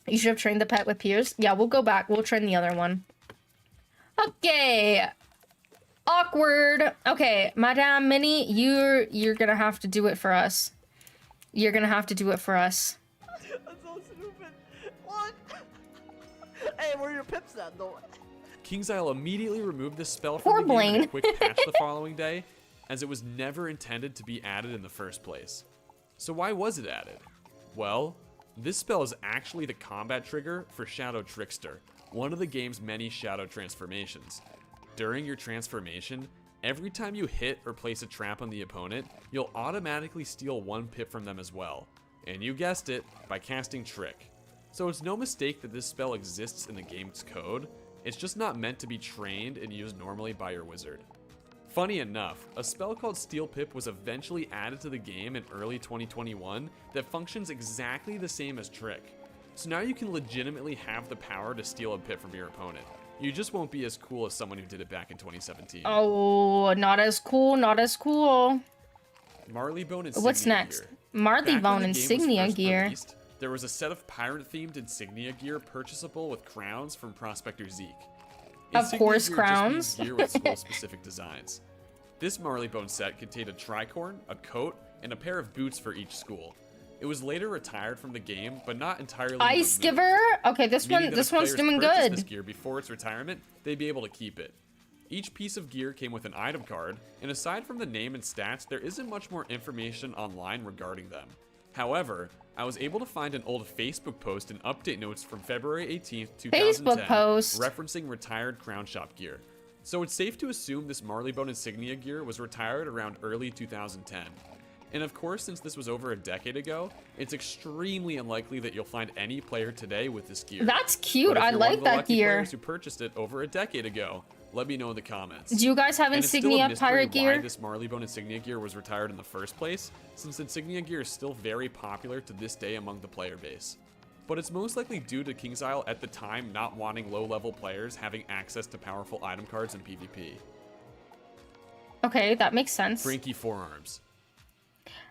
You should have trained the pet with Piers. Yeah, we'll go back. We'll train the other one. Okay. Awkward. Okay, Madame Minnie, you're gonna have to do it for us. You're gonna have to do it for us. That's so stupid. What? Hey, where are your pips at, though? KingsIsle immediately removed this spell Poor from the game in a Blaine. quick patch the following day, as it was never intended to be added in the first place. So why was it added? Well, this spell is actually the combat trigger for Shadow Trickster, one of the game's many shadow transformations. During your transformation, every time you hit or place a trap on the opponent, you'll automatically steal 1 pip from them as well. And you guessed it, by casting Trick. So it's no mistake that this spell exists in the game's code, it's just not meant to be trained and used normally by your wizard. Funny enough, a spell called Steal Pip was eventually added to the game in early 2021 that functions exactly the same as Trick. So now you can legitimately have the power to steal a pip from your opponent. You just won't be as cool as someone who did it back in 2017. Oh, not as cool, not as cool. Marleybone Insignia What's next? Gear. Back Marleybone when the game was Insignia first gear. released, there was a set of pirate-themed insignia gear purchasable with crowns from Prospector Zeke. Of Insignia course, gear crowns. just means gear with school-specific designs. This Marleybone set contained a tricorn, a coat, and a pair of boots for each school. It was later retired from the game, but not entirely Ice removed, Giver. Okay, this meaning that one's if players doing purchased good. This gear before its retirement, they'd be able to keep it. Each piece of gear came with an item card, and aside from the name and stats, there isn't much more information online regarding them. However, I was able to find an old Facebook post and update notes from February 18th, 2010, Facebook post. referencing retired Crown Shop gear. So it's safe to assume this Marleybone Insignia gear was retired around early 2010. And of course, since this was over a decade ago, it's extremely unlikely that you'll find any player today with this gear. That's cute. But if I you're one like of the that lucky gear. players who purchased it over a decade ago, let me know in the comments. Do you guys have And it's still a Insignia mystery pirate why gear? this Marleybone Insignia gear was retired in the first place, since Insignia gear is still very popular to this day among the player base. But it's most likely due to KingsIsle at the time not wanting low-level players having access to powerful item cards in PvP. Okay, that makes sense. Frankie Forearms.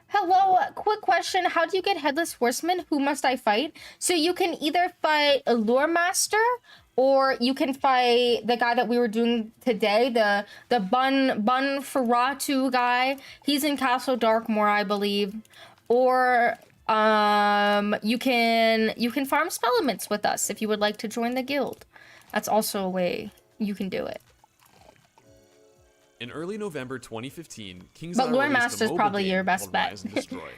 Hello, quick question. How do you get Headless Horseman? Who must I fight? So you can either fight a Lore Master, or you can fight the guy that we were doing today, the Bun Ferratu guy. He's in Castle Darkmoor, I believe. Or you can farm SPELLEMENTS with us if you would like to join the guild. That's also a way you can do it. In early November 2015, KingsIsle But Lore released a Master's mobile probably game your best called bet. Rise and Destroy.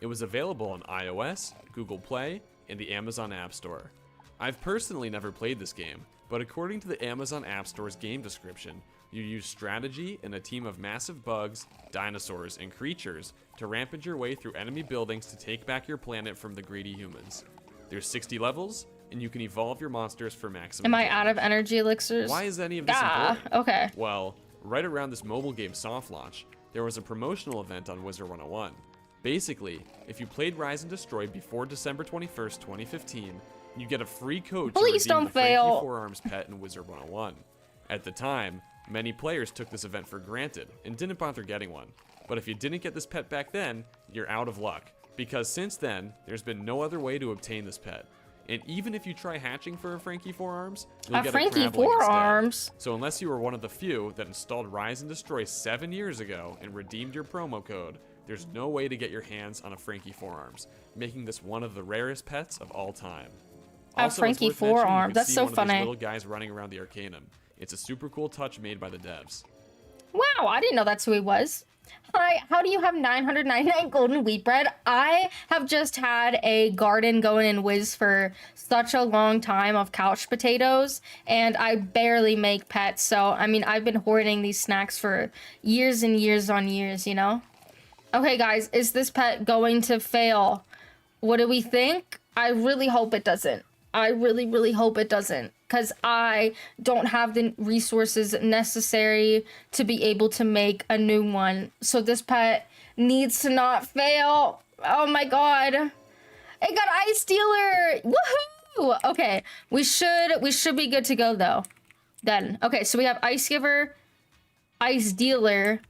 It was available on iOS, Google Play, and the Amazon App Store. I've personally never played this game, but according to the Amazon App Store's game description, you use strategy and a team of massive bugs, dinosaurs, and creatures to rampage your way through enemy buildings to take back your planet from the greedy humans. There's 60 levels, and you can evolve your monsters for maximum Am I damage. out of energy elixirs? Why is any of this Ah, important? okay. Well, right around this mobile game soft launch, there was a promotional event on Wizard101. Basically, if you played Rise and Destroy before December 21st, 2015, you get a free code to Please redeem don't the Frankie fail. Forearms pet in Wizard101. At the time, many players took this event for granted and didn't bother getting one. But if you didn't get this pet back then, you're out of luck, because since then, there's been no other way to obtain this pet. And even if you try hatching for a Frankie Forearms, you'll get Frankie a Crabling Forearms? instead. So unless you were one of the few that installed Rise and Destroy 7 years ago and redeemed your promo code, there's no way to get your hands on a Frankie Forearms, making this one of the rarest pets of all time. A Also, Frankie it's worth mentioning, you forearm. can That's see so one of funny. these little guys running around the Arcanum. It's a super cool touch made by the devs. Wow, I didn't know that's who he was. Hi, how do you have 999 golden wheat bread? I have just had a garden going in Wiz for such a long time of couch potatoes, and I barely make pets. So, I mean, I've been hoarding these snacks for years and years on years, you know? Okay, guys, is this pet going to fail? What do we think? I really hope it doesn't. I really, really hope it doesn't, because I don't have the resources necessary to be able to make a new one. So this pet needs to not fail. Oh my god. It got Ice Dealer. Woohoo! Okay, we should be good to go though. Then, okay, so we have Ice Giver, Ice Dealer.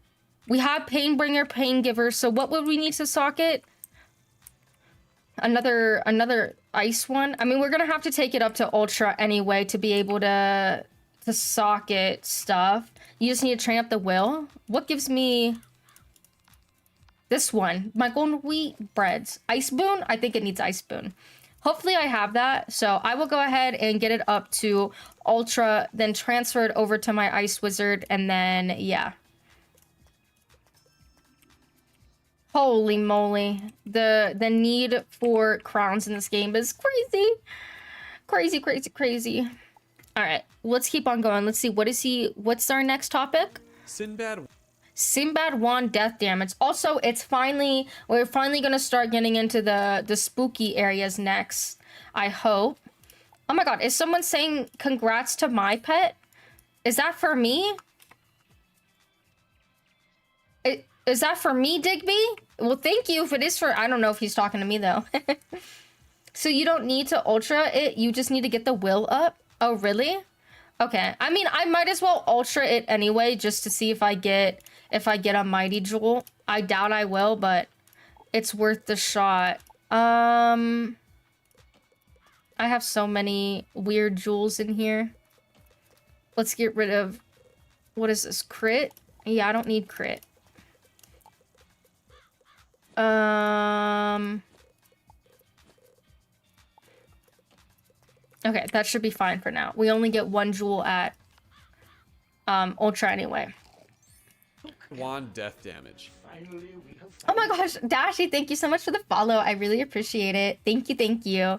We have Pain Bringer, Pain Giver. So what would we need to socket? Another ice one. I mean, we're gonna have to take it up to ultra anyway to be able to socket stuff. You just need to train up the will. What gives me this one? My golden wheat breads. Ice boon? I think it needs ice boon. Hopefully I have that. So I will go ahead and get it up to ultra, then transfer it over to my ice wizard, and then yeah. Holy moly. The need for crowns in this game is crazy. Crazy, crazy, crazy. All right, let's keep on going. Let's see, what's our next topic? Sinbad wand death damage. Also, we're finally gonna start getting into the spooky areas next, I hope. Oh my god, is someone saying congrats to my pet? Is that for me? Is that for me, Digby? Well, thank you if it is for... I don't know if he's talking to me, though. So you don't need to ultra it? You just need to get the will up? Oh, really? Okay. I mean, I might as well ultra it anyway, just to see if I get a mighty jewel. I doubt I will, but it's worth the shot. I have so many weird jewels in here. Let's get rid of... What is this? Crit? Yeah, I don't need crit. Okay, that should be fine for now. We only get one jewel at ultra anyway. wand death damage. Oh my gosh, Dashy, thank you so much for the follow. I really appreciate it. Thank you, thank you.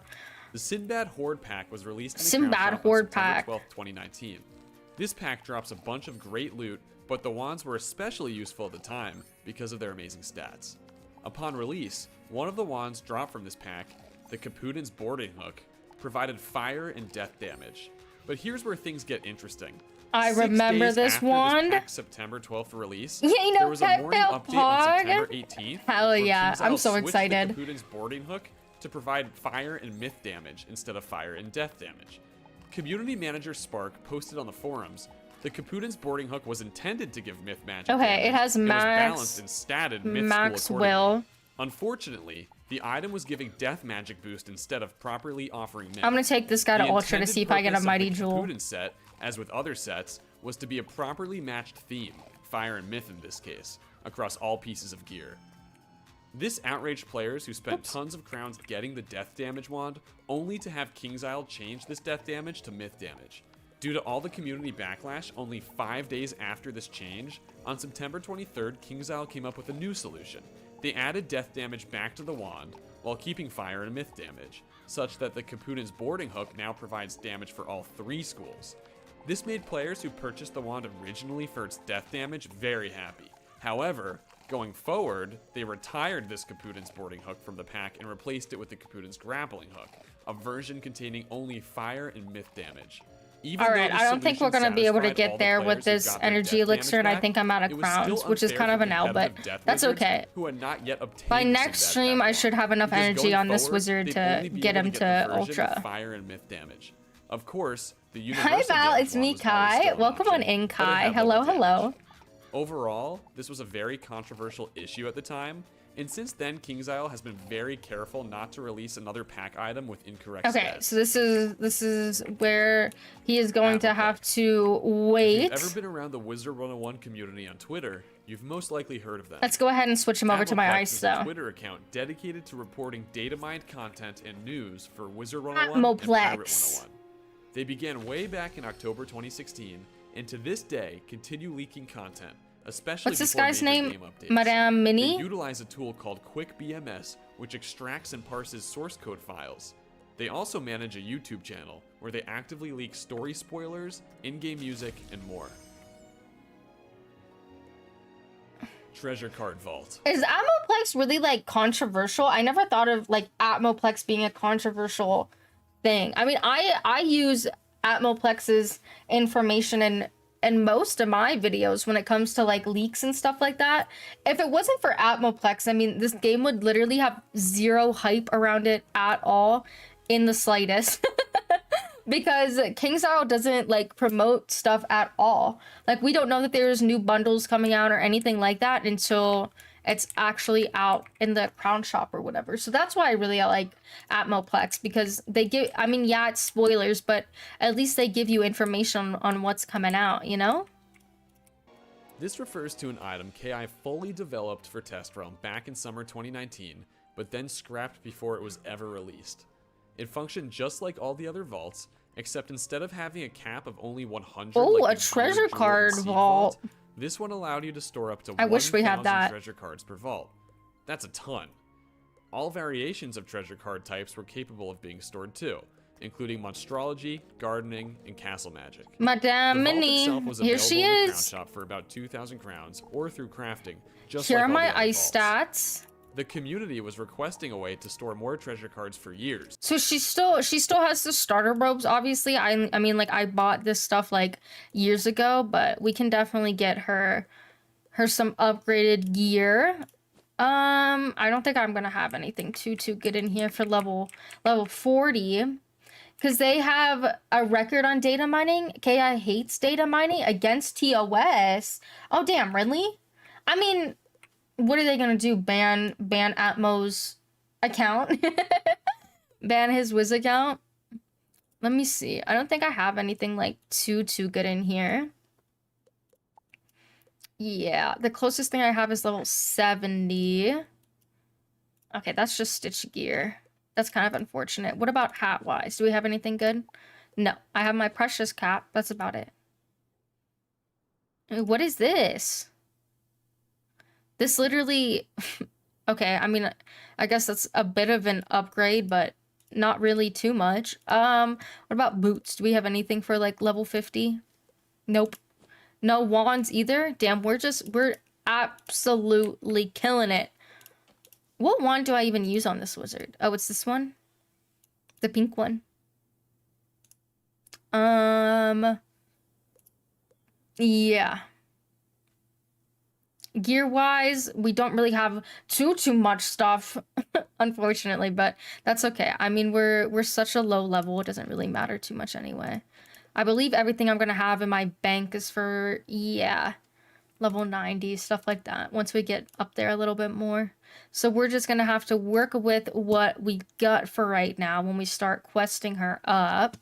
The Sinbad Horde Pack was released in the Sinbad Crown Shop Horde on September Pack. 12th, 2019. This pack drops a bunch of great loot, but the wands were especially useful at the time because of their amazing stats. Upon release, one of the wands dropped from this pack, the Caputin's Boarding Hook, provided fire and death damage. But here's where things get interesting. I 6 remember days this after wand. This pack's September 12th release, Yeah, you know, there was a Pet morning Fail update on Pog. September 18th. Hell where yeah, King's I'm Isle so switched excited. The Caputin's Boarding Hook to provide fire and myth damage instead of fire and death damage. Community manager Spark posted on the forums, the Caputin's Boarding Hook was intended to give myth magic Okay, damage. it has was max- balanced and statted myth max school accordingly. will. Unfortunately, the item was giving death magic boost instead of properly offering myth. I'm gonna take this guy to The ultra to intended see if I get a purpose of mighty the jewel. Caputin set, as with other sets, was to be a properly matched theme, fire and myth in this case, across all pieces of gear. This outraged players who spent tons of crowns getting the death damage wand, only to have King's Isle change this death damage to myth damage. Due to all the community backlash only 5 days after this change, on September 23rd, King's Isle came up with a new solution. They added death damage back to the wand, while keeping fire and myth damage, such that the Caputin's Boarding Hook now provides damage for all 3 schools. This made players who purchased the wand originally for its death damage very happy. However, going forward, they retired this Caputin's Boarding Hook from the pack and replaced it with the Caputin's Grappling Hook, a version containing only fire and myth damage. Even Alright, though I don't think we're solution gonna be able to satisfied all get the there with players who this got their energy death elixir, and I damage think I'm out back, of it was still crowns, which is unfair kind of for an L, but competitive death that's wizards okay. who had not yet obtained By the next Sinbad stream, I wand. should have enough Because energy going on this forward, wizard they'd to only be get able him get to the version with ultra. fire and myth damage. Of course, the Hi universal Val, damage it's wand me was always Kai. still an Welcome on option, in but it Kai. had Hello, lower damage. hello. Overall, this was a very controversial issue at the time, and since then, King's Isle has been very careful not to release another pack item with incorrect Okay, stats. so this is where he is going to have to If wait. you've ever been around the Wizard101 community on Twitter, You've most likely heard of them. Let's go ahead and switch him over to my Atmoplex ice, is a though. Twitter account dedicated to reporting data mined content and news for Wizard101 and Atmoplex. Pirate101. They began way back in October 2016, and to this day continue leaking content, especially What's this before guy's major name? game updates. Madame They Mini? utilize a tool called QuickBMS, which extracts and parses source code files. They also manage a YouTube channel where they actively leak story spoilers, in-game music, and more. Treasure card vault. Is Atmoplex really like controversial? I never thought of like Atmoplex being a controversial thing. I mean, I use Atmoplex's information in most of my videos when it comes to like leaks and stuff like that. If it wasn't for Atmoplex, I mean, this game would literally have zero hype around it at all, in the slightest. Because KingsIsle doesn't like promote stuff at all. Like, we don't know that there's new bundles coming out or anything like that until it's actually out in the Crown Shop or whatever. So that's why I really like Atmoplex, because they give, I mean, yeah, it's spoilers, but at least they give you information on what's coming out, you know? This refers to an item KI fully developed for Test Realm back in summer 2019, but then scrapped before it was ever released. It functioned just like all the other vaults, except instead of having a cap of only 100, Oh, like a the treasure Jewel and card Seed vault. This one allowed you to store up to I wish we had 1,000 that. treasure cards per vault. That's a ton. All variations of treasure card types were capable of being stored too, including monstrology, gardening, and castle magic. Madame The vault Mini, itself was here available she in the Crown is. Shop for about 2,000 crowns, or through crafting, just Here like are all my the other ice vaults. stats. The community was requesting a way to store more treasure cards for years. So she still has the starter robes, obviously. I mean, like, I bought this stuff like years ago, but we can definitely get her some upgraded gear. I don't think I'm gonna have anything too good in here for level 40, because they have a record on data mining. KI hates data mining against TOS. Oh damn, really? I mean, what are they gonna do? Ban Atmo's account? Ban his Wiz account? Let me see. I don't think I have anything like too good in here. Yeah, the closest thing I have is level 70. Okay, that's just Stitch gear. That's kind of unfortunate. What about hat-wise? Do we have anything good? No, I have my precious cap. That's about it. What is this? This literally... Okay, I mean, I guess that's a bit of an upgrade, but not really too much. What about boots? Do we have anything for like level 50? Nope. No wands either. Damn, we're absolutely killing it. What wand do I even use on this wizard? Oh, it's this one. The pink one. Yeah. Gear-wise, we don't really have too much stuff, unfortunately, but that's okay. I mean, we're such a low level, it doesn't really matter too much anyway. I believe everything I'm gonna have in my bank is for, yeah, level 90, stuff like that, once we get up there a little bit more. So we're just gonna have to work with what we got for right now when we start questing her up.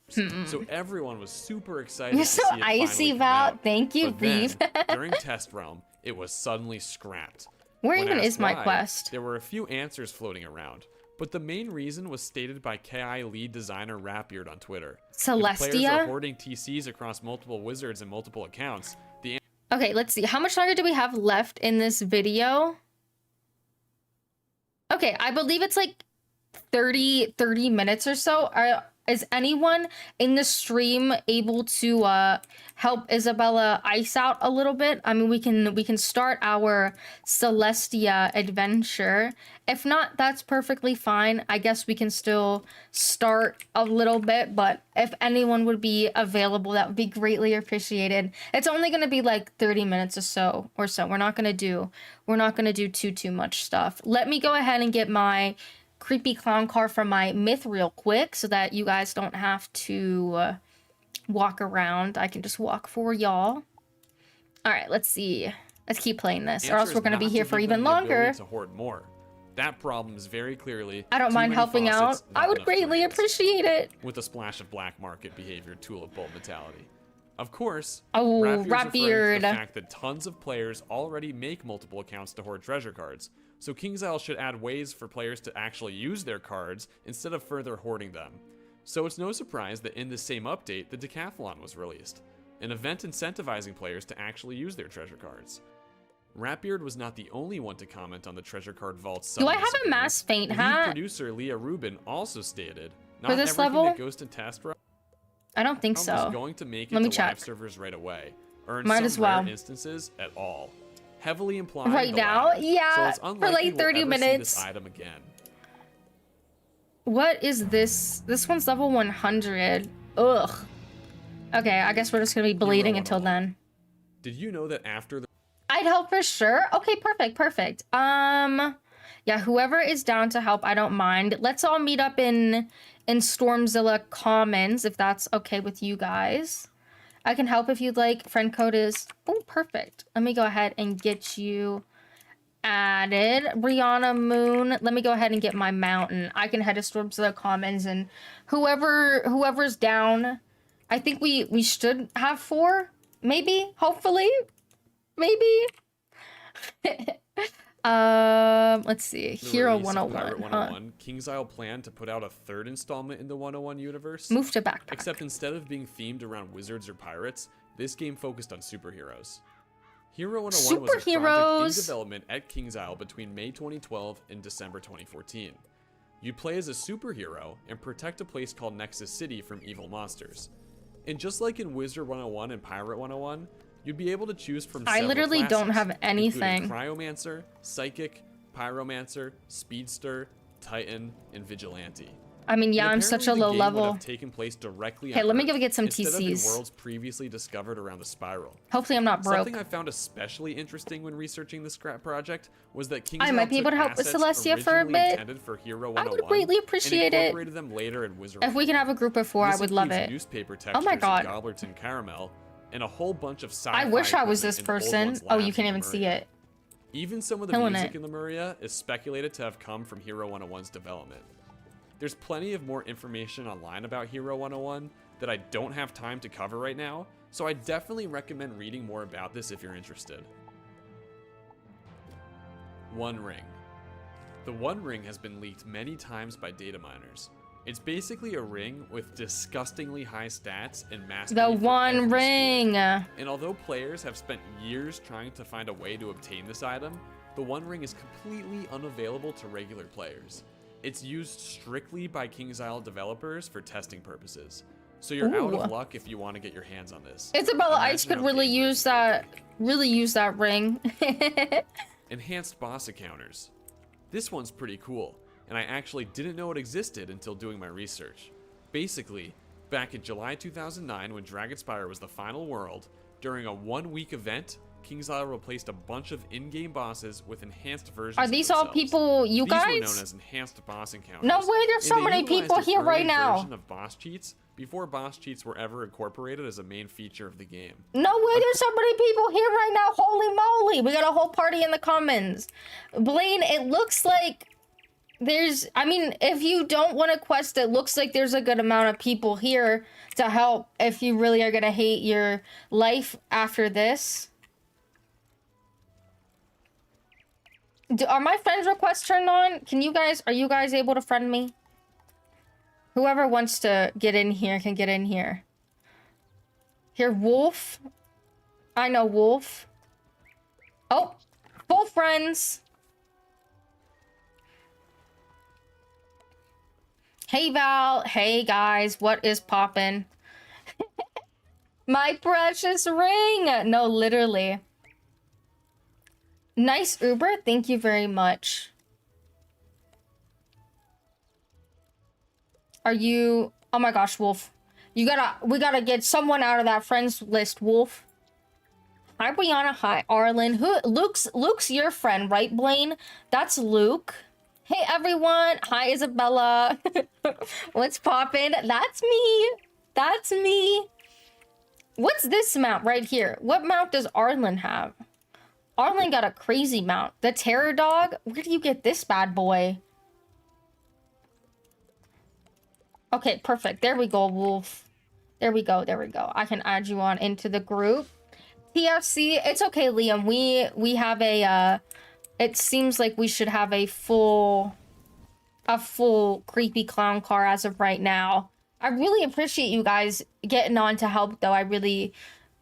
So everyone was super excited You're to so see it icy, finally come Val. out. Thank you, But then, Beef. during Test Realm, it was suddenly scrapped. Where When even asked is my why, quest? There were a few answers floating around, but the main reason was stated by KI lead designer Rapbeard on Twitter. If players are Celestia? hoarding TCs across multiple wizards and multiple accounts, the Okay, let's see. How much longer do we have left in this video? Okay, I believe it's like 30 minutes or so. Is anyone in the stream able to help Isabella ice out a little bit? I mean, we can start our Celestia adventure. If not, that's perfectly fine. I guess we can still start a little bit, but if anyone would be available, that would be greatly appreciated. It's only going to be like 30 minutes or so. We're not going to do too much stuff. Let me go ahead and get my creepy clown car from my myth real quick so that you guys don't have to walk around. I can just walk for y'all. All right, let's see. Let's keep playing this, or else we're going to be here for even longer. To hoard more. That problem is very clearly I don't too mind many helping out. faucets, not I would enough greatly drains, appreciate it. with a splash of black market behavior, tulip bulb mentality. Of course, Oh, Rapbeard's referring to Rapbeard. the fact that tons of players already make multiple accounts to hoard treasure cards, so KingsIsle should add ways for players to actually use their cards instead of further hoarding them. So it's no surprise that in the same update, the Decathlon was released, an event incentivizing players to actually use their treasure cards. Rapbeard was not the only one to comment on the treasure card vault's Do I have a disappearance. mass faint Lead hat? producer Leah Rubin also stated, For "Not this everything level? that goes to test run I don't think is so. going to make it Let me to check. live servers right away, or in Might some as well. rare instances at all." Heavily implying Right the now? latter. Yeah, so it's for unlikely like we'll 30 ever see minutes. this item again. What is this? This one's level 100. Ugh. Okay, I guess we're just gonna be bleeding until 101. then. Did you know that after the I'd help for sure. Okay, perfect. Yeah, whoever is down to help, I don't mind. Let's all meet up in Stormzilla Commons, if that's okay with you guys. I can help if you'd like. Friend code is... Oh, perfect. Let me go ahead and get you added. Brianna Moon. Let me go ahead and get my mountain. I can head to Stormzilla Commons, and whoever's down... I think we should have 4, maybe, hopefully. Maybe. Let's see. the Hero release of 101. Pirate 101, KingsIsle planned to put out a 3rd installment in the 101 universe. Move to backpack. Except instead of being themed around wizards or pirates, this game focused on superheroes. Hero 101 was a project Superheroes. in development at KingsIsle between May 2012 and December 2014. You'd play as a superhero and protect a place called Nexus City from evil monsters. And just like in Wizard101 and Pirate 101, you'd be able to choose from I several literally classes, don't have anything. including Cryomancer, Psychic, Pyromancer, Speedster, Titan, and Vigilante. I mean, yeah, And I'm such a apparently the low game would level. have taken place directly Hey, on let me Earth go get some instead of in TCs. worlds previously discovered around the spiral. Hopefully I'm not broke. Something I found especially interesting when researching the scrap project was that KingsIsle I might be able to help with Celestia for a bit. Intended for Hero I would 101 greatly appreciate and it. incorporated them later in Wizard If we can have a group of 4, I This would love includes it. Newspaper Oh my textures god. of Goblerton Caramel and a whole bunch of sci-fi I wish I was this equipment in person. Old One's Oh, you labs can't in even see Lemuria. it. Even some of the Killing music it. in Lemuria is speculated to have come from Hero 101's development. There's plenty of more information online about Hero 101 that I don't have time to cover right now, so I definitely recommend reading more about this if you're interested. One Ring. The One Ring has been leaked many times by data miners. It's basically a ring with disgustingly high stats and mastery The for One every Ring. skill. And although players have spent years trying to find a way to obtain this item, the One Ring is completely unavailable to regular players. It's used strictly by KingsIsle developers for testing purposes. So you're out Ooh. of luck if you want to get your hands on this. Isabella Imagine Ice could how really dangerous use that ring. Enhanced boss encounters. This one's pretty cool, and I actually didn't know it existed until doing my research. Basically, back in July 2009 when Dragonspire was the final world, during a 1-week event, KingsIsle replaced a bunch of in-game bosses with enhanced versions Are of these all themselves. people you These were guys? known as enhanced boss encounters. No way, there's so And they many utilized people an here right early now. version of boss cheats before boss cheats were ever incorporated as a main feature of the game. No way, there's so many people here right now. Holy moly. We got a whole party in the comments. Blaine, it looks like there's... I mean, if you don't want to quest, it looks like there's a good amount of people here to help if you really are going to hate your life after this. Are my friends requests turned on? Are you guys able to friend me? Whoever wants to get in here can get in here. Here, Wolf. I know Wolf. Oh, full friends. Hey, Val. Hey, guys. What is poppin'? My precious ring. No, literally. Nice Uber. Thank you very much. Are you... Oh my gosh, Wolf. We gotta get someone out of that friends list, Wolf. Hi, Brianna. Hi, Arlen. Luke's your friend, right, Blaine? That's Luke. Hey, everyone. Hi, Isabella. What's poppin'? That's me. That's me. What's this mount right here? What mount does Arlen have? Arlen got a crazy mount. The Terror Dog? Where do you get this bad boy? Okay, perfect. There we go, Wolf. There we go. There we go. I can add you on into the group. TFC, it's okay, Liam. We have a it seems like we should have a full creepy clown car as of right now. I really appreciate you guys getting on to help though. I really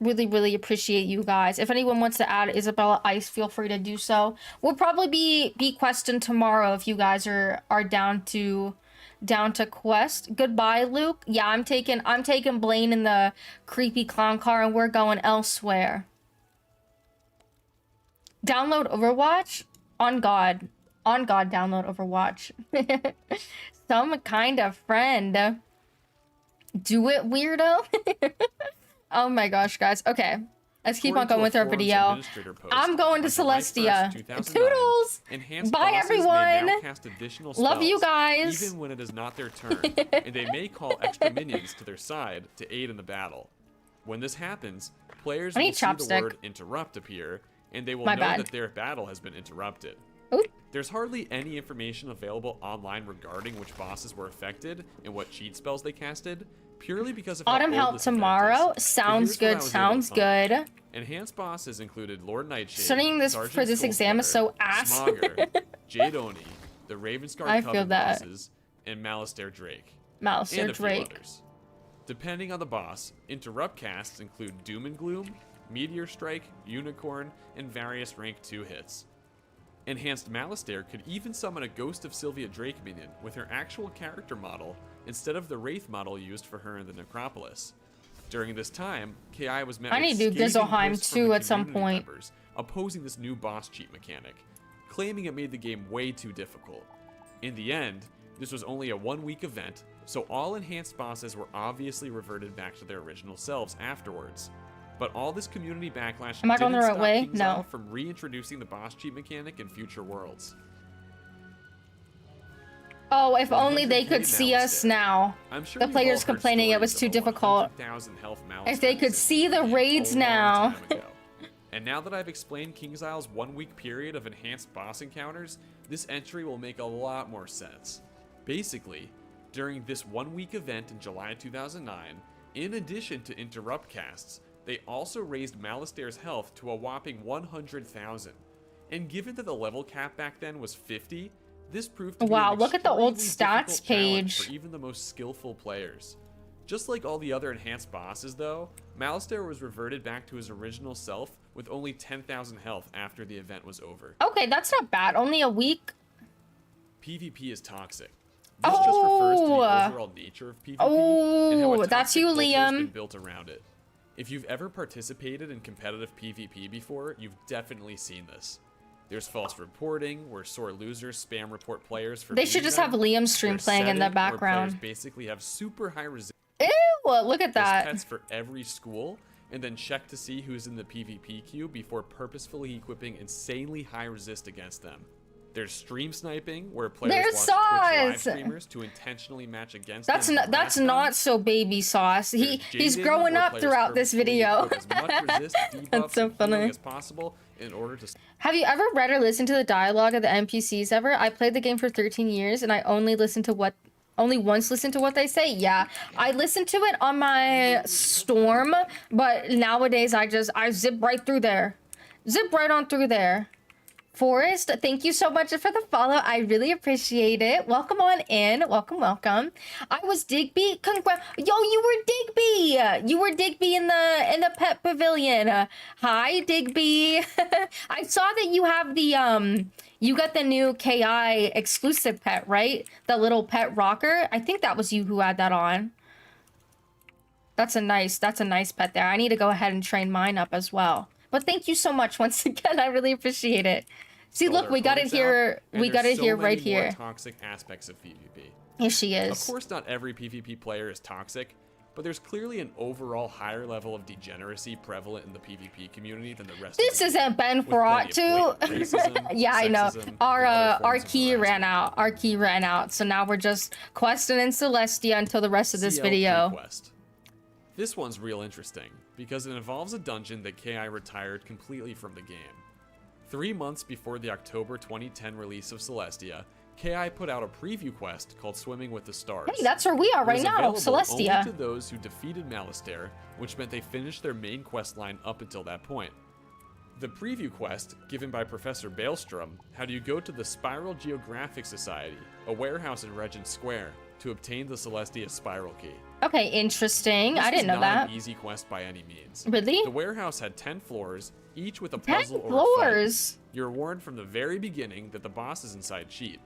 appreciate you guys. If anyone wants to add Isabella Ice, feel free to do so. We'll probably be questing tomorrow if you guys are down to quest. Goodbye, Luke. Yeah, I'm taking Blaine in the creepy clown car and we're going elsewhere. Download Overwatch? On God, download Overwatch. Some kind of friend. Do it, weirdo. Oh my gosh, guys. Okay, let's keep on going with our video. I'm going to Celestia. Toodles! Bye, everyone! Love you guys! Even when it is not their turn, and they may call extra minions to their side to aid in the battle. When this happens, players will see the word interrupt appear, and they will know that their battle has been interrupted. Oop. There's hardly any information available online regarding which bosses were affected and what cheat spells they casted, purely because of how Autumn old help this event tomorrow. is. Sounds good. Sounds good. Enhanced bosses included Lord Nightshade, Studying this Sergeant for this exam is so ass. Smogger, Jade Oni, the Ravensguard I feel Coven that. bosses, and Malistaire Drake. Malistaire And a few Drake. others. Depending on the boss, interrupt casts include Doom and Gloom, Meteor Strike, Unicorn, and various rank 2 hits. Enhanced Malistaire could even summon a Ghost of Sylvia Drake minion with her actual character model instead of the Wraith model used for her in the Necropolis. During this time, KI was met I need with to do scathing Gizelheim posts from too the at some community point. members opposing this new boss cheat mechanic, claiming it made the game way too difficult. In the end, this was only a 1-week event, so all enhanced bosses were obviously reverted back to their original selves afterwards. But all this community backlash Am I going didn't the right stop way? King's No. Isle from reintroducing the boss cheat mechanic in future worlds. Oh, if only they could see us now. I'm sure The you've players all heard complaining it was stories too of a difficult. 100,000 health If they could Malistaire see the a raids long now. time ago. And now that I've explained King's Isle's 1-week period of enhanced boss encounters, this entry will make a lot more sense. Basically, during this 1-week event in July 2009, in addition to interrupt casts, they also raised Malistaire's health to a whopping 100,000. And given that the level cap back then was 50, this proved to be Wow, an look at the old extremely stats difficult challenge page. for even the most skillful players. Just like all the other enhanced bosses though, Malistaire was reverted back to his original self with only 10,000 health after the event was over. Okay, that's not bad. Only a week. PvP is toxic. This just refers to the overall nature of PvP and how a that's toxic you, culture has been Liam. built around it. If you've ever participated in competitive PvP before, you've definitely seen this. There's false reporting, where sore losers spam report players for They should beating just them. have Liam's stream There's playing in the setting, where background. players basically have super high resistance. Ew, look at There's that. pets for every school, and then check to see who's in the PvP queue before purposefully equipping insanely high resist against them. There's stream sniping, where players There's watch Twitch live sauce. streamers to intentionally match against That's them. not not so baby sauce. He's Jaden, growing where up players throughout this purposefully video. equip as much resist, debuff, That's so and healing funny. as possible in order to. Have you ever read or listened to the dialogue of the NPCs ever? I played the game for 13 years and I only once listened to what they say. Yeah, I listened to it on my Storm, but nowadays I zip right through there. Zip right on through there. Forrest, thank you so much for the follow. I really appreciate it. Welcome on in. Welcome, welcome. I was Digby. Congrats. Yo, you were Digby. You were Digby in the pet pavilion. Hi, Digby. I saw that you have the you got the new KI exclusive pet, right? The little pet rocker. I think that was you who had that on. That's a nice pet there. I need to go ahead and train mine up as well. But thank you so much once again. I really appreciate it. See, Pull look, their we got it opponents here. out, and We got there's it here so right many more here. Toxic aspects of PvP. Here she Of is. course, not every PvP player is toxic, but there's clearly an overall higher level of degeneracy prevalent in the PvP community than the rest. This of the isn't Ben with plenty Farrat of too. blatant racism, Yeah, I know. sexism, and Our other our forms of key harassment. ran out. Our key ran out. So now we're just questing in Celestia until the rest of this CL video. Pre-quest. This one's real interesting because it involves a dungeon that KI retired completely from the game. 3 months before the October 2010 release of Celestia, KI put out a preview quest called Swimming with the Stars. Hey, that's where we are It right was now, available Celestia. only to those who defeated Malastare, which meant they finished their main quest line up until that point. The preview quest, given by Professor Baelstrom, had you go to the Spiral Geographic Society, a warehouse in Regent Square, to obtain the Celestia Spiral Key. Okay, interesting. This I didn't was know not that. an easy quest by any means. Really? The warehouse had 10 floors, each with a 10 puzzle or a fight. floors? You're warned from the very beginning that the bosses inside cheat.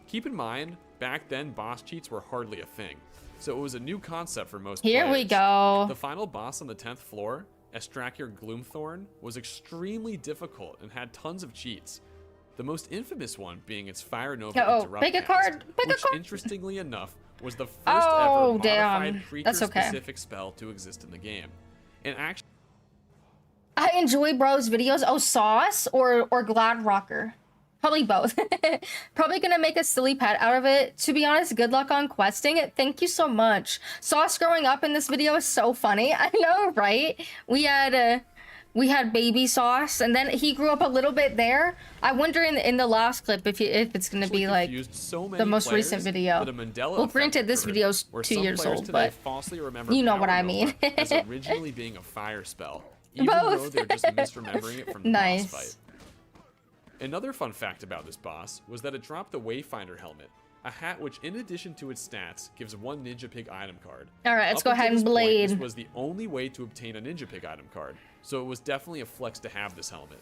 Keep in mind, back then boss cheats were hardly a thing, so it was a new concept for most Here players. we go. The final boss on the 10th floor, Estrakir Gloomthorn, was extremely difficult and had tons of cheats. The most infamous one being its Fire Nova Interrupt pick a cast, card, pick a which card. interestingly enough was the first Oh, ever damn. modified That's okay. creature-specific spell to exist in the game. And actually, I enjoy Bro's videos. Oh, Sauce or Glad Rocker? Probably both. Probably gonna make a silly pet out of it. To be honest, good luck on questing it. Thank you so much. Sauce growing up in this video is so funny. I know, right? We had baby Sauce, and then he grew up a little bit there. I wonder in the last clip if it's gonna be like the most recent video. Well, granted, this video's 2 years old, but falsely remember you know what I Power mean. Nova as originally being a fire spell, even Both. though they're just misremembering it from the Nice. boss fight. Another fun fact about this boss was that it dropped the Wayfinder helmet, a hat which, in addition to its stats, gives 1 Ninja Pig item card. All right, let's Up go until ahead and this point, blade. This was the only way to obtain a Ninja Pig item card, so it was definitely a flex to have this helmet.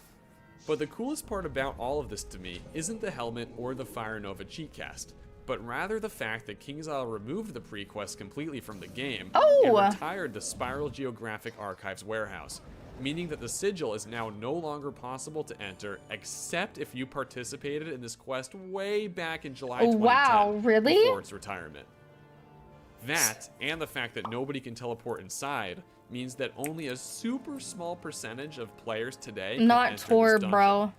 But the coolest part about all of this to me isn't the helmet or the Fire Nova cheat cast, but rather the fact that KingsIsle removed the pre-quest completely from the game and retired the Spiral Geographic Archives warehouse, meaning that the sigil is now no longer possible to enter except if you participated in this quest way back in July 2010 Wow, really? before its retirement. That, and the fact that nobody can teleport inside, means that only a super small percentage of players today can Not enter Tor, this dungeon. bro.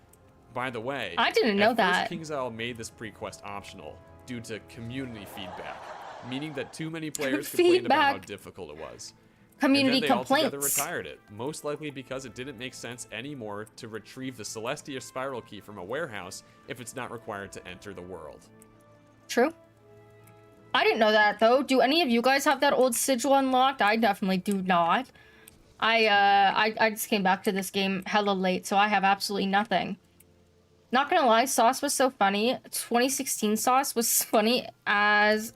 By the way, I didn't know at that. first KingsIsle made this pre-quest optional due to community feedback, meaning that too many players complained about how Feedback. difficult it was. Community And then they altogether complaints. retired it, most likely because it didn't make sense anymore to retrieve the Celestia Spiral Key from a warehouse if it's not required to enter the world. True. I didn't know that though. Do any of you guys have that old sigil unlocked? I definitely do not. I just came back to this game hella late, so I have absolutely nothing. Not gonna lie, Sauce was so funny. 2016 Sauce was funny as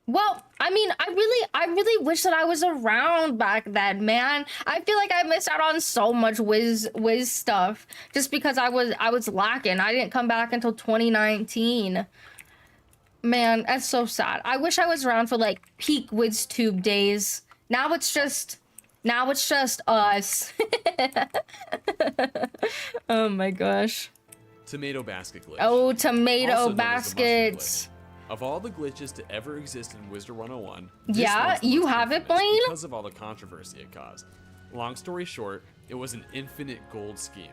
well. I mean, I really wish that I was around back then, man. I feel like I missed out on so much Wiz stuff just because I was lacking. I didn't come back until 2019. Man, that's so sad. I wish I was around for like peak WizTube days. Now it's just us. Oh my gosh. Tomato basket glitch. Oh, tomato Also known as the mushroom baskets. glitch. Of all the glitches to ever exist in Wizard101, Yeah, one's the you most have it, infamous Blaine? because of all the controversy it caused. Long story short, it was an infinite gold scheme.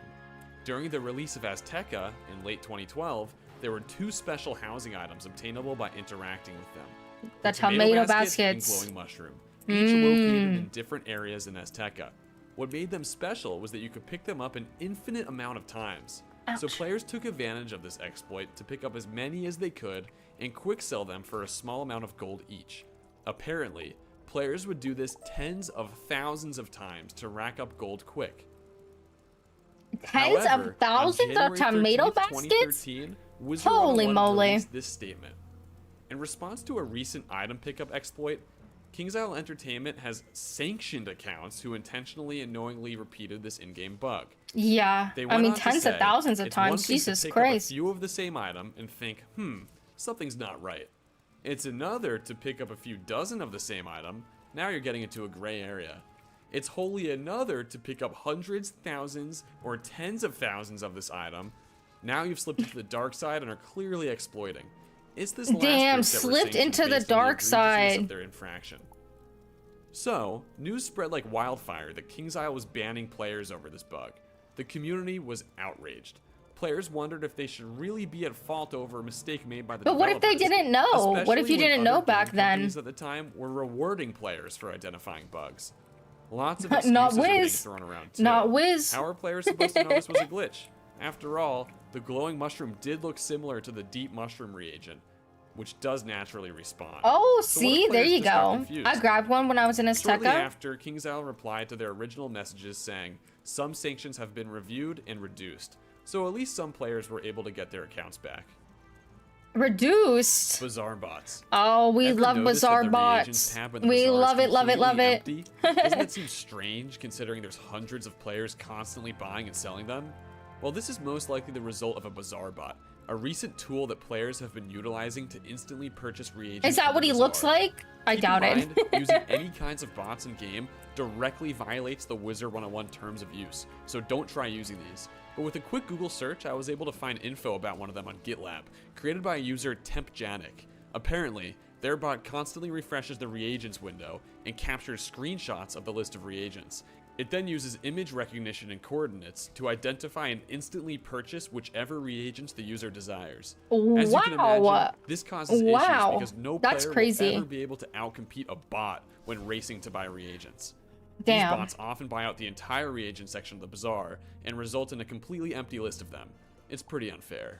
During the release of Azteca in late 2012, there were 2 special housing items obtainable by interacting with them. The A tomato basket and baskets. glowing mushroom, each located in different areas in Azteca. What made them special was that you could pick them up an infinite amount of times. So players took advantage of this exploit to pick up as many as they could and quick sell them for a small amount of gold each. Apparently, players would do this tens of thousands of times to rack up gold quick. Tens However, of thousands on of January tomato 13th, baskets? 2013, Wizard101 Holy moly. released this statement. In response to a recent item pickup exploit, KingsIsle Entertainment has sanctioned accounts who intentionally and knowingly repeated this in-game bug. Yeah, They I went mean on to tens of say, thousands of "It's one times. thing to Jesus pick Christ. up a few of the same item and think, something's not right. It's another to pick up a few dozen of the same item. Now you're getting into a gray area. It's wholly another to pick up hundreds, thousands, or tens of thousands of this item. Now you've slipped into the dark side and are clearly exploiting. It's this last Damn, group that were slipped sanctioned into the based on dark egregiousness side. of their infraction. So, news spread like wildfire that KingsIsle was banning players over this bug. The community was outraged. Players wondered if they should really be at fault over a mistake made by the But what if they developers, didn't know? What if especially you when didn't know other back game then? companies at the time were rewarding players for identifying bugs. Lots of Not excuses are being Wiz. thrown around too. Not Wiz. How are players supposed to know this was a glitch? After all, The glowing mushroom did look similar to the deep mushroom reagent, which does naturally respawn. Oh, So what if see, there players you just got go. confused? I grabbed one when I was in Shortly Azteca. after, KingsIsle replied to their original messages saying, some sanctions have been reviewed and reduced, so at least some players were able to get their accounts back. Reduced. Bazaar bots. Oh, we Ever love notice that Bazaar the bots. reagents tab when the We bazaar is love it, love it, love completely it. empty? Doesn't it seem strange considering there's hundreds of players constantly buying and selling them? Well, this is most likely the result of a Bazaar bot, a recent tool that players have been utilizing to instantly purchase reagents. Is that from what the he bazaar. looks like? I Keep doubt in it. mind, using any kinds of bots in game directly violates the Wizard101 terms of use, so don't try using these. But with a quick Google search, I was able to find info about one of them on GitLab, created by a user TempJanic. Apparently, their bot constantly refreshes the reagents window and captures screenshots of the list of reagents. It then uses image recognition and coordinates to identify and instantly purchase whichever reagents the user desires. As you can imagine, this causes issues because no That's player crazy. will ever be able to outcompete a bot when racing to buy reagents. Damn. These bots often buy out the entire reagent section of the bazaar and result in a completely empty list of them. It's pretty unfair.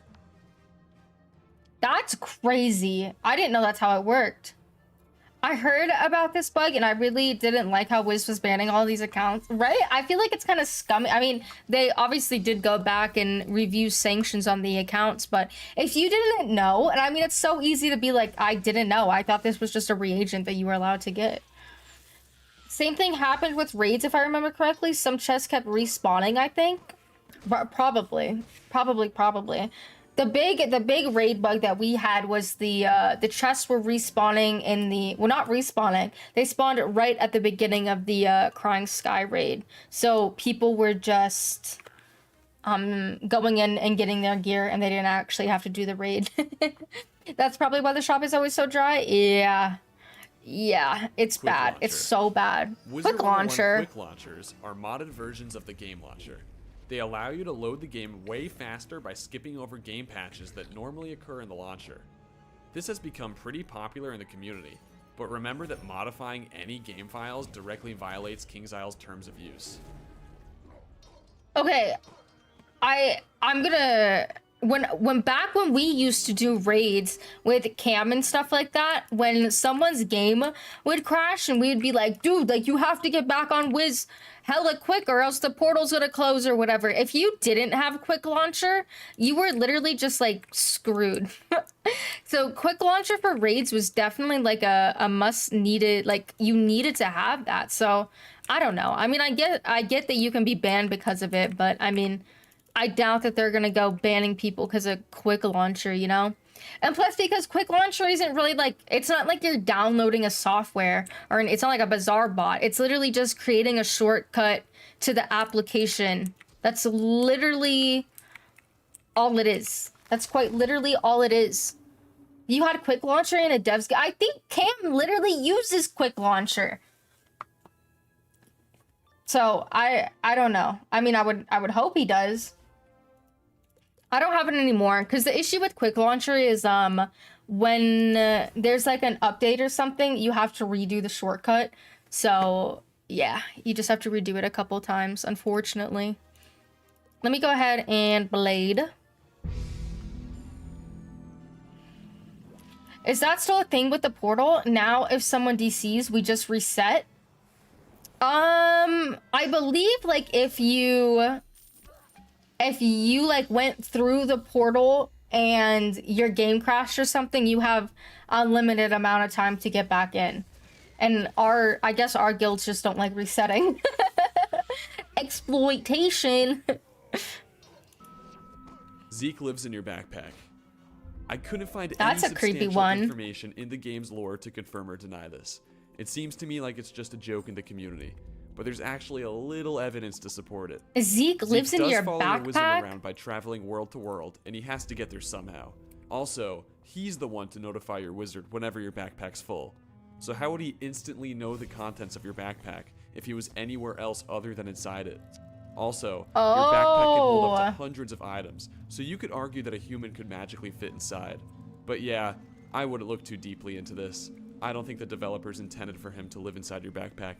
That's crazy. I didn't know that's how it worked. I heard about this bug and I really didn't like how Wiz was banning all these accounts, right? I feel like it's kind of scummy. I mean, they obviously did go back and review sanctions on the accounts, but if you didn't know, and I mean, it's so easy to be like, I didn't know. I thought this was just a reagent that you were allowed to get. Same thing happened with raids, if I remember correctly. Some chests kept respawning, I think. Probably. The big raid bug that we had was the chests were respawning in the, well, not respawning. They spawned right at the beginning of the Crying Sky raid. So people were just going in and getting their gear and they didn't actually have to do the raid. That's probably why the shop is always so dry. Yeah, it's Quick bad. launcher. It's so bad. Quick Wizard101 launcher. Quick launchers are modded versions of the game launcher. They allow you to load the game way faster by skipping over game patches that normally occur in the launcher. This has become pretty popular in the community, but remember that modifying any game files directly violates KingsIsle's terms of use. Okay, I'm gonna when we used to do raids with cam and stuff like that, when someone's game would crash and we'd be like, dude, like, you have to get back on Wiz hella quick or else the portal's gonna close or whatever. If you didn't have quick launcher, you were literally just like screwed. So quick launcher for raids was definitely like a must needed, like you needed to have that. So I don't know. I mean, I get that you can be banned because of it, but I mean, I doubt that they're gonna go banning people because of quick launcher, you know? And plus, because quick launcher isn't really like, it's not like you're downloading a software or it's not like a Bazaar bot. It's literally just creating a shortcut to the application. That's literally all it is. That's quite literally all it is. You had a quick launcher in a dev's guide. I think Cam literally uses quick launcher. So I don't know. I mean, I would hope he does. I don't have it anymore because the issue with quick launcher is when there's like an update or something, you have to redo the shortcut. So yeah, you just have to redo it a couple times, unfortunately. Let me go ahead and blade. Is that still a thing with the portal? Now if someone DCs, we just reset? I believe like if you like went through the portal and your game crashed or something, you have a limited amount of time to get back in. And I guess our guilds just don't like resetting. Exploitation. Zeke lives in your backpack. I couldn't find That's any a creepy substantial one. information in the game's lore to confirm or deny this. It seems to me like it's just a joke in the community, but there's actually a little evidence to support it. Zeke lives in does your follow your wizard backpack? around by traveling world to world, and he has to get there somehow. Also, he's the one to notify your wizard whenever your backpack's full. So how would he instantly know the contents of your backpack if he was anywhere else other than inside it? Also, your backpack can hold up to hundreds of items, so you could argue that a human could magically fit inside. But yeah, I wouldn't look too deeply into this. I don't think the developers intended for him to live inside your backpack.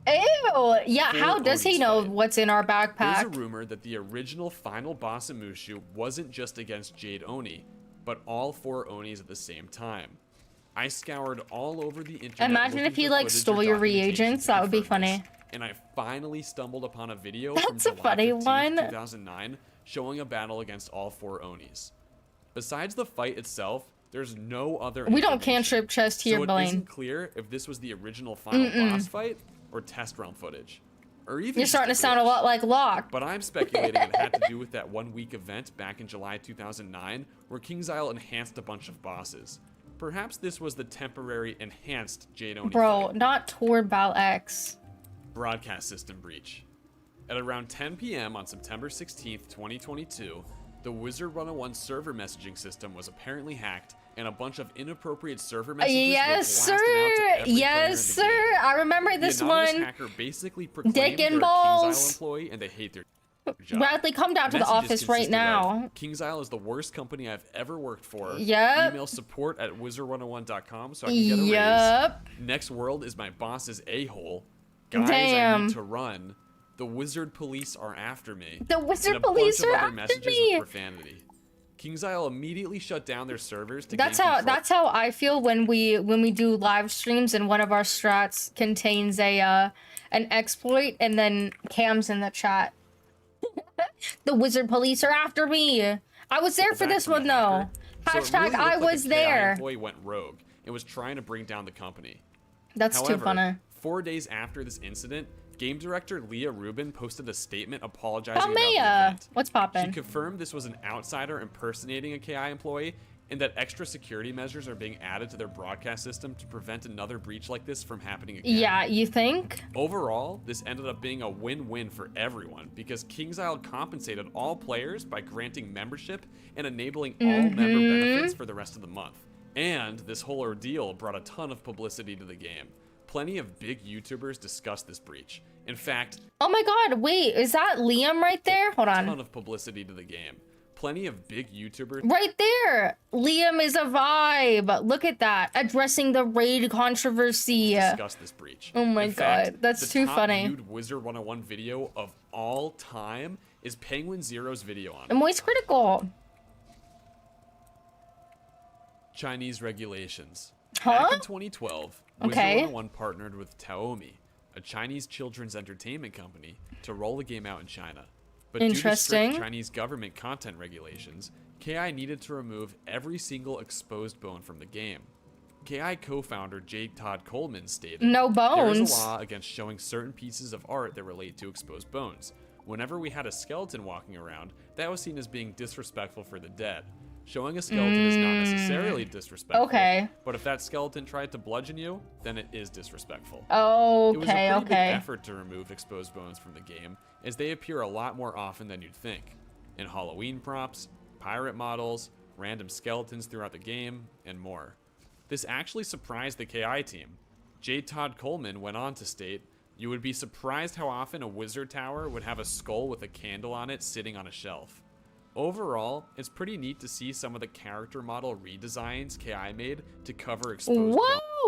Ew. Yeah, Full how does he Oni's know fight. what's in our There's a backpack? rumor that the original final boss of Mushu wasn't just against Jade Oni, but all 4 Onis at the same time. I scoured all over the internet. Imagine looking if he for like footage or stole your documentation reagents. to That would be confirm this, funny. and I finally stumbled upon a video That's a from July funny 15th, one. 2009, showing a battle against all 4 Onis. Besides the fight itself, there's no other We don't information. cantrip chest here, So it Blaine. isn't clear if this was the original final boss fight or test realm footage. Or even You're just starting a to sound a glitch. lot like Locke. But I'm speculating it had to do with that 1-week event back in July 2009 where Kingsisle enhanced a bunch of bosses. Perhaps this was the temporary enhanced Jade Oni Bro, fight. not toward Bal X. Broadcast system breach. At around 10 p.m. on September 16th, 2022, the Wizard101 server messaging system was apparently hacked and a bunch of inappropriate server messages Yes, were blasted out to sir. every player in Yes, the sir. game. I remember this The anonymous one. hacker basically proclaimed Dick they're and a balls. Kingsisle employee and they hate their job. Bradley, come down to the Messages office right consisted now. of, Kingsisle is the worst company I've ever worked for. Yep. Email support at wizard101.com so I can get a raise. Yep. Next world is my boss's a-hole. Guys, I Damn. need to run. The wizard police are after me. The wizard and a police bunch are of other after messages me. with profanity. Kingsisle immediately shut down their servers to That's gain how control. that's how I feel when we do live streams and one of our strats contains a an exploit and then Cam's in the chat. The wizard police are after me. I was there for Back this from one the though. hacker. So it Hashtag really I looked like was a KI there. employee went rogue and was trying to bring down the company. That's However, too funny. 4 days after this incident, game director Leah Rubin posted a statement apologizing Oh, about the Maya, event. what's She poppin'? confirmed this was an outsider impersonating a KI employee and that extra security measures are being added to their broadcast system to prevent another breach like this from happening again. Yeah, you think? Overall, this ended up being a win-win for everyone because Kingsisle compensated all players by granting membership and enabling all member benefits for the rest of the month. And this whole ordeal brought a ton of publicity to the game. Plenty of big YouTubers discussed this breach. In fact, Oh my god, wait, is that Liam right there? Hold a ton on. of publicity to the game. Plenty of big YouTubers Right there! Liam is a vibe. Look at that. Addressing the raid controversy. discuss this breach. Oh my In fact, God, that's the too top funny. viewed Wizard101 video of all time is Penguin Zero's video on it. Moist critical. Chinese regulations. Huh? Back in 2012, Okay. Wizard101 partnered with Taomi, a Chinese children's entertainment company, to roll the game out in China. But due to Interesting. strict Chinese government content regulations, KI needed to remove every single exposed bone from the game. KI co-founder J. Todd Coleman stated, No "There is bones. a law against showing certain pieces of art that relate to exposed bones. Whenever we had a skeleton walking around, that was seen as being disrespectful for the dead. Showing a skeleton is not necessarily disrespectful. Okay. But if that skeleton tried to bludgeon you, then it is disrespectful." It was a Okay, pretty big okay. effort to remove exposed bones from the game, as they appear a lot more often than you'd think. In Halloween props, pirate models, random skeletons throughout the game, and more. This actually surprised the KI team. J. Todd Coleman went on to state, "You would be surprised how often a wizard tower would have a skull with a candle on it sitting on a shelf." Overall, it's pretty neat to see some of the character model redesigns KI made to cover exposed bones.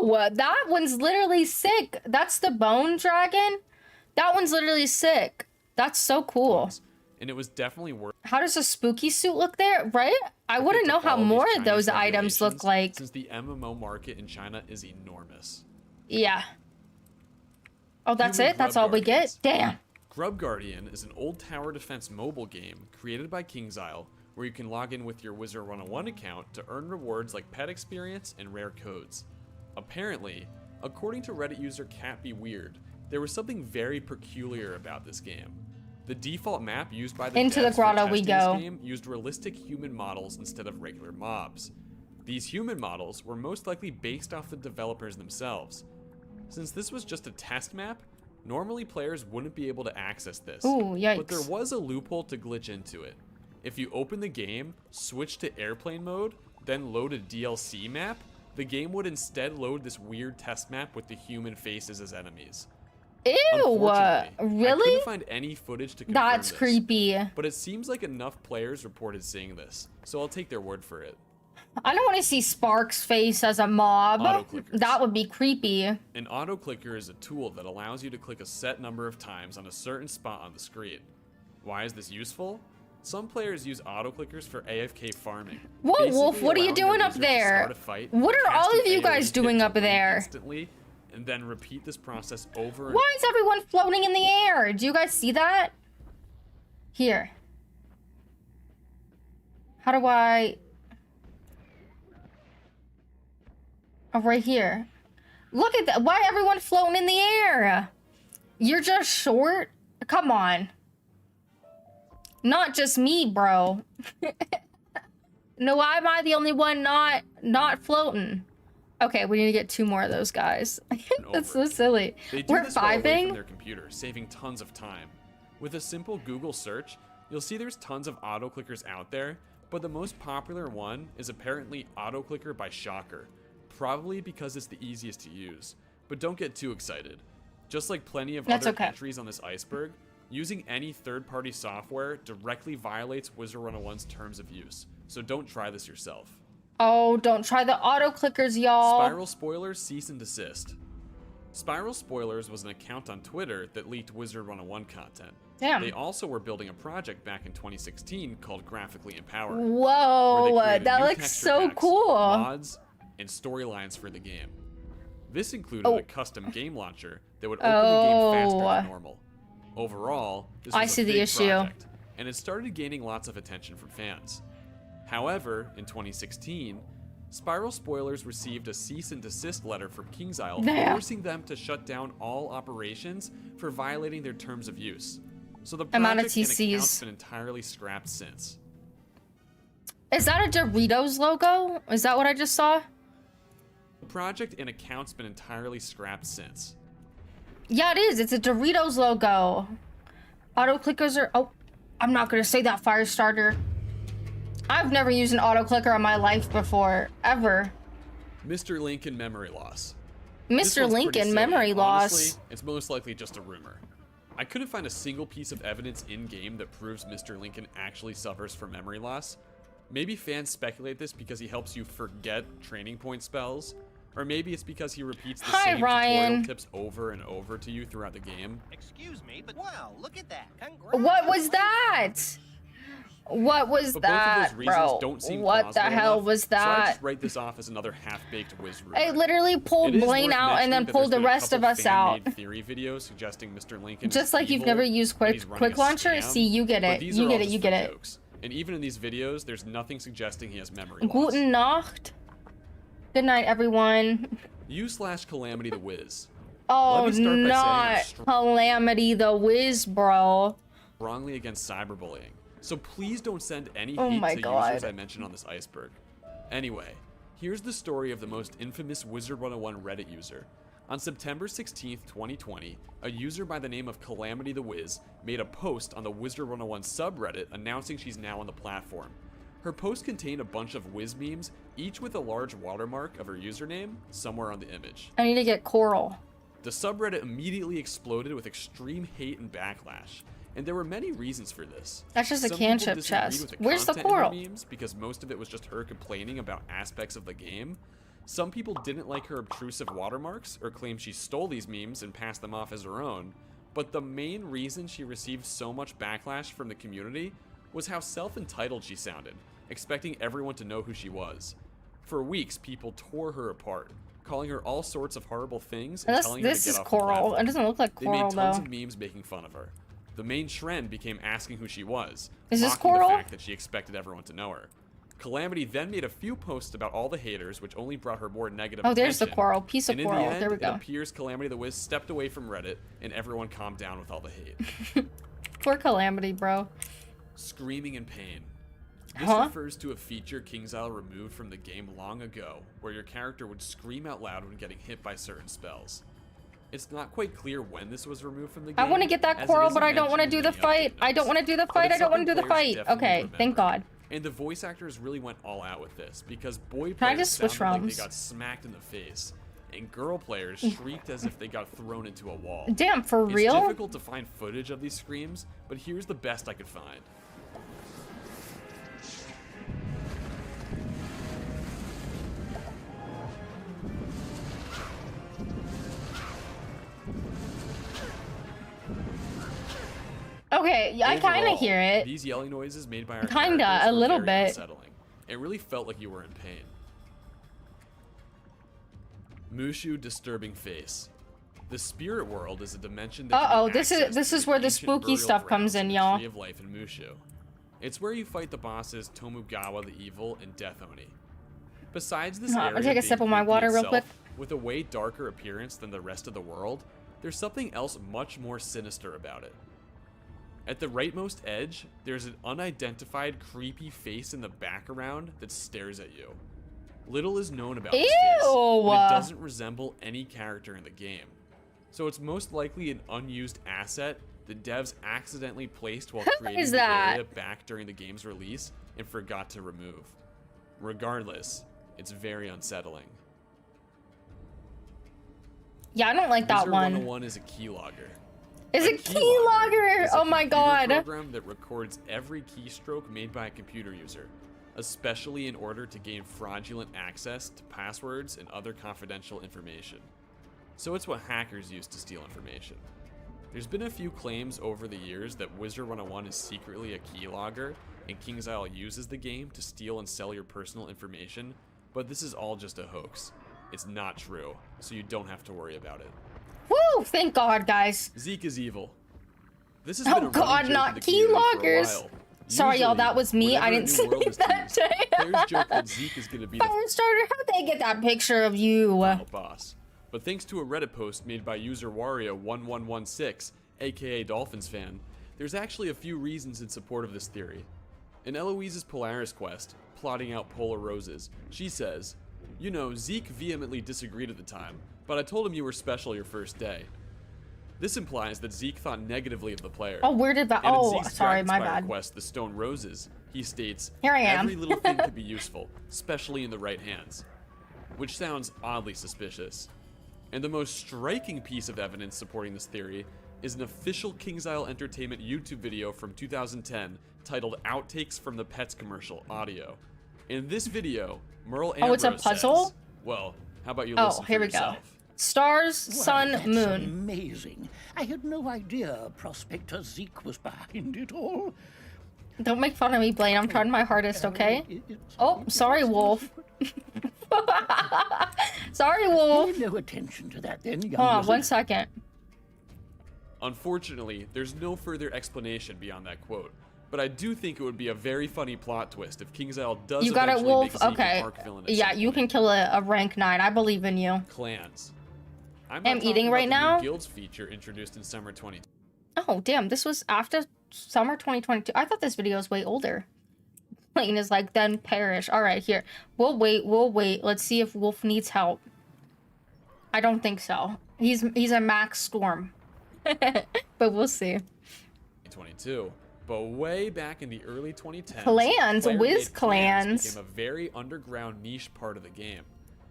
Whoa, that one's literally sick. That's the bone dragon? That one's literally sick. That's so cool. And it was definitely worth How does a spooky suit look there, right? I it wouldn't to know how follow these more of Chinese those items look regulations, like. since the MMO market in China is enormous. Yeah. Oh, that's Human it? That's grub all we get? guardians. Damn. Grub Guardian is an old tower defense mobile game created by Kingsisle, where you can log in with your Wizard101 account to earn rewards like pet experience and rare codes. Apparently, according to Reddit user Cat Be Weird, there was something very peculiar about this game. The default map used by the Into the devs for grotto we testing this go. game used realistic human models instead of regular mobs. These human models were most likely based off the developers themselves. Since this was just a test map, normally players wouldn't be able to access this. Ooh, yikes. But there was a loophole to glitch into it. If you open the game, switch to airplane mode, then load a DLC map, the game would instead load this weird test map with the human faces as enemies. Ew, Unfortunately, I really? couldn't find any footage to confirm That's this, creepy. but it seems like enough players reported seeing this, so I'll take their word for it. I don't want to see Spark's face as a mob. Auto-clickers. That would be creepy. An auto-clicker is a tool that allows you to click a set number of times on a certain spot on the screen. Why is this useful? Some players use auto-clickers for AFK farming. Whoa, basically Wolf, what are you allowing doing their up wizard to there? start a fight, What are cast all an of you AoE guys hit doing to up win there? instantly, and then repeat this process over and Why is everyone floating in the air? Do you guys see that? Here. How do I... Oh, right here. Look at that. Why everyone floating in the air? You're just short? Come on. Not just me, bro. No, why am I the only one not floating? Okay, we need to get 2 more of those guys. That's so silly. They do We're this while away from fiving? their computer, saving tons of time. With a simple Google search, you'll see there's tons of auto-clickers out there, but the most popular one is apparently auto-clicker by Shocker, probably because it's the easiest to use. But don't get too excited. Just like plenty of That's other okay. entries on this iceberg, using any third-party software directly violates Wizard101's terms of use, so don't try this yourself. Oh, don't try the auto clickers, y'all. Spiral Spoilers cease and desist. Spiral Spoilers was an account on Twitter that leaked Wizard101 content. Damn. They also were building a project back in 2016 called Graphically Empowered. where they Whoa, created that new looks texture so packs, cool. mods, and storylines for the game. This included Oh. a custom game launcher that would open the game faster Oh. than normal. Overall, this I was see a the big issue. project, and it started gaining lots of attention from fans. However, in 2016, Spiral Spoilers received a cease and desist letter from KingsIsle Damn. forcing them to shut down all operations for violating their terms of use. So the Amount of project and TCs. account's been entirely scrapped since. Is that a Doritos logo? Is that what I just saw? The project and account's been entirely scrapped since. Yeah, it is. It's a Doritos logo. Auto clickers are... Oh, I'm not going to say that, Firestarter. I've never used an auto clicker in my life before. Ever. Mr. Lincoln memory loss. This Mr. one's pretty Lincoln silly. memory loss. Honestly, it's most likely just a rumor. I couldn't find a single piece of evidence in-game that proves Mr. Lincoln actually suffers from memory loss. Maybe fans speculate this because he helps you forget training point spells, or maybe it's because he repeats the Hi, same Ryan. tutorial tips over and over to you throughout the game. Excuse me, but wow, look at that. Congrats. What was that? What was But that, both of those reasons bro? don't seem What the plausible hell enough, was So I that? just write this off as another half-baked whiz rumor. I literally pulled It is Blaine worth out and mentioning then that pulled there's the been a rest of couple us out. fan-made theory videos suggesting Mr. Lincoln Just is like you've evil never used and he's Quick running a Launcher. scam, See, you get but it. these You are get all it. just You for get it. jokes. And even in these videos, there's nothing suggesting he has memory loss. Guten Nacht. Good night, everyone. You/Calamity the Wiz. Oh, me start by saying I'm not strong- Calamity the Wiz, bro. Strongly against cyberbullying. So please don't send any Oh hate my to God. users I mentioned on this iceberg. Anyway, here's the story of the most infamous Wizard101 Reddit user. On September 16th, 2020, a user by the name of Calamity the Wiz made a post on the Wizard101 subreddit announcing she's now on the platform. Her post contained a bunch of Wiz memes, each with a large watermark of her username somewhere on the image. I need to get Coral. The subreddit immediately exploded with extreme hate and backlash, and there were many reasons for this. That's just a Some people cantrip disagreed chest. with Where's the content in her Coral? memes because most of it was just her complaining about aspects of the game. Some people didn't like her obtrusive watermarks or claim she stole these memes and passed them off as her own, but the main reason she received so much backlash from the community was how self-entitled she sounded, expecting everyone to know who she was. For weeks, people tore her apart, calling her all sorts of horrible things and telling her to This get is off the Coral. platform. It doesn't look like They Coral, made tons though. of memes making fun of her. The main trend became asking who she was, Is this mocking Coral? the fact that she expected everyone to know her. Calamity then made a few posts about all the haters, which only brought her more negative Oh, there's the attention. Coral. Piece of And in Coral. the end, There we it go. appears Calamity the Wiz stepped away from Reddit, and everyone calmed down with all the hate. Poor Calamity, bro. Screaming in pain. This Huh? refers to a feature KingsIsle removed from the game long ago, where your character would scream out loud when getting hit by certain spells. It's not quite clear when this was removed from the game. I want to get that as it Coral, isn't but I don't want to mentioned do in the any fight. update I don't notes. want to do the But fight. it's I don't want to something do the players fight. definitely Okay, remember. thank God. And the voice actors really went all out with this, because boy Can I players just switch sounded like realms? they got smacked in the face, and girl players shrieked as if they got thrown into a wall. Damn, for It's real? difficult to find footage of these screams, but here's the best I could find. Okay, yeah, I kind Overall, of hear it. These yelling noises made by our Kinda, characters a were little very bit. unsettling. It really felt like you were in pain. Mushu disturbing face. The spirit world is a dimension that can be This accessed is through where the ancient spooky burial stuff comes grounds in, the y'all. Tree of Life in Mushu. It's where you fight the bosses Tomugawa the Evil and Death Oni. Besides this area I'll take a being sip of my creepy water real itself, quick. with a way darker appearance than the rest of the world, there's something else much more sinister about it. At the rightmost edge, there's an unidentified creepy face in the background that stares at you. Little is known about this face, Ew. and it doesn't resemble any character in the game. So it's most likely an unused asset the devs accidentally placed while creating is the that? area back during the game's release and forgot to remove. Regardless, it's very unsettling. Yeah, I don't like that one. Wizard101 is a keylogger. Is A it keylogger? is a Oh my computer god. program that records every keystroke made by a computer user, especially in order to gain fraudulent access to passwords and other confidential information. So it's what hackers use to steal information. There's been a few claims over the years that Wizard101 is secretly a keylogger, and KingsIsle uses the game to steal and sell your personal information, but this is all just a hoax. It's not true, so you don't have to worry about it. Woo! Thank God, guys. Zeke is evil. This has Oh been a running God, joke not in the community for a keyloggers. while. Sorry, y'all, that was me. Usually, I didn't whenever a say new world is that teased, day. players joke that Zeke is going to be the Firestarter, how'd they get that picture of you? final boss. But thanks to a Reddit post made by user Wario1116, aka Dolphins fan, there's actually a few reasons in support of this theory. In Eloise's Polaris quest, plotting out polar roses, she says, "You know, Zeke vehemently disagreed at the time, but I told him you were special your first day." This implies that Zeke thought negatively of the player. Oh, where did that? And in Oh, Zeke's sorry, my Dragonspire bad. quest, The Stone Roses, he states, Here I am. "Every little thing could be useful, especially in the right hands," which sounds oddly suspicious. And the most striking piece of evidence supporting this theory is an official KingsIsle Entertainment YouTube video from 2010 titled Outtakes from the Pets Commercial Audio. In this video, Merle Ambrose Oh, it's a puzzle? says, well, how about you Oh, listen for here we go. yourself? Stars, sun, that's moon. Amazing. I had no idea Prospector Zeke was behind it all. Don't make fun of me, Blaine. I'm trying my hardest, okay? Oh, sorry, Wolf. Sorry, Wolf. Pay no attention to that then, young Hold on, wizard. 1 second. Unfortunately, there's no further explanation beyond that quote, but I do think it would be a very funny plot twist if KingsIsle does You got it, eventually Wolf? make Zeke Okay. an arc villain at Yeah, some you point. can kill a rank 9. I believe in you. Clans. I'm I'm not eating talking right about the now. new guilds feature introduced in summer 2020. Oh, damn. This was after summer 2022. I thought this video was way older. Blaine is like, then perish. All right, here. We'll wait. Let's see if Wolf needs help. I don't think so. He's a max storm. But we'll see. 2022, but way back in the early 2010s, Clans, player-made Wiz clans. became a very underground niche part of the game.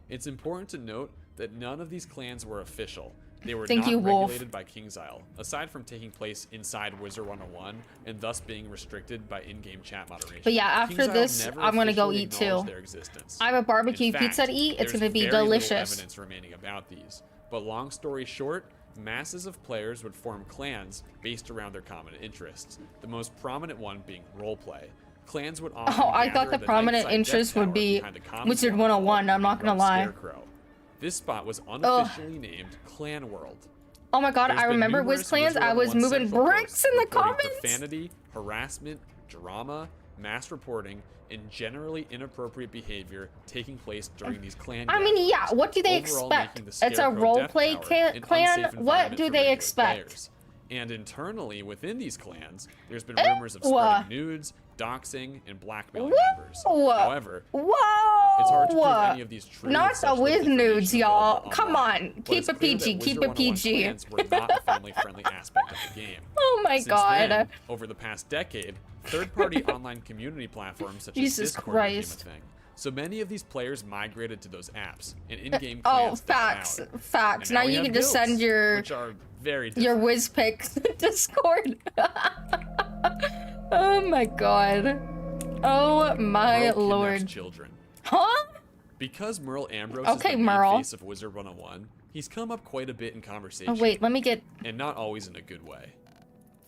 It's important to note that none of these clans were official. They were Thank not you, Wolf. regulated by KingsIsle, aside from taking place inside Wizard101 and thus being restricted by in-game chat moderation. But yeah, after KingsIsle this, never I'm gonna go officially eat acknowledged too. their existence. I have a barbecue In fact, pizza to eat. It's there's gonna be very little delicious. evidence remaining about these. But long story short, masses of players would form clans based around their common interests. The most prominent one being roleplay. Clans would often Oh, I thought gather the at prominent Nightside interest Death would Tower be behind a common Wizard waterfall 101, I'm not and gonna rub lie. Scarecrow. This spot was unofficially named Clan World. Oh my god, There's I been remember numerous Wiz clans. I was Wizard101 moving Central bricks posts in the reporting comments. Profanity, harassment, drama, mass reporting, and generally inappropriate behavior taking place during these clan I mean, yeah, what do they overall expect? making the It's a Scarecrow Death roleplay Tower an clan? unsafe What environment do for they regular expect? players. And internally within these clans, there's been rumors of spreading nudes, doxing, and blackmailing members. However, Whoa! it's hard to prove any of these true. Not with the such Wiz little nudes, information y'all. available Come online. on, But keep it's it clear that PG, keep it Wizard101 PG. clans were not a family-friendly aspect of the game. Oh my Since god. then, over the past decade, third-party online community platforms such Jesus as Discord Christ. became a thing. So many of these players migrated to those apps, and in-game Oh, clans died facts, out. facts. And Now we you have can just guilds, send your which are very your different. Wiz pics to Discord. Oh my god. Oh my Merle kidnaps lord. children. Huh? Because Merle Ambrose Okay, is the Merle. main face of Wizard101, he's come up quite a bit in conversation. Oh wait, let me get. And not always in a good way.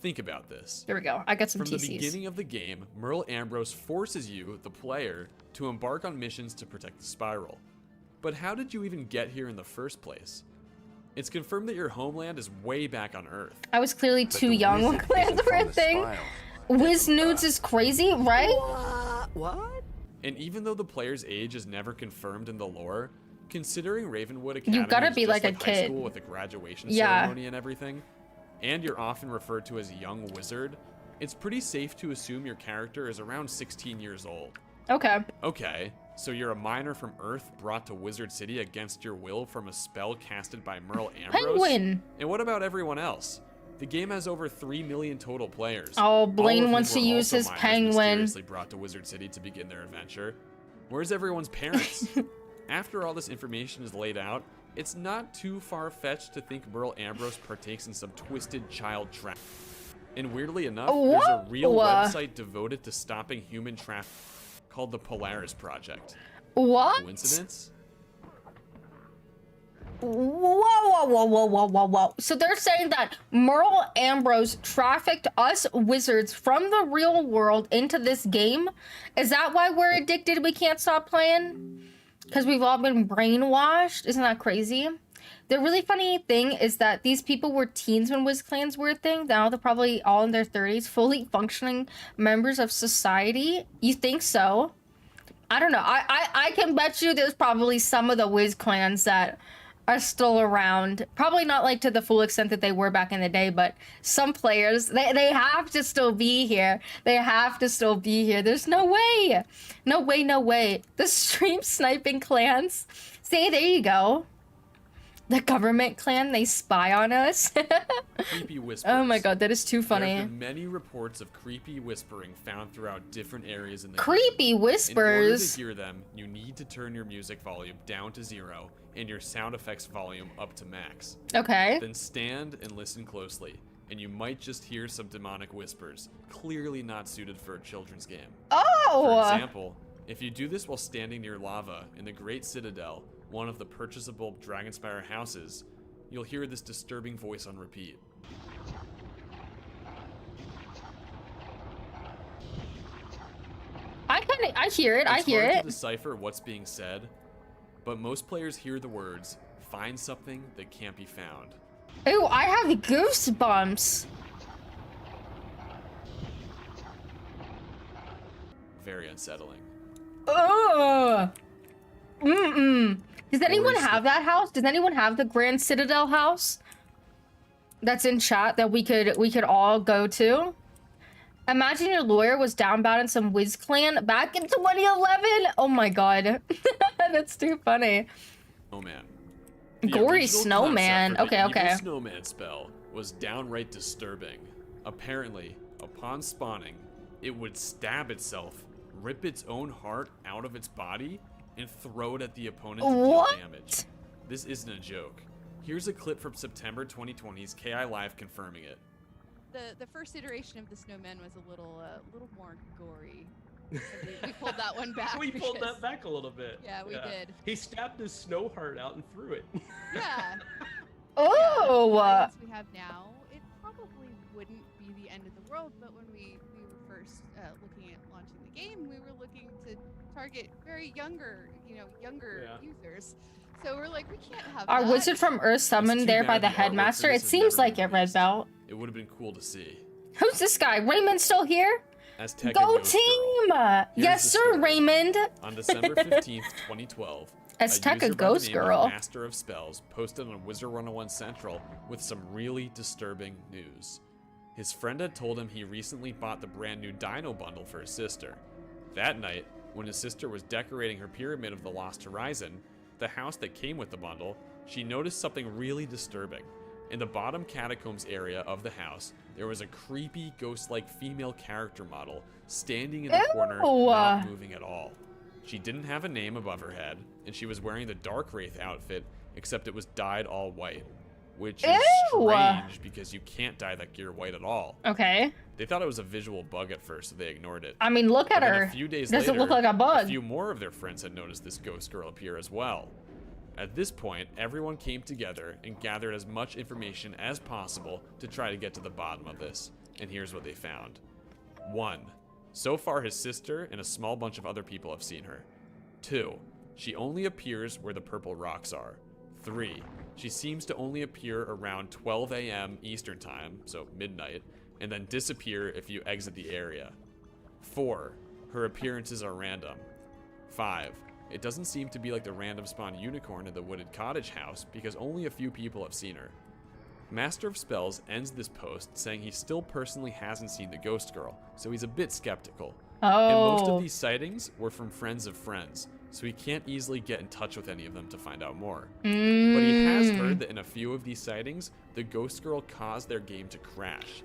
Think about this. There we go. I got some From the TCs. beginning of the game, Merle Ambrose forces you, the player, to embark on missions to protect the Spiral. But how did you even get here in the first place? It's confirmed that your homeland is way back on Earth. I was clearly too young when clans were a thing. Wiz nudes is crazy, right? What? And even though the player's age is never confirmed in the lore, considering Ravenwood Academy gotta is be just like a high kid. school with a graduation Yeah. ceremony and everything, and you're often referred to as a young wizard, it's pretty safe to assume your character is around 16 years old. Okay. Okay, so you're a minor from Earth brought to Wizard City against your will from a spell casted by Merle Ambrose? Penguin. And what about everyone else? The game has over 3 million total players. Oh, all Blaine of whom wants to were use also his minors penguin. mysteriously brought to Wizard City to begin their adventure. Where's everyone's parents? After all this information is laid out, it's not too far-fetched to think Merle Ambrose partakes in some twisted child trafficking. And weirdly enough, there's a real website devoted to stopping human trafficking called the Polaris Project. What? Coincidence? Whoa. So they're saying that Merle Ambrose trafficked us wizards from the real world into this game? Is that why we're addicted? We can't stop playing? Because we've all been brainwashed? Isn't that crazy? The really funny thing is that these people were teens when Wiz Clans were a thing. Now they're probably all in their 30s, fully functioning members of society. You think so? I don't know. I can bet you there's probably some of the Wiz Clans that are still around. Probably not like to the full extent that they were back in the day, but some players, they have to still be here. They have to still be here. There's no way. No way. The stream sniping clans. See, there you go. The government clan, they spy on us. Creepy whispers. Oh my god, that is too There funny. have been many reports of creepy whispering found throughout different areas in the Creepy game. whispers? In order to hear them, you need to turn your music volume down to 0 and your sound effects volume up to max. Okay. Then stand and listen closely, and you might just hear some demonic whispers, clearly not suited for a children's game. Oh! For example, if you do this while standing near lava in the Great Citadel, one of the purchasable Dragonspire houses, you'll hear this disturbing voice on repeat. I hear it. I hear It's hard it. to decipher what's being said, but most players hear the words, "Find something that can't be found." Ooh, I have goosebumps. Very unsettling. Ugh. Does anyone have that house? Does anyone have the Grand Citadel house? That's in chat that we could all go to. Imagine your lawyer was down bad in some Wiz Clan back in 2011. Oh my god. That's too funny. Snowman. Gory snowman. Okay. The snowman spell was downright disturbing. Apparently, upon spawning, it would stab itself, rip its own heart out of its body, and throw it at the opponent to deal damage. This isn't a joke. Here's a clip from September 2020's KI Live confirming it. The first iteration of the snowman was a little more gory. We pulled that one back. We pulled that back a little bit. Yeah, we did. He stabbed his snow heart out and threw it. Yeah. Oh. The violence we have now, it probably wouldn't be the end of the world, but when we were first looking at launching the game, we were looking to target very younger users. So we're like, we can't have Our that. wizard from Earth summoned there by the headmaster. It seems like it, Red Belt. It would have been cool to see. Who's this guy? Raymond still here? Azteca Go Ghost team! Girl. Yes, the sir, story. Raymond. On December 15th, 2012, Azteca a user by the Ghost name of Girl. Master of Spells posted on Wizard101 Central with some really disturbing news. His friend had told him he recently bought the brand new Dino bundle for his sister. That night, when his sister was decorating her Pyramid of the Lost Horizon, the house that came with the bundle, she noticed something really disturbing. In the bottom catacombs area of the house, there was a creepy ghost-like female character model standing in the corner, not moving at all. She didn't have a name above her head, and she was wearing the Dark Wraith outfit, except it was dyed all white. Which is strange, because you can't dye that gear white at all. Okay. They thought it was a visual bug at first, so they ignored it. I mean, look at But then her. A few days Doesn't later, look like a bug. A few more of their friends had noticed this ghost girl appear as well. At this point, everyone came together and gathered as much information as possible to try to get to the bottom of this. and here's what they found. 1. So far, his sister and a small bunch of other people have seen her. 2. She only appears where the purple rocks are. 3. She seems to only appear around 12 a.m. Eastern Time, so midnight, and then disappear if you exit the area. 4. Her appearances are random. 5. It doesn't seem to be like the random spawn unicorn in the wooded cottage house because only a few people have seen her. Master of Spells ends this post saying he still personally hasn't seen the ghost girl, so he's a bit skeptical. Oh. And most of these sightings were from friends of friends, so he can't easily get in touch with any of them to find out more. But he has heard that in a few of these sightings, the ghost girl caused their game to crash.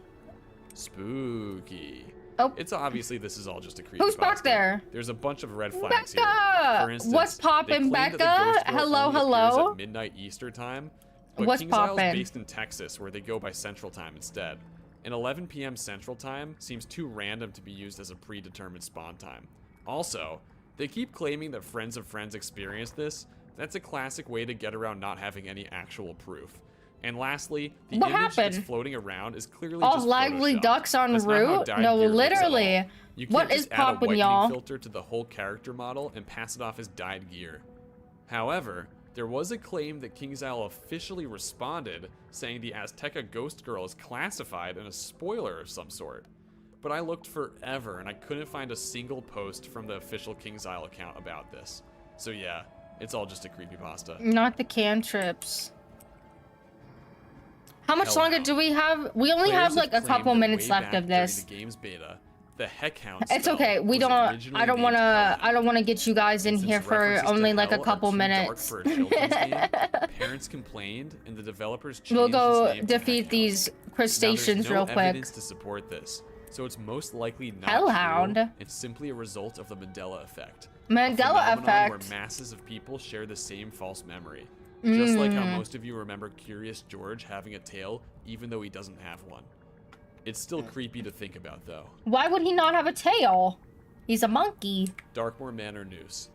Spooky. Oh. It's obviously this is all just a creepy. Who's back there? There's a bunch of red flags Becca! here. For instance, What's poppin', Becca? Hello, hello. At midnight Easter time. But What's King's Isle is poppin'? based in Texas, where they go by Central Time instead. And 11 p.m. Central Time seems too random to be used as a predetermined spawn time. Also, they keep claiming that friends of friends experienced this. That's a classic way to get around not having any actual proof. And lastly, the What image happened? that's floating around is clearly All just lively Photoshopped. ducks en That's not how route? dyed No, gear looks at all. literally. You What can't is just add a poppin', whitening y'all? filter to the whole character model and pass it off as dyed gear. However, there was a claim that King's Isle officially responded, saying the Azteca Ghost Girl is classified and a spoiler of some sort. But I looked forever and I couldn't find a single post from the official King's Isle account about this. So yeah, it's all just a creepypasta. Not the cantrips. How much longer do we have? We only Players have like a claimed couple that minutes way left back of this. during the game's beta, the Heckhound It's spell okay. We was don't. originally I don't named want to. Hellhound. I don't want to get you guys in Since here for references to only like a hell are couple too dark minutes. for a children's game, parents complained, and the developers changed We'll go his name to defeat Heckhound. these Now, there's crustaceans no real quick. evidence to support this, so it's most likely not Hellhound. true. It's simply a result of the Mandela effect. Mandela a phenomenon effect. where masses of people share the same false memory. Just like how Mm. most of you remember Curious George having a tail, even though he doesn't have one. It's still creepy to think about, though. Why would he not have a tail? He's a monkey. Darkmoor Manor Noose.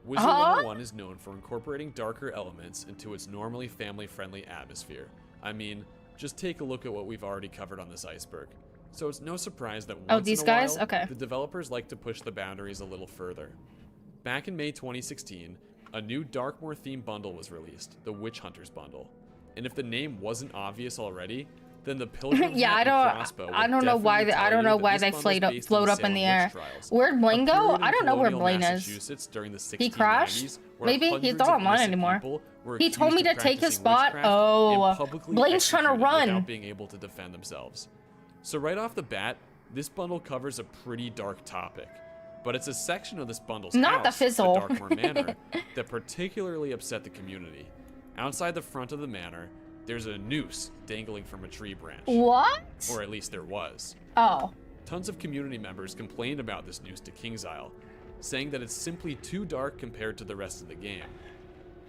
Wizard Huh? 101 is known for incorporating darker elements into its normally family-friendly atmosphere. I mean, just take a look at what we've already covered on this iceberg. So it's no surprise that once these in a guys? while, Okay. the developers like to push the boundaries a little further. Back in May 2016, a new Darkmoor themed bundle was released, the Witch Hunters bundle. And if the name wasn't obvious already, then the Pilgrim Yeah, Hat I and don't. Crossbow I would don't know why. definitely I tell don't you know that why this they bundle's float based up in the Salem air. witch trials, Where'd a Blaine go? period I in don't know where colonial Blaine is. Massachusetts during the He crashed? 1690s, where Maybe he's hundreds not of online innocent anymore. people were He told me accused to of take his practicing spot. witchcraft Oh, and publicly Blaine's trying to executed run. without being able to defend themselves. So right off the bat, this bundle covers a pretty dark topic. But it's a section of this bundle's Not the house, fizzle. Darkmoor Manor, that particularly upset the community. Outside the front of the manor, there's a noose dangling from a tree branch. What? Or at least there was. Oh. Tons of community members complained about this noose to King's Isle, saying that it's simply too dark compared to the rest of the game.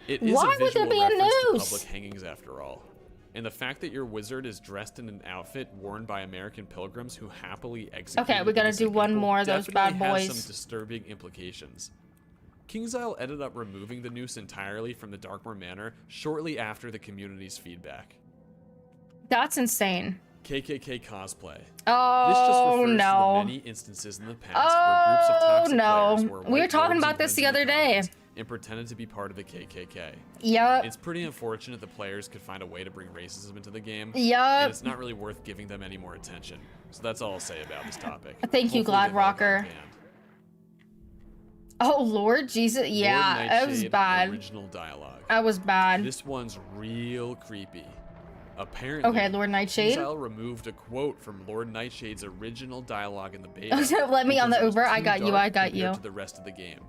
It is Why a would there visual be a reference to noose? public hangings after all. And the fact that your wizard is dressed in an outfit worn by American pilgrims who happily execute Okay, we gotta do one more of those bad boys. Has some disturbing implications. King's Isle ended up removing the noose entirely from the Darkmoor Manor shortly after the community's feedback. That's insane. KKK cosplay. Oh, This just refers no. to the many instances in the past where groups of toxic no. players wore We were white talking robes about and this the guns in other day. comments and pretended to be part of the KKK. Yup. It's pretty unfortunate the players could find a way to bring racism into the game. Yup. And it's not really worth giving them any more attention. So that's all I'll say about this topic. Thank you, Hopefully Glad they've all Rocker. gotten banned. Oh, Lord Jesus. Yeah, Lord it was Nightshade bad. Original dialogue. That was bad. This one's real creepy. Apparently, Okay, Lord Nightshade. King's Isle removed a quote from Lord Nightshade's original dialogue in the beta. Let me on the because it was Uber. I too got you. dark I got compared you. to the rest of the game.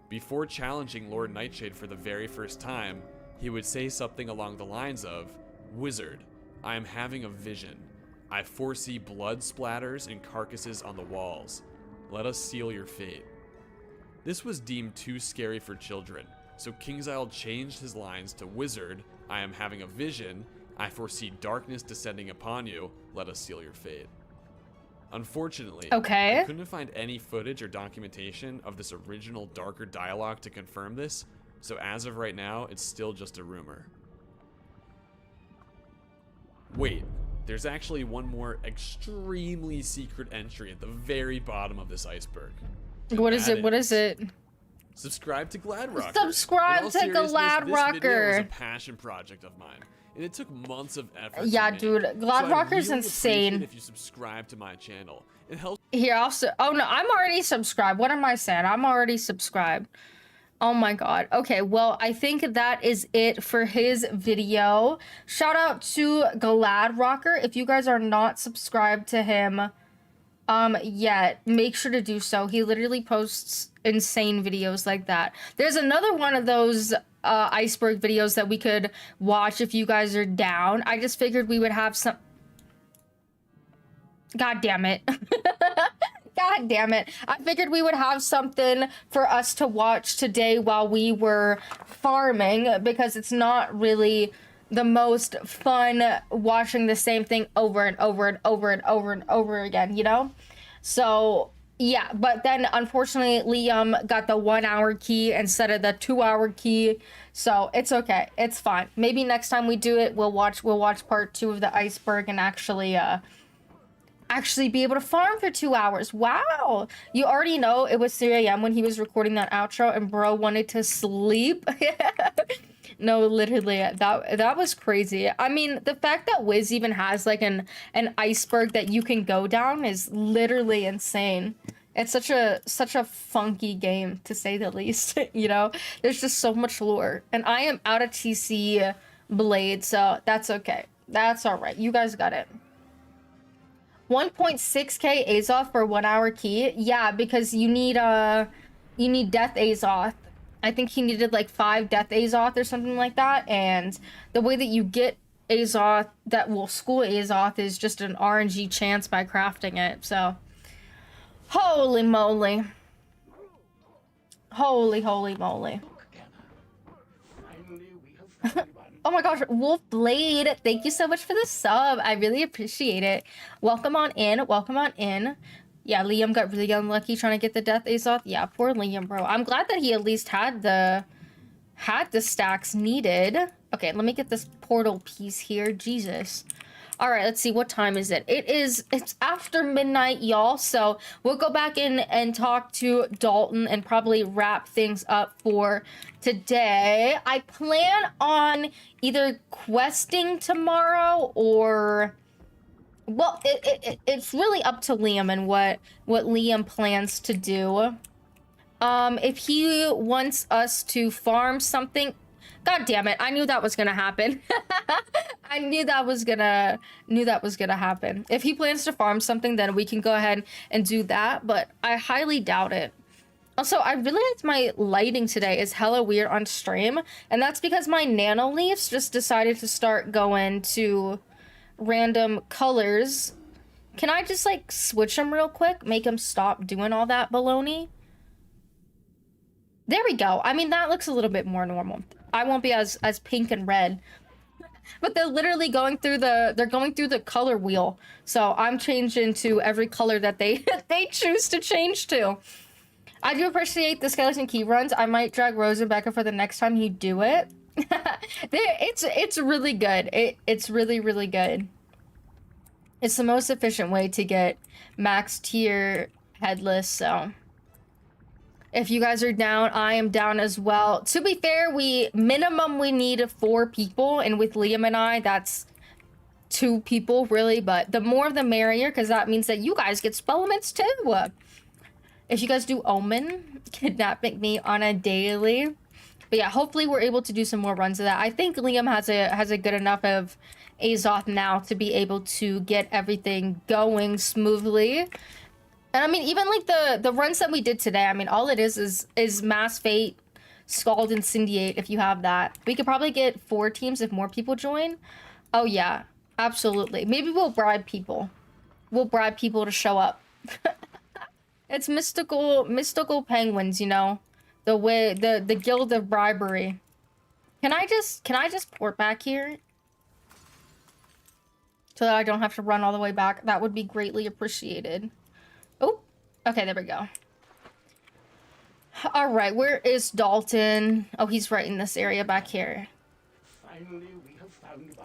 Before challenging Lord Nightshade for the very first time, he would say something along the lines of, "Wizard, I am having a vision. I foresee blood splatters and carcasses on the walls. Let us seal your fate." This was deemed too scary for children, so King's Isle changed his lines to, "Wizard, I am having a vision. I foresee darkness descending upon you. Let us seal your fate." Unfortunately, Okay. I couldn't find any footage or documentation of this original darker dialogue to confirm this, so as of right now, it's still just a rumor. Wait, there's actually one more extremely secret entry at the very bottom of this iceberg. What is it? What is it? Subscribe to Gladrocker. Subscribe to Gladrocker. This video was a Gladrocker. passion project of mine, and it took months of effort. Yeah, to make. dude, Gladrocker's so insane. If you subscribe to my channel, it helps. Here, also. Oh no, I'm already subscribed. What am I saying? I'm already subscribed. Oh my god. Okay, well, I think that is it for his video. Shout out to Gladrocker. If you guys are not subscribed to him yet, make sure to do so. He literally posts insane videos like that. There's another one of those Iceberg videos that we could watch if you guys are down. I just figured we would have some... God damn it. God damn it. I figured we would have something for us to watch today while we were farming, because it's not really the most fun watching the same thing over and over and over and over and over again, you know? So, yeah, but then unfortunately Liam got the 1 hour key instead of the 2 hour key. So it's okay. It's fine. Maybe next time we do it, we'll watch part 2 of the Iceberg and actually be able to farm for 2 hours. Wow. You already know it was 3 a.m. when he was recording that outro and bro wanted to sleep. No, literally, that was crazy. I mean, the fact that Wiz even has like an iceberg that you can go down is literally insane. It's such a funky game, to say the least. You know, there's just so much lore, and I am out of TC Blade, so that's okay. That's all right. You guys got it. 1.6k Azoth for 1 hour key. Yeah, because you need Death Azoth. I think he needed like 5 Death Azoth or something like that, and the way that you get Azoth that will school Azoth is just an RNG chance by crafting it. So holy moly. Holy moly. Oh my gosh, Wolf Blade, thank you so much for the sub. I really appreciate it. Welcome on in. Welcome on in. Yeah, Liam got really unlucky trying to get the Death Azoth. Yeah, poor Liam, bro. I'm glad that he at least had the stacks needed. Okay, let me get this portal piece here. Jesus. All right, let's see. What time is it? It's after midnight, y'all. So we'll go back in and talk to Dalton and probably wrap things up for today. I plan on either questing tomorrow or... Well, it's really up to Liam and what Liam plans to do. If he wants us to farm something... God damn it, I knew that was gonna happen. I knew that was gonna happen. If he plans to farm something, then we can go ahead and do that, but I highly doubt it. Also, I realized my lighting today is hella weird on stream, and that's because my nano leaves just decided to start going to random colors. Can I just like switch them real quick? Make them stop doing all that baloney? There we go. I mean, that looks a little bit more normal. I won't be as pink and red. But they're literally going through the color wheel. So I'm changing to every color that they choose to change to. I do appreciate the skeleton key runs. I might drag Rosenbecker for the next time you do it. It's really good. It's really good. It's the most efficient way to get max tier headless, so if you guys are down, I am down as well. To be fair, minimum we need 4 people, and with Liam and I, that's 2 people really, but the more the merrier, because that means that you guys get spellements too. If you guys do Omen, kidnapping me on a daily. But yeah, hopefully we're able to do some more runs of that. I think Liam has a good enough of Azoth now to be able to get everything going smoothly. And I mean, even like the runs that we did today, I mean, all it is Mass Fate, Scald, Incendiate, if you have that. We could probably get 4 teams if more people join. Oh yeah, absolutely. Maybe we'll bribe people. We'll bribe people to show up. It's mystical penguins, you know? The way, the guild of bribery. Can I just port back here? So that I don't have to run all the way back. That would be greatly appreciated. Oh, okay, there we go. All right, where is Dalton? Oh, he's right in this area back here. Finally, we have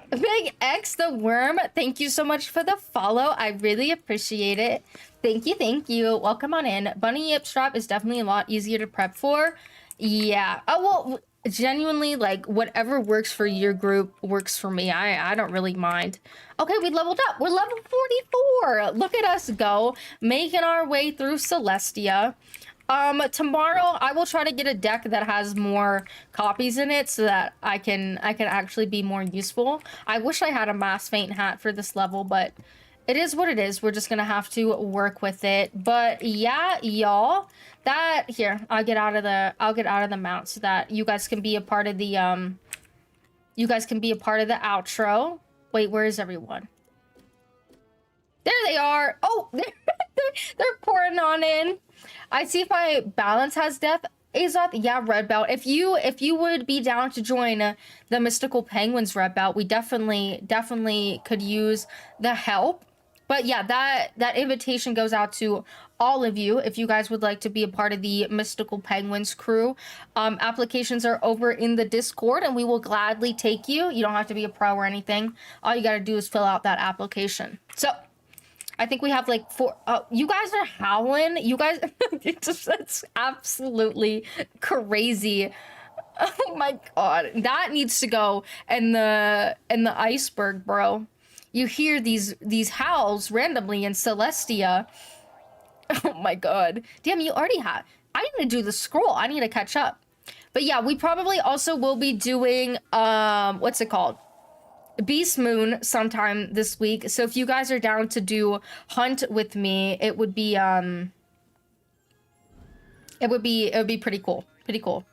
Big X the Worm, thank you so much for the follow. I really appreciate it. Thank you, thank you. Welcome on in. Bunny Yip Strap is definitely a lot easier to prep for. Yeah. Oh, well, genuinely, like, whatever works for your group works for me. I don't really mind. Okay, we leveled up. We're level 44. Look at us go. Making our way through Celestia. Tomorrow I will try to get a deck that has more copies in it so that I can actually be more useful. I wish I had a Mass Faint hat for this level, but it is what it is. We're just gonna have to work with it. But yeah, y'all, that here, I'll get out of the mount so that you guys can be a part of the outro. Wait, where is everyone? There they are. Oh, they're pouring on in. I see if my balance has death. Azoth, yeah, red belt. If you would be down to join the Mystical Penguins red belt, we definitely could use the help. But yeah, that invitation goes out to all of you if you guys would like to be a part of the Mystical Penguins crew. Applications are over in the Discord and we will gladly take you. You don't have to be a pro or anything. All you gotta do is fill out that application. So I think we have like 4. You guys are howling. You guys, it's absolutely crazy. Oh my god, that needs to go in the Iceberg, bro. You hear these howls randomly in Celestia. Oh my god, damn! You already have. I need to do the scroll. I need to catch up. But yeah, we probably also will be doing what's it called? Beast Moon sometime this week. So if you guys are down to do hunt with me, it would be pretty cool. Pretty cool.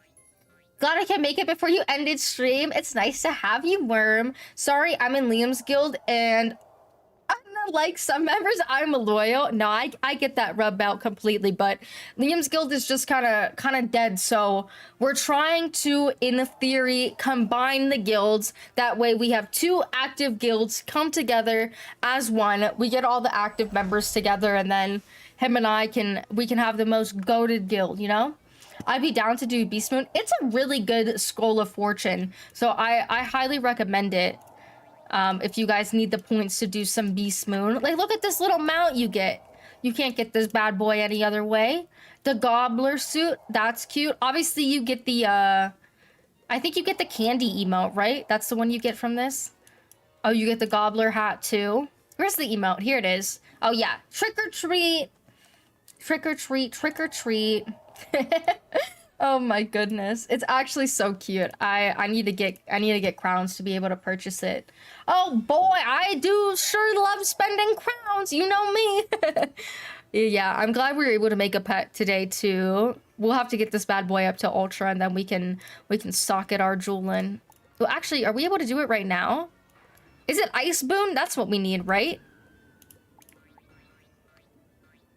Glad I can make it before you ended stream. It's nice to have you, Worm. Sorry, I'm in Liam's guild and like some members, I'm loyal. No, I get that rub out completely, but Liam's guild is just kind of dead. So we're trying to, in theory, combine the guilds. That way we have 2 active guilds come together as one. We get all the active members together, and then him and I can have the most goated guild, you know? I'd be down to do Beast Moon. It's a really good Scroll of Fortune, so I highly recommend it. If you guys need the points to do some Beast Moon. Like, look at this little mount you get. You can't get this bad boy any other way. The Gobbler suit, that's cute. Obviously, you get the, I think you get the candy emote, right? That's the one you get from this. Oh, you get the Gobbler hat, too. Where's the emote? Here it is. Oh, yeah. Trick or treat. Trick or treat, trick or treat. Oh my goodness, it's actually so cute. I need to get crowns to be able to purchase it. Oh boy, I do sure love spending crowns, you know me. Yeah, I'm glad we were able to make a pet today too. We'll have to get this bad boy up to ultra and then we can socket our jewel in. Well, actually, are we able to do it right now? Is it Ice Boon? That's what we need, right?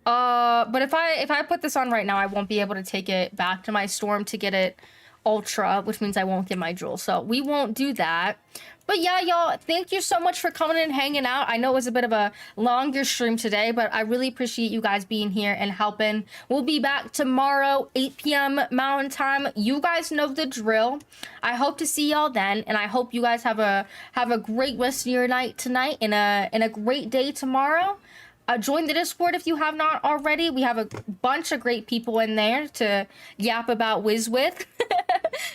But if I put this on right now, I won't be able to take it back to my storm to get it ultra, which means I won't get my jewel. So we won't do that. But yeah, y'all, thank you so much for coming and hanging out. I know it was a bit of a longer stream today, but I really appreciate you guys being here and helping. We'll be back tomorrow, 8 p.m. Mountain Time. You guys know the drill. I hope to see y'all then, and I hope you guys have a great rest of your night tonight and a great day tomorrow. Join the Discord if you have not already. We have a bunch of great people in there to yap about Wiz with.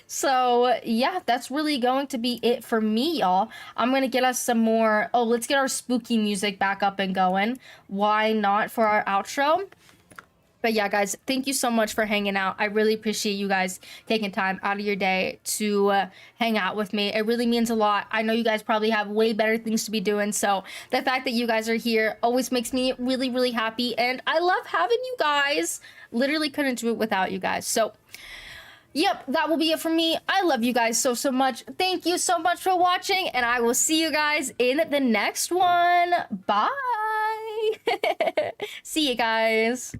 So, yeah, that's really going to be it for me, y'all. I'm going to get us some more... Oh, let's get our spooky music back up and going. Why not for our outro? But yeah, guys, thank you so much for hanging out. I really appreciate you guys taking time out of your day to hang out with me. It really means a lot. I know you guys probably have way better things to be doing. So the fact that you guys are here always makes me really, really happy. And I love having you guys. Literally couldn't do it without you guys. So, yep, that will be it for me. I love you guys so, so much. Thank you so much for watching. And I will see you guys in the next one. Bye. See you guys.